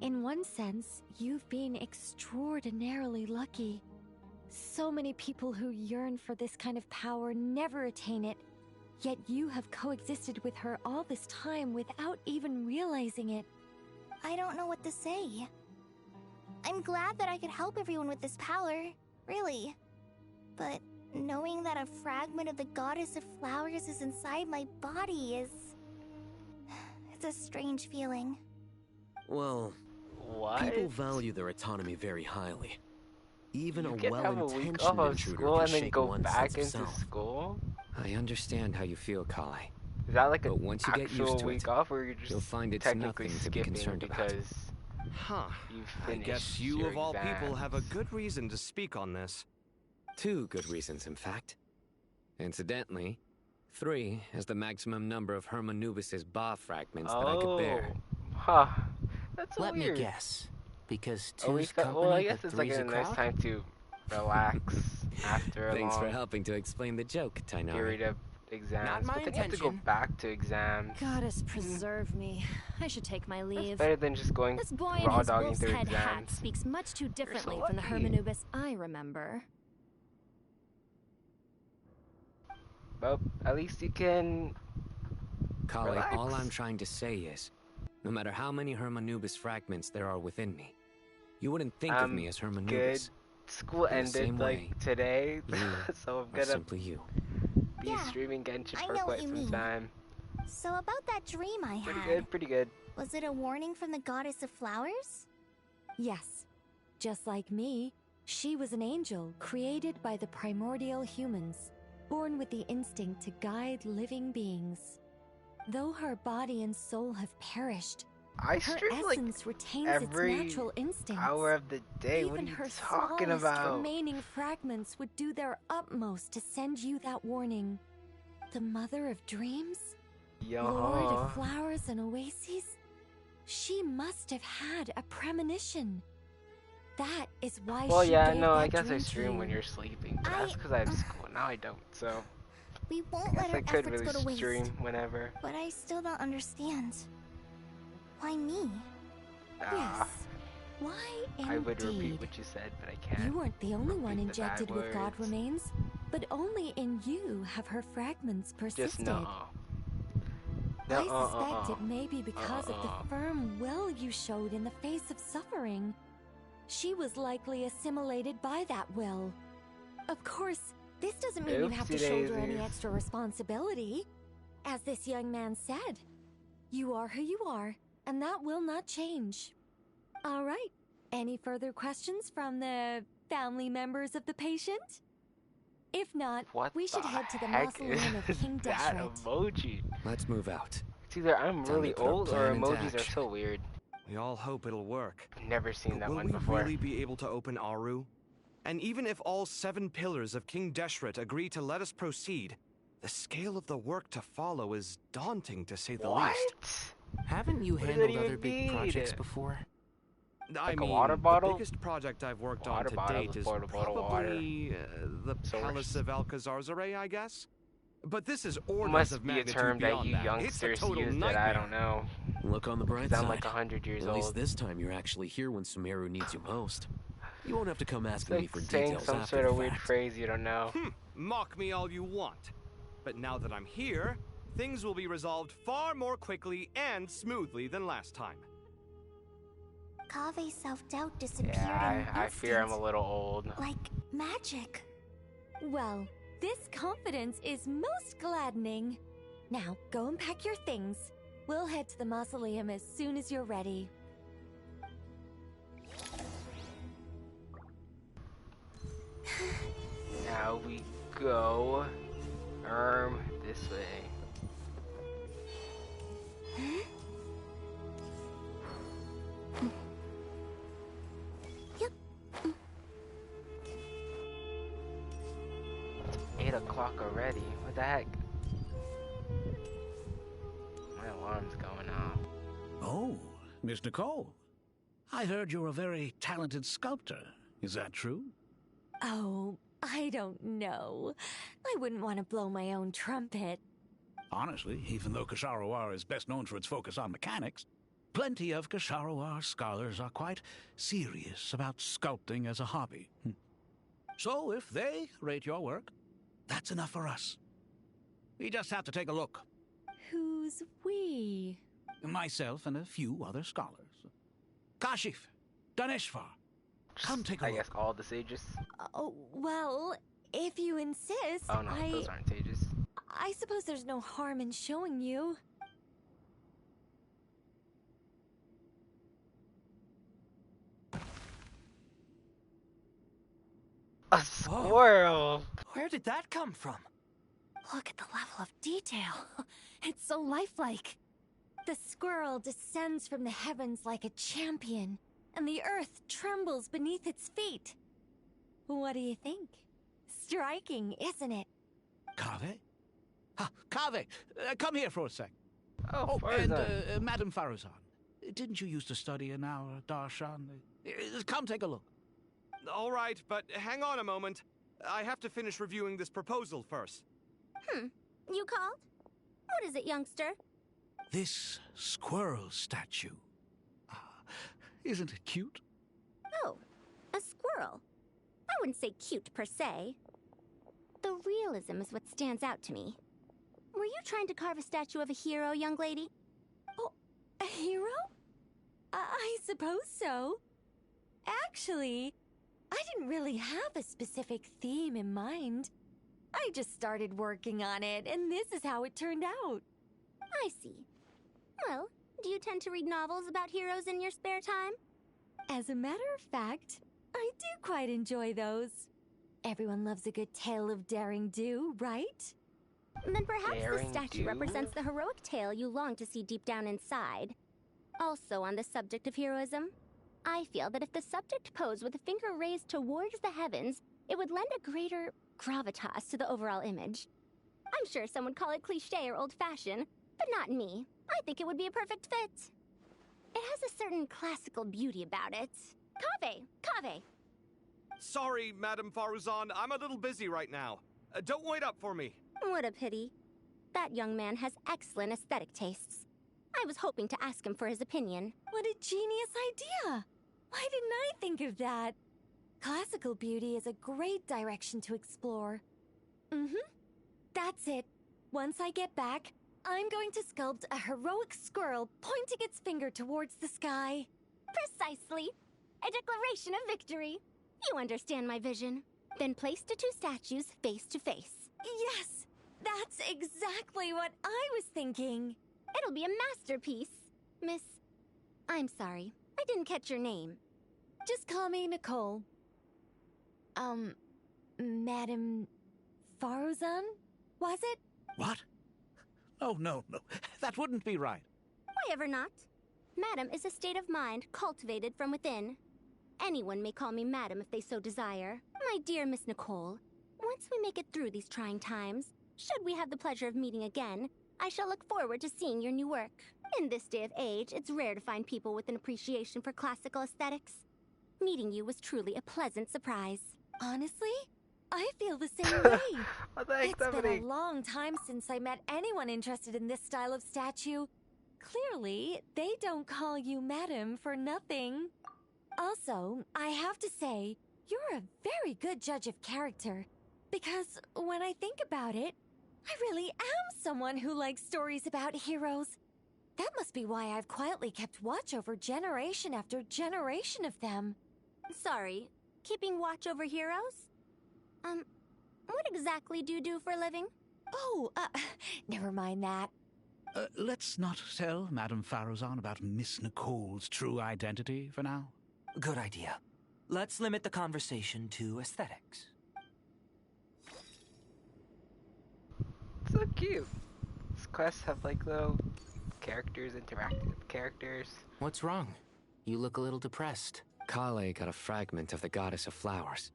In one sense, you've been extraordinarily lucky. So many people who yearn for this kind of power never attain it, yet you have coexisted with her all this time without even realizing it. I don't know what to say. I'm glad that I could help everyone with this power, really. But knowing that a fragment of the Goddess of Flowers is inside my body is... It's a strange feeling. Well, people value their autonomy very highly. Even You a can have a week well-intentioned off of intruder school can and then shake go one's back sense of into self. school? I understand how you feel, Kale. Is that like But once you get actual used to week it, off, or you're just you'll find it's technically nothing to be skipping concerned about. because you I finished guess you, your of all people, exams? have a good reason to speak on this. 2 good reasons, in fact. Incidentally, 3 is the maximum number of Hermanubis' Ba fragments that I could bear. Huh. That's so Let weird. me guess. Because A week two's that, company, well, I guess but it's like three's a a nice crowd? time to relax after a Thanks long for helping to explain the joke, Tainari. period of exams. Not my but then you have to go intention. back to exams. Goddess preserve me. I should take my leave. Better than just going This boy in raw his dogging wolf's through head hat exams. speaks much too differently so from the lucky. Hermanubis I remember. Well, at least you can Kale, relax. all I'm trying to say is, no matter how many Hermanubis fragments there are within me, you wouldn't think of me as Hermanubis. Good. School In the same ended way, like today, You so I'm are gonna simply you. be Yeah, streaming Genshin I for know what quite you some mean. time. So about that dream I Pretty had, good, pretty good. was it a warning from the Goddess of Flowers? Yes. Just like me, she was an angel created by the primordial humans. born with the instinct to guide living beings. Though her body and soul have perished, I her stream like essence retains every its natural instincts. hour of the day. Even What are you her talking smallest about? remaining fragments would do their utmost to send you that warning. The mother of dreams? Lord of flowers and oases? She must have had a premonition. That is why well, she yeah, gave no, that I guess I dream to stream you. when you're sleeping, but that's because I have school. Now I don't, so We I won't let guess our I could efforts really go to waste. stream whenever. But I still don't understand. Why me? Yes. Why indeed? I would repeat what you said, but I can't. You weren't the only one repeat the bad injected with God words. remains, but only in you have her fragments persisted. Just no. I suspect it may be because of the firm will you showed in the face of suffering. She was likely assimilated by that will. Of course, this doesn't mean you have to shoulder any extra responsibility. As this young man said, you are who you are, and that will not change. All right. Any further questions from the family members of the patient? If not, we should head to the mausoleum of King that Deshret. emoji? Let's move out. It's either I'm Time really to put our old or plan into emojis are action. so weird. We all hope it'll work. I've never seen that will one we before. really be able to open Aru? And even if all 7 pillars of King Deshret agree to let us proceed, the scale of the work to follow is daunting, to say the least. Haven't you What does that handled even other big mean? projects before? I Like mean, a water bottle? the biggest project I've worked on Water to bottle, date is portable water. probably the Source. Palace of Alcazar's I guess. But this is orders Must of be a magnitude term that beyond you that. youngsters It's a total use nightmare. that I don't know. Look on the bright Because side. I'm like 100 years At least old. this time you're actually here when Sumeru needs you most. You won't have to come It's asking me like for saying details some after sort the of weird fact. phrase you don't know. Mock me all you want. But now that I'm here, things will be resolved far more quickly and smoothly than last time. Kave's self-doubt disappeared Yeah, in an I fear I'm a instant. little old. Like magic. Well, this confidence is most gladdening. Now, go and pack your things. We'll head to the mausoleum as soon as you're ready. Now we go this way. Yep. It's 8 o'clock already. What the heck? My alarm's going off. Oh, Miss Nicole. I heard you're a very talented sculptor. Is that true? Oh, I don't know. I wouldn't want to blow my own trumpet. Honestly, even though Kasharawar is best known for its focus on mechanics, plenty of Kasharawar scholars are quite serious about sculpting as a hobby. So if they rate your work, that's enough for us. We just have to take a look. Who's we? Myself and a few other scholars. Kashif, Daneshvar, come take a look. I guess all the sages. Oh, well, if you insist, Oh no, those aren't sages. I suppose there's no harm in showing you. A squirrel! Where did that come from? Look at the level of detail. It's so lifelike. The squirrel descends from the heavens like a champion, and the earth trembles beneath its feet. What do you think? Striking, isn't it? Kave? Kave, come here for a sec. Oh, and Farzan. Madam Farazan, didn't you used to study in our darshan? Come take a look. All right, but hang on a moment. I have to finish reviewing this proposal first. You called? What is it, youngster? This squirrel statue. Isn't it cute? Oh, a squirrel. I wouldn't say cute per se. The realism is what stands out to me. Were you trying to carve a statue of a hero, young lady? Oh, a hero? I suppose so. Actually, I didn't really have a specific theme in mind. I just started working on it, and this is how it turned out. I see. Well, do you tend to read novels about heroes in your spare time? As a matter of fact, I do quite enjoy those. Everyone loves a good tale of daring do, right? Then perhaps Daring the statue do? represents the heroic tale you long to see deep down inside. Also on the subject of heroism, I feel that if the subject posed with a finger raised towards the heavens, it would lend a greater gravitas to the overall image. I'm sure some would call it cliché or old-fashioned, but not me. I think it would be a perfect fit. It has a certain classical beauty about it. Kaveh! Sorry, Madame Faruzan, I'm a little busy right now. Don't wait up for me. What a pity. That young man has excellent aesthetic tastes. I was hoping to ask him for his opinion. What a genius idea! Why didn't I think of that? Classical beauty is a great direction to explore. That's it. Once I get back, I'm going to sculpt a heroic squirrel pointing its finger towards the sky. Precisely. A declaration of victory. You understand my vision. Then place the two statues face to face. Yes! That's exactly what I was thinking. It'll be a masterpiece. Miss... I'm sorry. I didn't catch your name. Just call me Nicole. Madame Faruzan? Was it? What? Oh, no. That wouldn't be right. Why ever not? Madam is a state of mind cultivated from within. Anyone may call me Madam if they so desire. My dear Miss Nicole, once we make it through these trying times, should we have the pleasure of meeting again, I shall look forward to seeing your new work. In this day of age, it's rare to find people with an appreciation for classical aesthetics. Meeting you was truly a pleasant surprise. Honestly, I feel the same way. Thanks, It's Emily. been a long time since I met anyone interested in this style of statue. Clearly, they don't call you Madam for nothing. Also, I have to say, you're a very good judge of character. Because when I think about it, I really am someone who likes stories about heroes. That must be why I've quietly kept watch over generation after generation of them. Sorry, keeping watch over heroes? What exactly do you do for a living? Oh, never mind that. Let's not tell Madame Faruzan about Miss Nicole's true identity for now. Good idea. Let's limit the conversation to aesthetics. So cute. These quests have like little characters, interactive characters. What's wrong? You look a little depressed. Kale got a fragment of the Goddess of Flowers.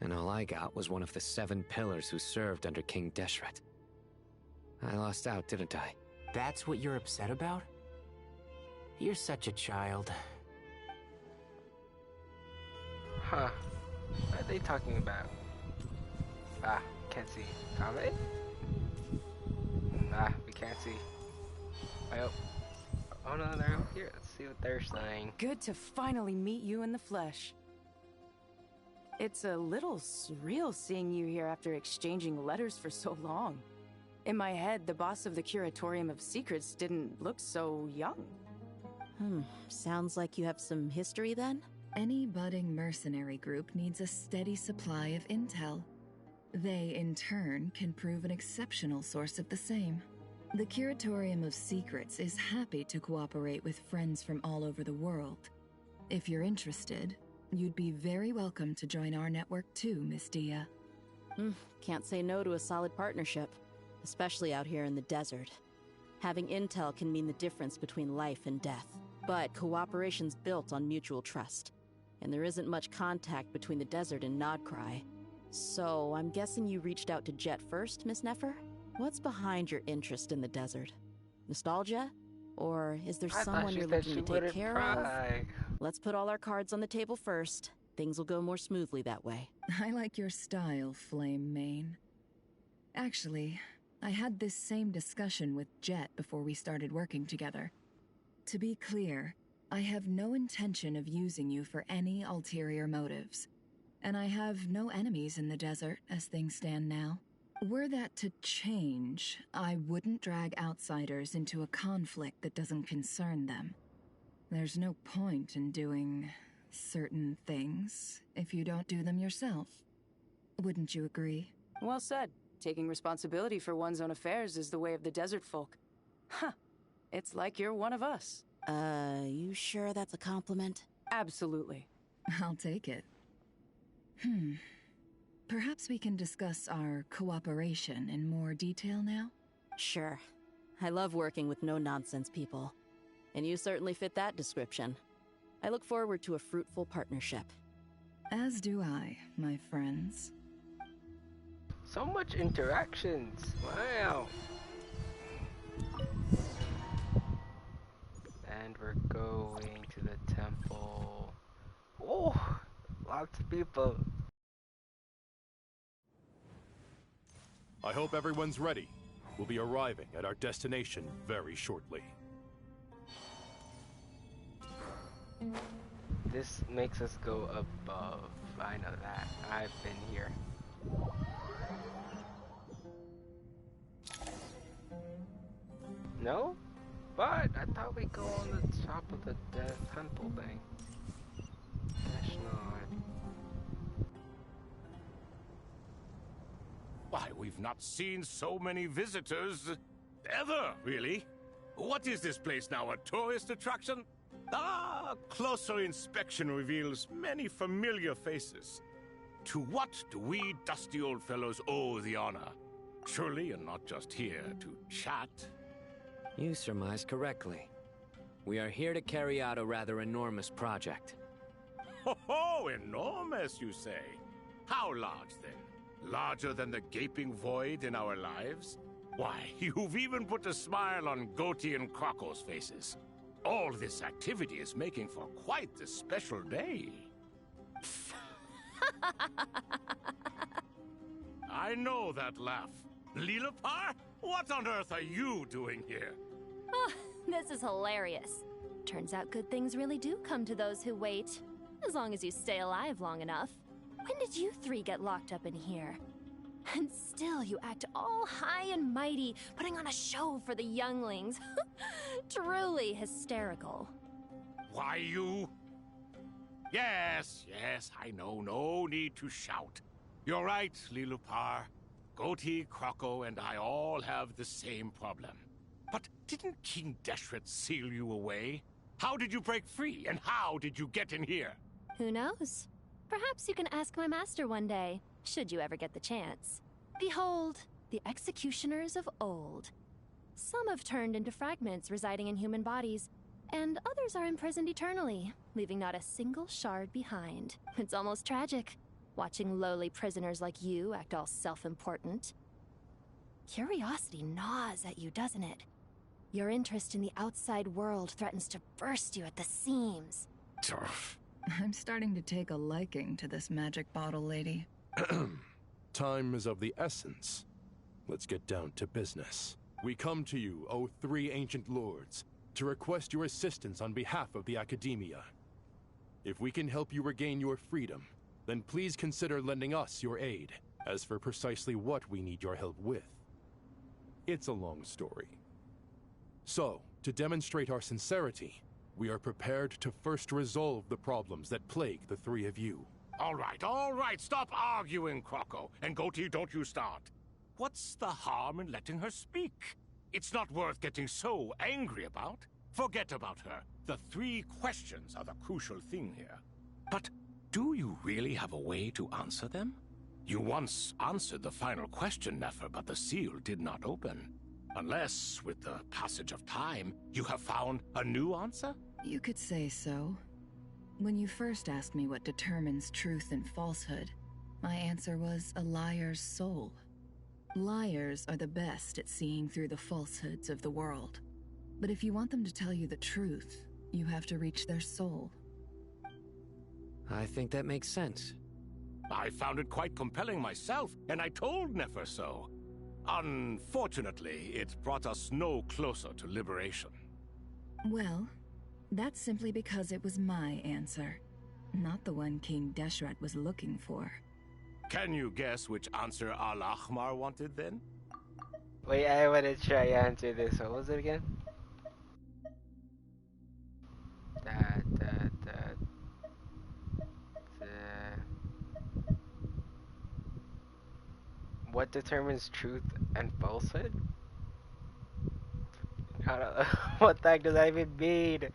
And all I got was one of the 7 pillars who served under King Deshret. I lost out, didn't I? That's what you're upset about? You're such a child. Huh. What are they talking about? Ah, can't see. Kame? Ah, we can't see. Oh no, they're over here. Let's see what they're saying. Good to finally meet you in the flesh. It's a little surreal seeing you here after exchanging letters for so long. In my head, the boss of the Curatorium of Secrets didn't look so young. Sounds like you have some history then? Any budding mercenary group needs a steady supply of intel. They, in turn, can prove an exceptional source of the same. The Curatorium of Secrets is happy to cooperate with friends from all over the world. If you're interested, you'd be very welcome to join our network too, Miss Dia. Can't say no to a solid partnership, especially out here in the desert. Having intel can mean the difference between life and death, but cooperation's built on mutual trust, and there isn't much contact between the desert and Nodcry. So, I'm guessing you reached out to Jet first, Miss Nefer? What's behind your interest in the desert? Nostalgia? Or is there someone you're looking to take care of? Let's put all our cards on the table first. Things will go more smoothly that way. I like your style, Flame Mane. Actually, I had this same discussion with Jet before we started working together. To be clear, I have no intention of using you for any ulterior motives. And I have no enemies in the desert as things stand now. Were that to change, I wouldn't drag outsiders into a conflict that doesn't concern them. There's no point in doing certain things if you don't do them yourself. Wouldn't you agree? Well said. Taking responsibility for one's own affairs is the way of the desert folk. Huh. It's like you're one of us. You sure that's a compliment? Absolutely. I'll take it. Perhaps we can discuss our cooperation in more detail now? Sure. I love working with no-nonsense people. And you certainly fit that description. I look forward to a fruitful partnership. As do I, my friends. So much interactions. Wow. And we're going to the temple. Oh, lots of people. I hope everyone's ready. We'll be arriving at our destination very shortly. This makes us go above. I know that. I've been here. No? But I thought we go on the top of the temple thing. Gosh, not. Why, we've not seen so many visitors ever, really. What is this place now, a tourist attraction? Ah, closer inspection reveals many familiar faces. To what do we dusty old fellows owe the honor? Surely you're not just here to chat. You surmise correctly. We are here to carry out a rather enormous project. Ho, enormous, you say? How large, then? Larger than the gaping void in our lives? Why, you've even put a smile on Goatee and Crocco's faces. All this activity is making for quite the special day. I know that laugh. Lilipar? What on earth are you doing here? Oh, this is hilarious. Turns out good things really do come to those who wait. As long as you stay alive long enough. When did you three get locked up in here? And still you act all high and mighty, putting on a show for the younglings. Truly hysterical. Why, you... Yes, I know. No need to shout. You're right, Lilipar. Goatee, Crocco, and I all have the same problem. But didn't King Deshret seal you away? How did you break free, and how did you get in here? Who knows? Perhaps you can ask my master one day, should you ever get the chance. Behold, the executioners of old. Some have turned into fragments residing in human bodies, and others are imprisoned eternally, leaving not a single shard behind. It's almost tragic, watching lowly prisoners like you act all self-important. Curiosity gnaws at you, doesn't it? Your interest in the outside world threatens to burst you at the seams. I'm starting to take a liking to this magic bottle lady. Time is of the essence. Let's get down to business. We come to you, O three ancient lords, to request your assistance on behalf of the Academia. If we can help you regain your freedom, then please consider lending us your aid. As for precisely what we need your help with, it's a long story. So, to demonstrate our sincerity, we are prepared to first resolve the problems that plague the three of you. All right, stop arguing, Crocco. And Goatee, don't you start. What's the harm in letting her speak? It's not worth getting so angry about. Forget about her. The three questions are the crucial thing here. But do you really have a way to answer them? You once answered the final question, Nefer, but the seal did not open. Unless, with the passage of time, you have found a new answer? You could say so. When you first asked me what determines truth and falsehood, my answer was a liar's soul. Liars are the best at seeing through the falsehoods of the world. But if you want them to tell you the truth, you have to reach their soul. I think that makes sense. I found it quite compelling myself, and I told Nefer so. Unfortunately, it brought us no closer to liberation. Well, that's simply because it was my answer, not the one King Deshret was looking for. Can you guess which answer Al-Ahmar wanted then? Wait, I want to try answer this. What was it again? What determines truth and falsehood? What the heck does that even mean?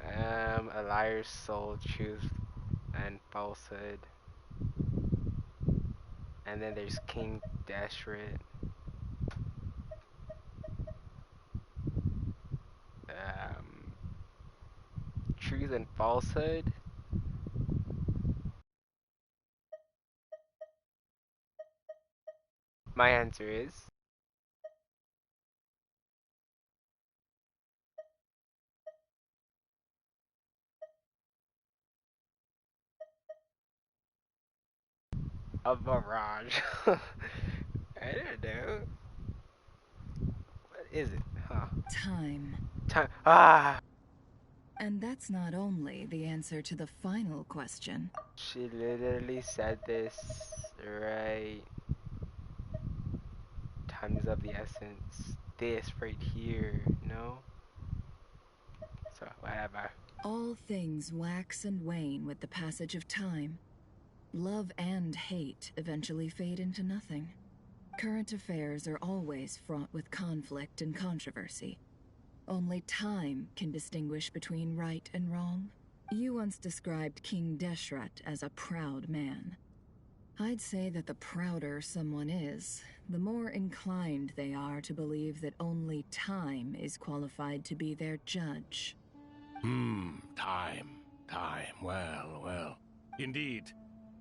A liar's soul, truth and falsehood. And then there's King Dashret. Truth and falsehood. My answer is a barrage. I don't know. What is it? Huh? Time. Time. Ah! And that's not only the answer to the final question. She literally said this, right? Time is of the essence. This right here, no? So, whatever. All things wax and wane with the passage of time. Love and hate eventually fade into nothing. Current affairs are always fraught with conflict and controversy. Only time can distinguish between right and wrong. You once described King Deshret as a proud man. I'd say that the prouder someone is, the more inclined they are to believe that only time is qualified to be their judge. Time. Well. Indeed.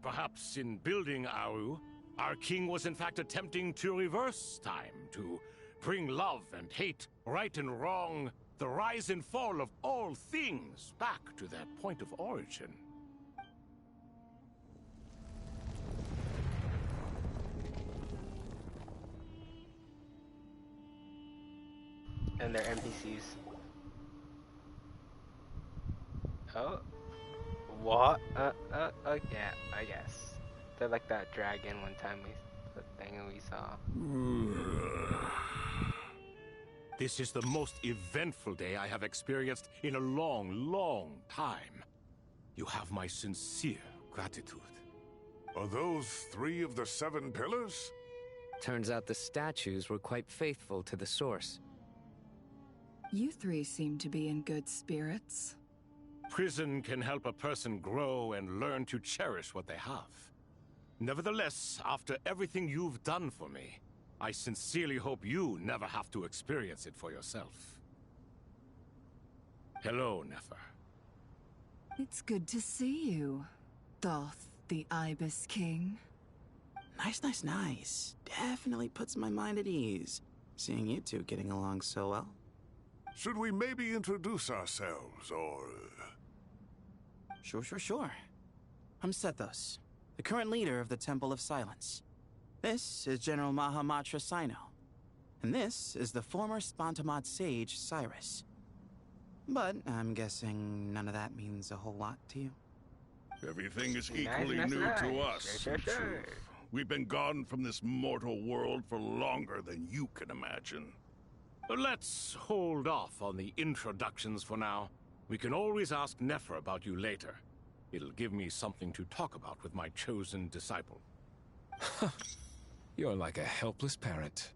Perhaps in building Aru, our king was in fact attempting to reverse time, to bring love and hate, right and wrong, the rise and fall of all things back to their point of origin. And they're NPCs. Oh. What? Yeah, I guess. They're like that dragon one time the thing we saw. This is the most eventful day I have experienced in a long time. You have my sincere gratitude. Are those 3 of the 7 pillars? Turns out the statues were quite faithful to the source. You 3 seem to be in good spirits. Prison can help a person grow and learn to cherish what they have. Nevertheless, after everything you've done for me, I sincerely hope you never have to experience it for yourself. Hello, Nefer. It's good to see you, Thoth the Ibis King. Nice. Definitely puts my mind at ease, seeing you 2 getting along so well. Should we maybe introduce ourselves, or... Sure. I'm Sethos, the current leader of the Temple of Silence. This is General Mahamatra Sino, and this is the former Spantamad sage, Cyrus. But I'm guessing none of that means a whole lot to you. Everything is equally new to us, in truth. We've been gone from this mortal world for longer than you can imagine. Let's hold off on the introductions for now. We can always ask Nefer about you later. It'll give me something to talk about with my chosen disciple. You're like a helpless parent.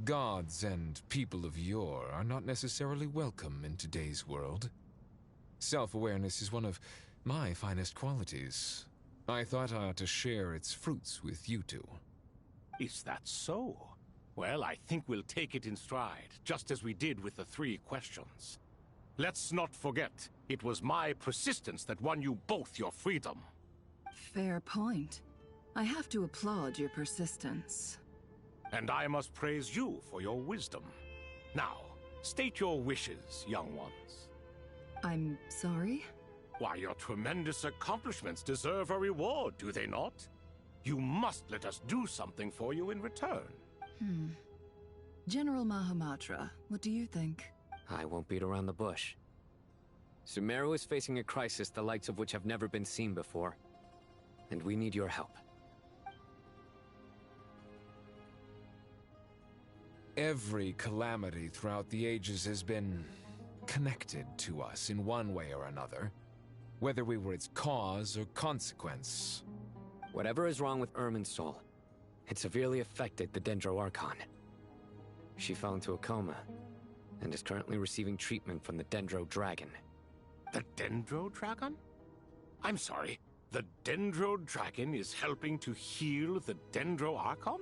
Gods and people of yore are not necessarily welcome in today's world. Self-awareness is one of my finest qualities. I thought I ought to share its fruits with you 2. Is that so? Well, I think we'll take it in stride, just as we did with the 3 questions. Let's not forget, it was my persistence that won you both your freedom. Fair point. I have to applaud your persistence. And I must praise you for your wisdom. Now, state your wishes, young ones. I'm sorry? Why, your tremendous accomplishments deserve a reward, do they not? You must let us do something for you in return. General Mahamatra, what do you think? I won't beat around the bush. Sumeru is facing a crisis the likes of which have never been seen before. And we need your help. Every calamity throughout the ages has been connected to us in one way or another, whether we were its cause or consequence. Whatever is wrong with Irminsul, it severely affected the Dendro Archon. She fell into a coma, and is currently receiving treatment from the Dendro Dragon. The Dendro Dragon? I'm sorry, The Dendro Dragon is helping to heal the Dendro Archon?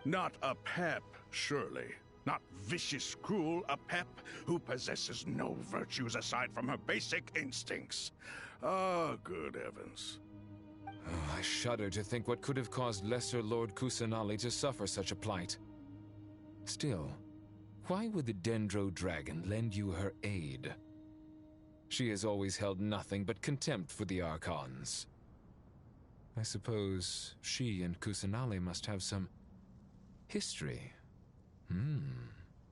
Not a pep, surely. Not vicious, cruel a pep who possesses no virtues aside from her basic instincts. Ah, good heavens. Oh, I shudder to think what could have caused Lesser Lord Kusanali to suffer such a plight. Still, why would the Dendro Dragon lend you her aid? She has always held nothing but contempt for the Archons. I suppose she and Kusanali must have some history.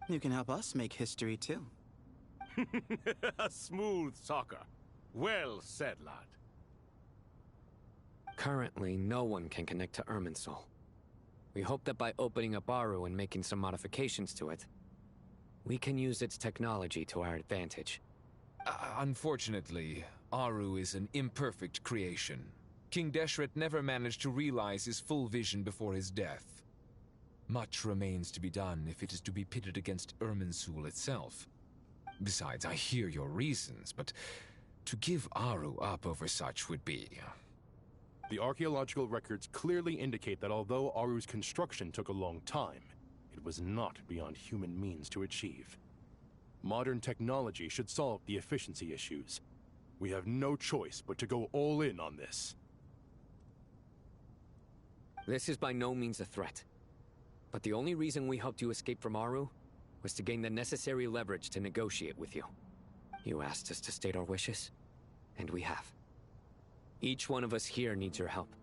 You can help us make history, too. Smooth soccer. Well said, lad. Currently, no one can connect to Irminsul. We hope that by opening up Aru and making some modifications to it, we can use its technology to our advantage. Unfortunately, Aru is an imperfect creation. King Deshret never managed to realize his full vision before his death. Much remains to be done if it is to be pitted against Irminsul itself. Besides, I hear your reasons, but to give Aru up over such would be... The archaeological records clearly indicate that although Aru's construction took a long time, it was not beyond human means to achieve. Modern technology should solve the efficiency issues. We have no choice but to go all in on this. This is by no means a threat. But the only reason we helped you escape from Aru was to gain the necessary leverage to negotiate with you. You asked us to state our wishes, and we have. Each one of us here needs your help,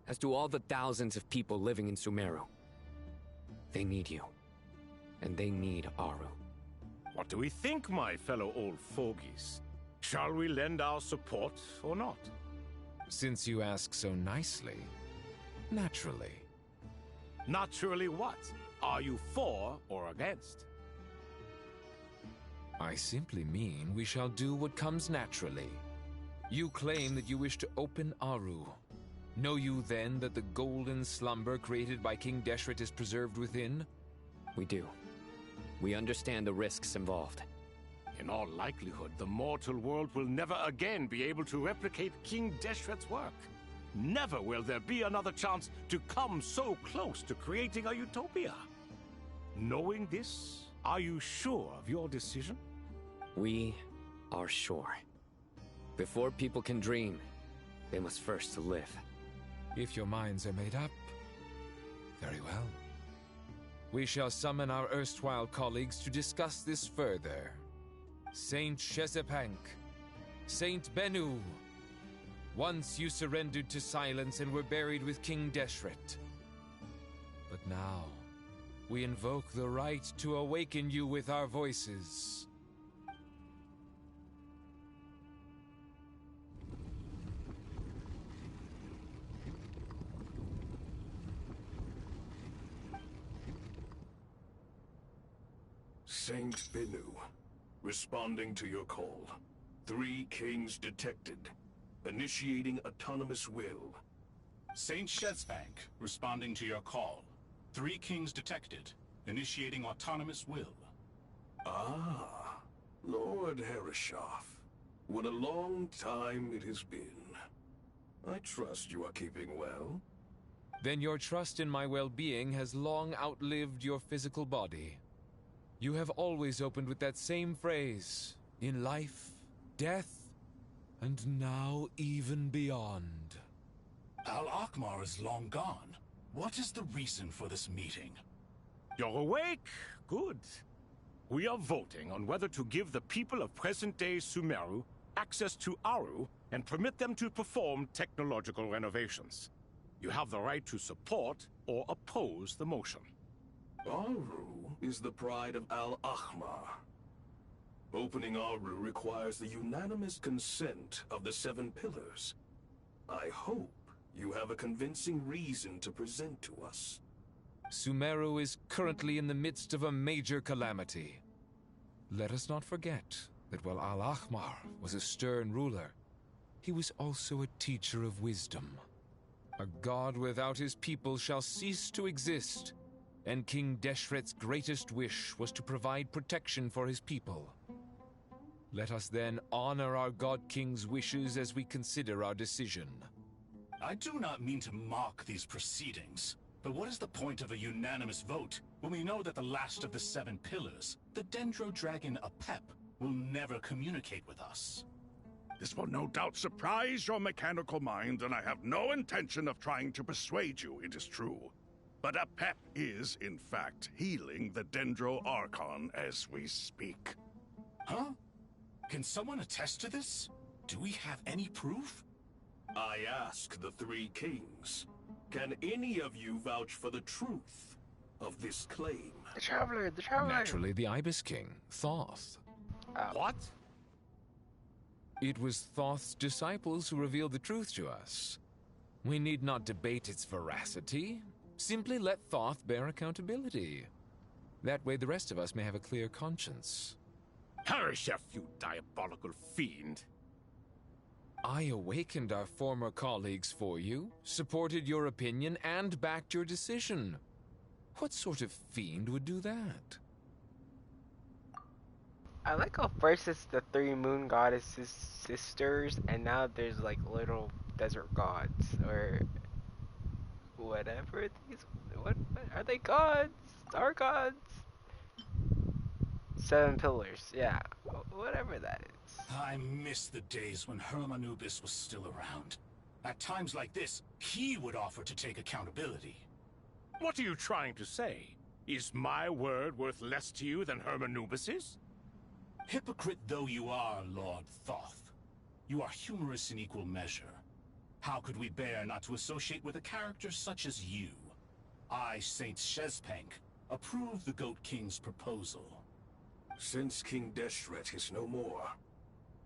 as do all the thousands of people living in Sumeru. They need you, and they need Aru. What do we think, my fellow old fogies? Shall we lend our support or not? Since you ask so nicely, naturally. Naturally what? Are you for or against? I simply mean we shall do what comes naturally. You claim that you wish to open Aru. Know you then that the golden slumber created by King Deshret is preserved within? We do. We understand the risks involved. In all likelihood, the mortal world will never again be able to replicate King Deshret's work. Never will there be another chance to come so close to creating a utopia. Knowing this, are you sure of your decision? We are sure. Before people can dream, they must first live. If your minds are made up, very well. We shall summon our erstwhile colleagues to discuss this further. Saint Shezepank, Saint Bennu, once you surrendered to silence and were buried with King Deshret. But now, we invoke the right to awaken you with our voices. Saint Bennu, responding to your call. 3 kings detected. Initiating autonomous will. Saint Shezbank, responding to your call. 3 kings detected. Initiating autonomous will. Ah, Lord Herreshoff. What a long time it has been. I trust you are keeping well. Then your trust in my well-being has long outlived your physical body. You have always opened with that same phrase, in life, death, and now even beyond. Al-Akhmar is long gone. What is the reason for this meeting? You're awake? Good. We are voting on whether to give the people of present-day Sumeru access to Aru and permit them to perform technological renovations. You have the right to support or oppose the motion. Aru is the pride of Al-Akhmar. Opening Aru requires the unanimous consent of the 7 pillars. I hope you have a convincing reason to present to us. Sumeru is currently in the midst of a major calamity. Let us not forget that while Al-Akhmar was a stern ruler, he was also a teacher of wisdom. A god without his people shall cease to exist, and King Deshret's greatest wish was to provide protection for his people. Let us then honor our God King's wishes as we consider our decision. I do not mean to mock these proceedings, but what is the point of a unanimous vote when we know that the last of the 7 pillars, the Dendro Dragon Apep, will never communicate with us? This will no doubt surprise your mechanical mind, and I have no intention of trying to persuade you it is true. But Apep is, in fact, healing the Dendro Archon as we speak. Huh? Can someone attest to this? Do we have any proof? I ask the 3 kings. Can any of you vouch for the truth of this claim? The Traveler, the Traveler! Naturally, the Ibis King, Thoth. What? It was Thoth's disciples who revealed the truth to us. We need not debate its veracity. Simply let Thoth bear accountability. That way the rest of us may have a clear conscience. Harishef, you diabolical fiend! I awakened our former colleagues for you, supported your opinion, and backed your decision. What sort of fiend would do that? I like how first it's the 3 moon goddesses sisters, and now there's like little desert gods, or whatever these, what are they gods? Star gods? 7 pillars, yeah, whatever that is. I miss the days when Hermanubis was still around. At times like this, he would offer to take accountability. What are you trying to say? Is my word worth less to you than Hermanubis's? Hypocrite though you are, Lord Thoth, you are humorous in equal measure. How could we bear not to associate with a character such as you? I, Saint Shezpank, approve the Goat King's proposal. Since King Deshret is no more,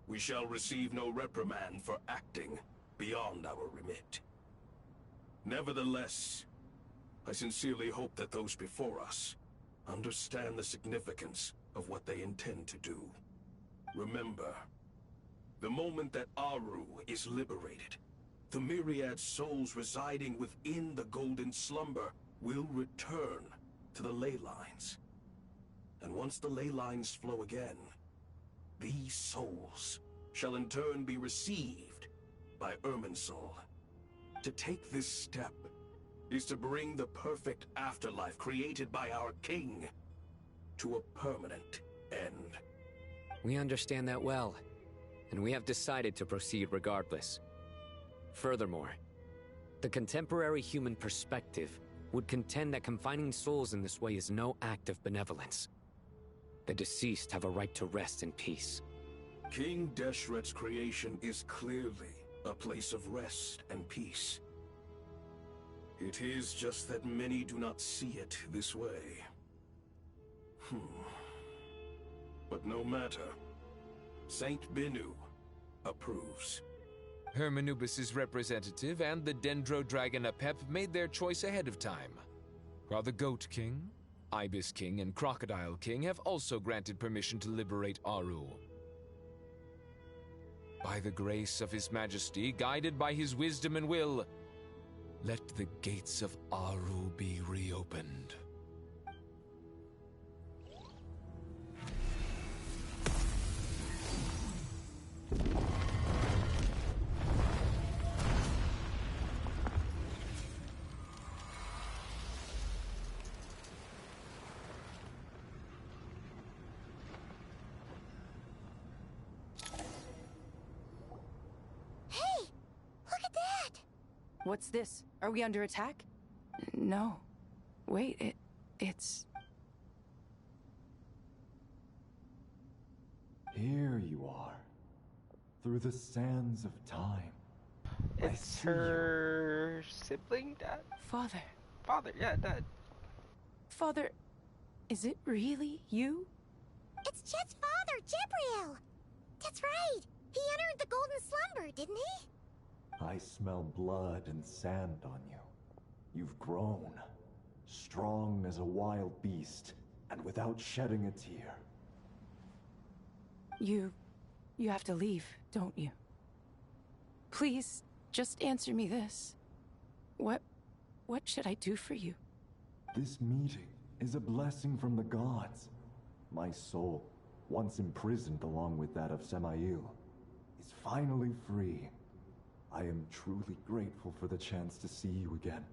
we shall receive no reprimand for acting beyond our remit. Nevertheless, I sincerely hope that those before us understand the significance of what they intend to do. Remember, the moment that Aru is liberated, the myriad souls residing within the Golden Slumber will return to the ley lines. And once the ley lines flow again, these souls shall in turn be received by Irminsul. To take this step is to bring the perfect afterlife created by our king to a permanent end. We understand that well, and we have decided to proceed regardless. Furthermore, the contemporary human perspective would contend that confining souls in this way is no act of benevolence. The deceased have a right to rest in peace. King Deshret's creation is clearly a place of rest and peace. It is just that many do not see it this way. But no matter. Saint Binu approves. Hermanubis' representative and the Dendro Dragon Apep made their choice ahead of time, while the Goat King, Ibis King, and Crocodile King have also granted permission to liberate Aru. By the grace of His Majesty, guided by his wisdom and will, let the gates of Aru be reopened. What's this? Are we under attack? No. Wait, it's... Here you are, through the sands of time. It's her sibling, Dad? Father. Father, yeah, Dad. Father, is it really you? It's Chet's father, Jibriel! That's right! He entered the Golden Slumber, didn't he? I smell blood and sand on you. You've grown, strong as a wild beast, and without shedding a tear. You have to leave, don't you? Please, just answer me this. What should I do for you? This meeting is a blessing from the gods. My soul, once imprisoned along with that of Semail, is finally free. I am truly grateful for the chance to see you again.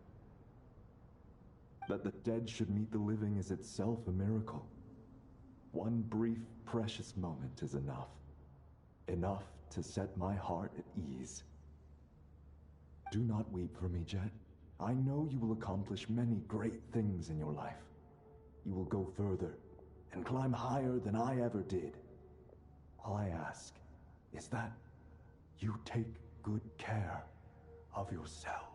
That the dead should meet the living is itself a miracle. One brief, precious moment is enough. Enough to set my heart at ease. Do not weep for me, Jet. I know you will accomplish many great things in your life. You will go further and climb higher than I ever did. All I ask is that you take good care of yourself.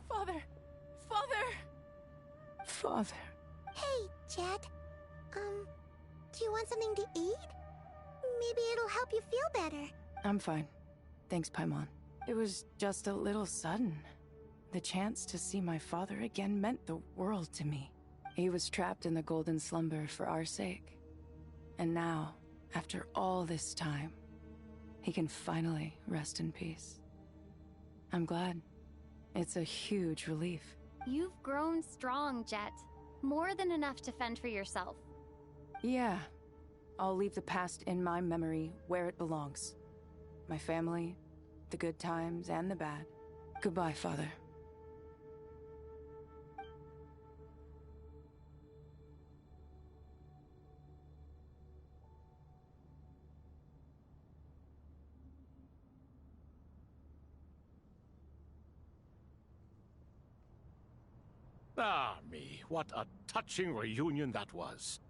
Father! Father! Father. Hey, Jet. Do you want something to eat? Maybe it'll help you feel better. I'm fine. Thanks, Paimon. It was just a little sudden. The chance to see my father again meant the world to me. He was trapped in the golden slumber for our sake. And now, after all this time, he can finally rest in peace. I'm glad. It's a huge relief. You've grown strong, Jet. More than enough to fend for yourself. Yeah. I'll leave the past in my memory where it belongs. My family, the good times and the bad. Goodbye, Father. Ah, me, what a touching reunion that was.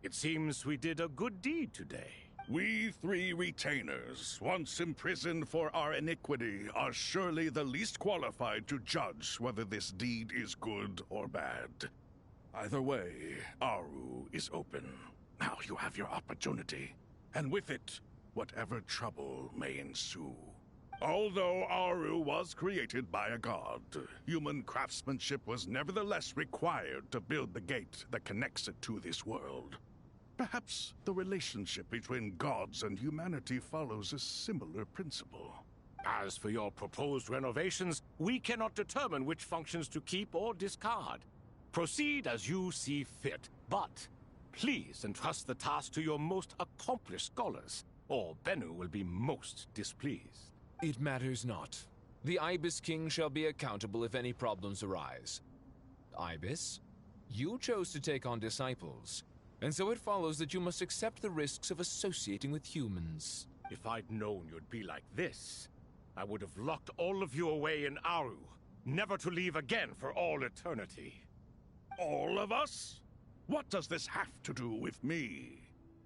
It seems we did a good deed today. We three retainers, once imprisoned for our iniquity, are surely the least qualified to judge whether this deed is good or bad. Either way, Aru is open. Now you have your opportunity, and with it, whatever trouble may ensue. Although Aru was created by a god, human craftsmanship was nevertheless required to build the gate that connects it to this world. Perhaps the relationship between gods and humanity follows a similar principle. As for your proposed renovations, we cannot determine which functions to keep or discard. Proceed as you see fit, but please entrust the task to your most accomplished scholars, or Bennu will be most displeased. It matters not. The Ibis King shall be accountable if any problems arise. Ibis, you chose to take on disciples, and so it follows that you must accept the risks of associating with humans. If I'd known you'd be like this, I would have locked all of you away in Aru, never to leave again for all eternity. All of us? What does this have to do with me?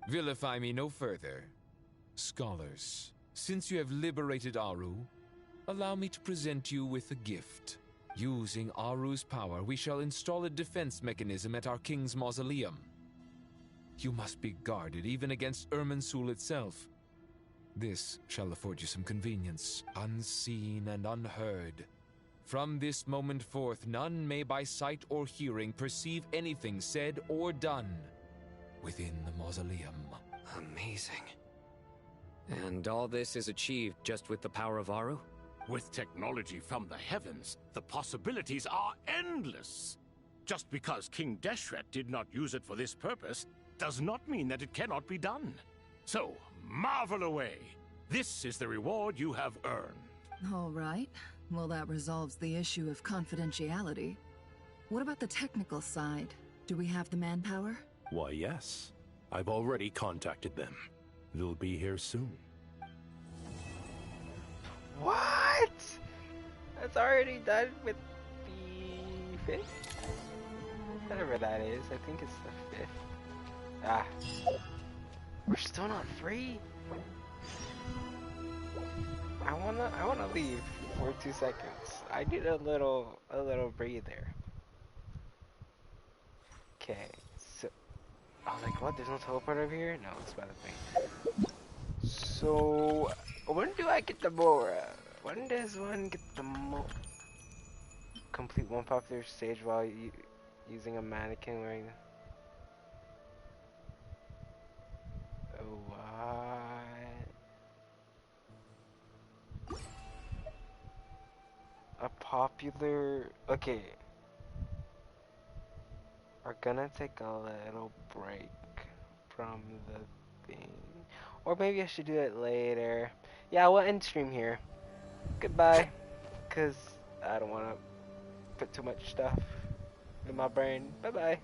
Vilify me no further. Scholars, since you have liberated Aru, allow me to present you with a gift. Using Aru's power, we shall install a defense mechanism at our king's mausoleum. You must be guarded even against Irminsul itself. This shall afford you some convenience, unseen and unheard. From this moment forth, none may by sight or hearing perceive anything said or done within the mausoleum. Amazing. And all this is achieved just with the power of Aru? With technology from the heavens, the possibilities are endless. Just because King Deshret did not use it for this purpose does not mean that it cannot be done. So, marvel away. This is the reward you have earned. All right. Well, that resolves the issue of confidentiality. What about the technical side? Do we have the manpower? Why, yes. I've already contacted them. They'll be here soon. What? That's already done with the 5th? Whatever that is, I think it's the 5th. Ah. We're still not free? I wanna leave for 2 seconds. I need a little breather. Okay, so I was like, what? There's no teleport over here? No, it's by the thing. So when do I get the Mora? When does one get the Mora? Complete one popular stage while using a mannequin wearing. What? A popular. Okay. We're gonna take a little break from the thing. Or maybe I should do it later. Yeah, we'll end stream here. Goodbye. Because I don't want to put too much stuff in my brain. Bye-bye.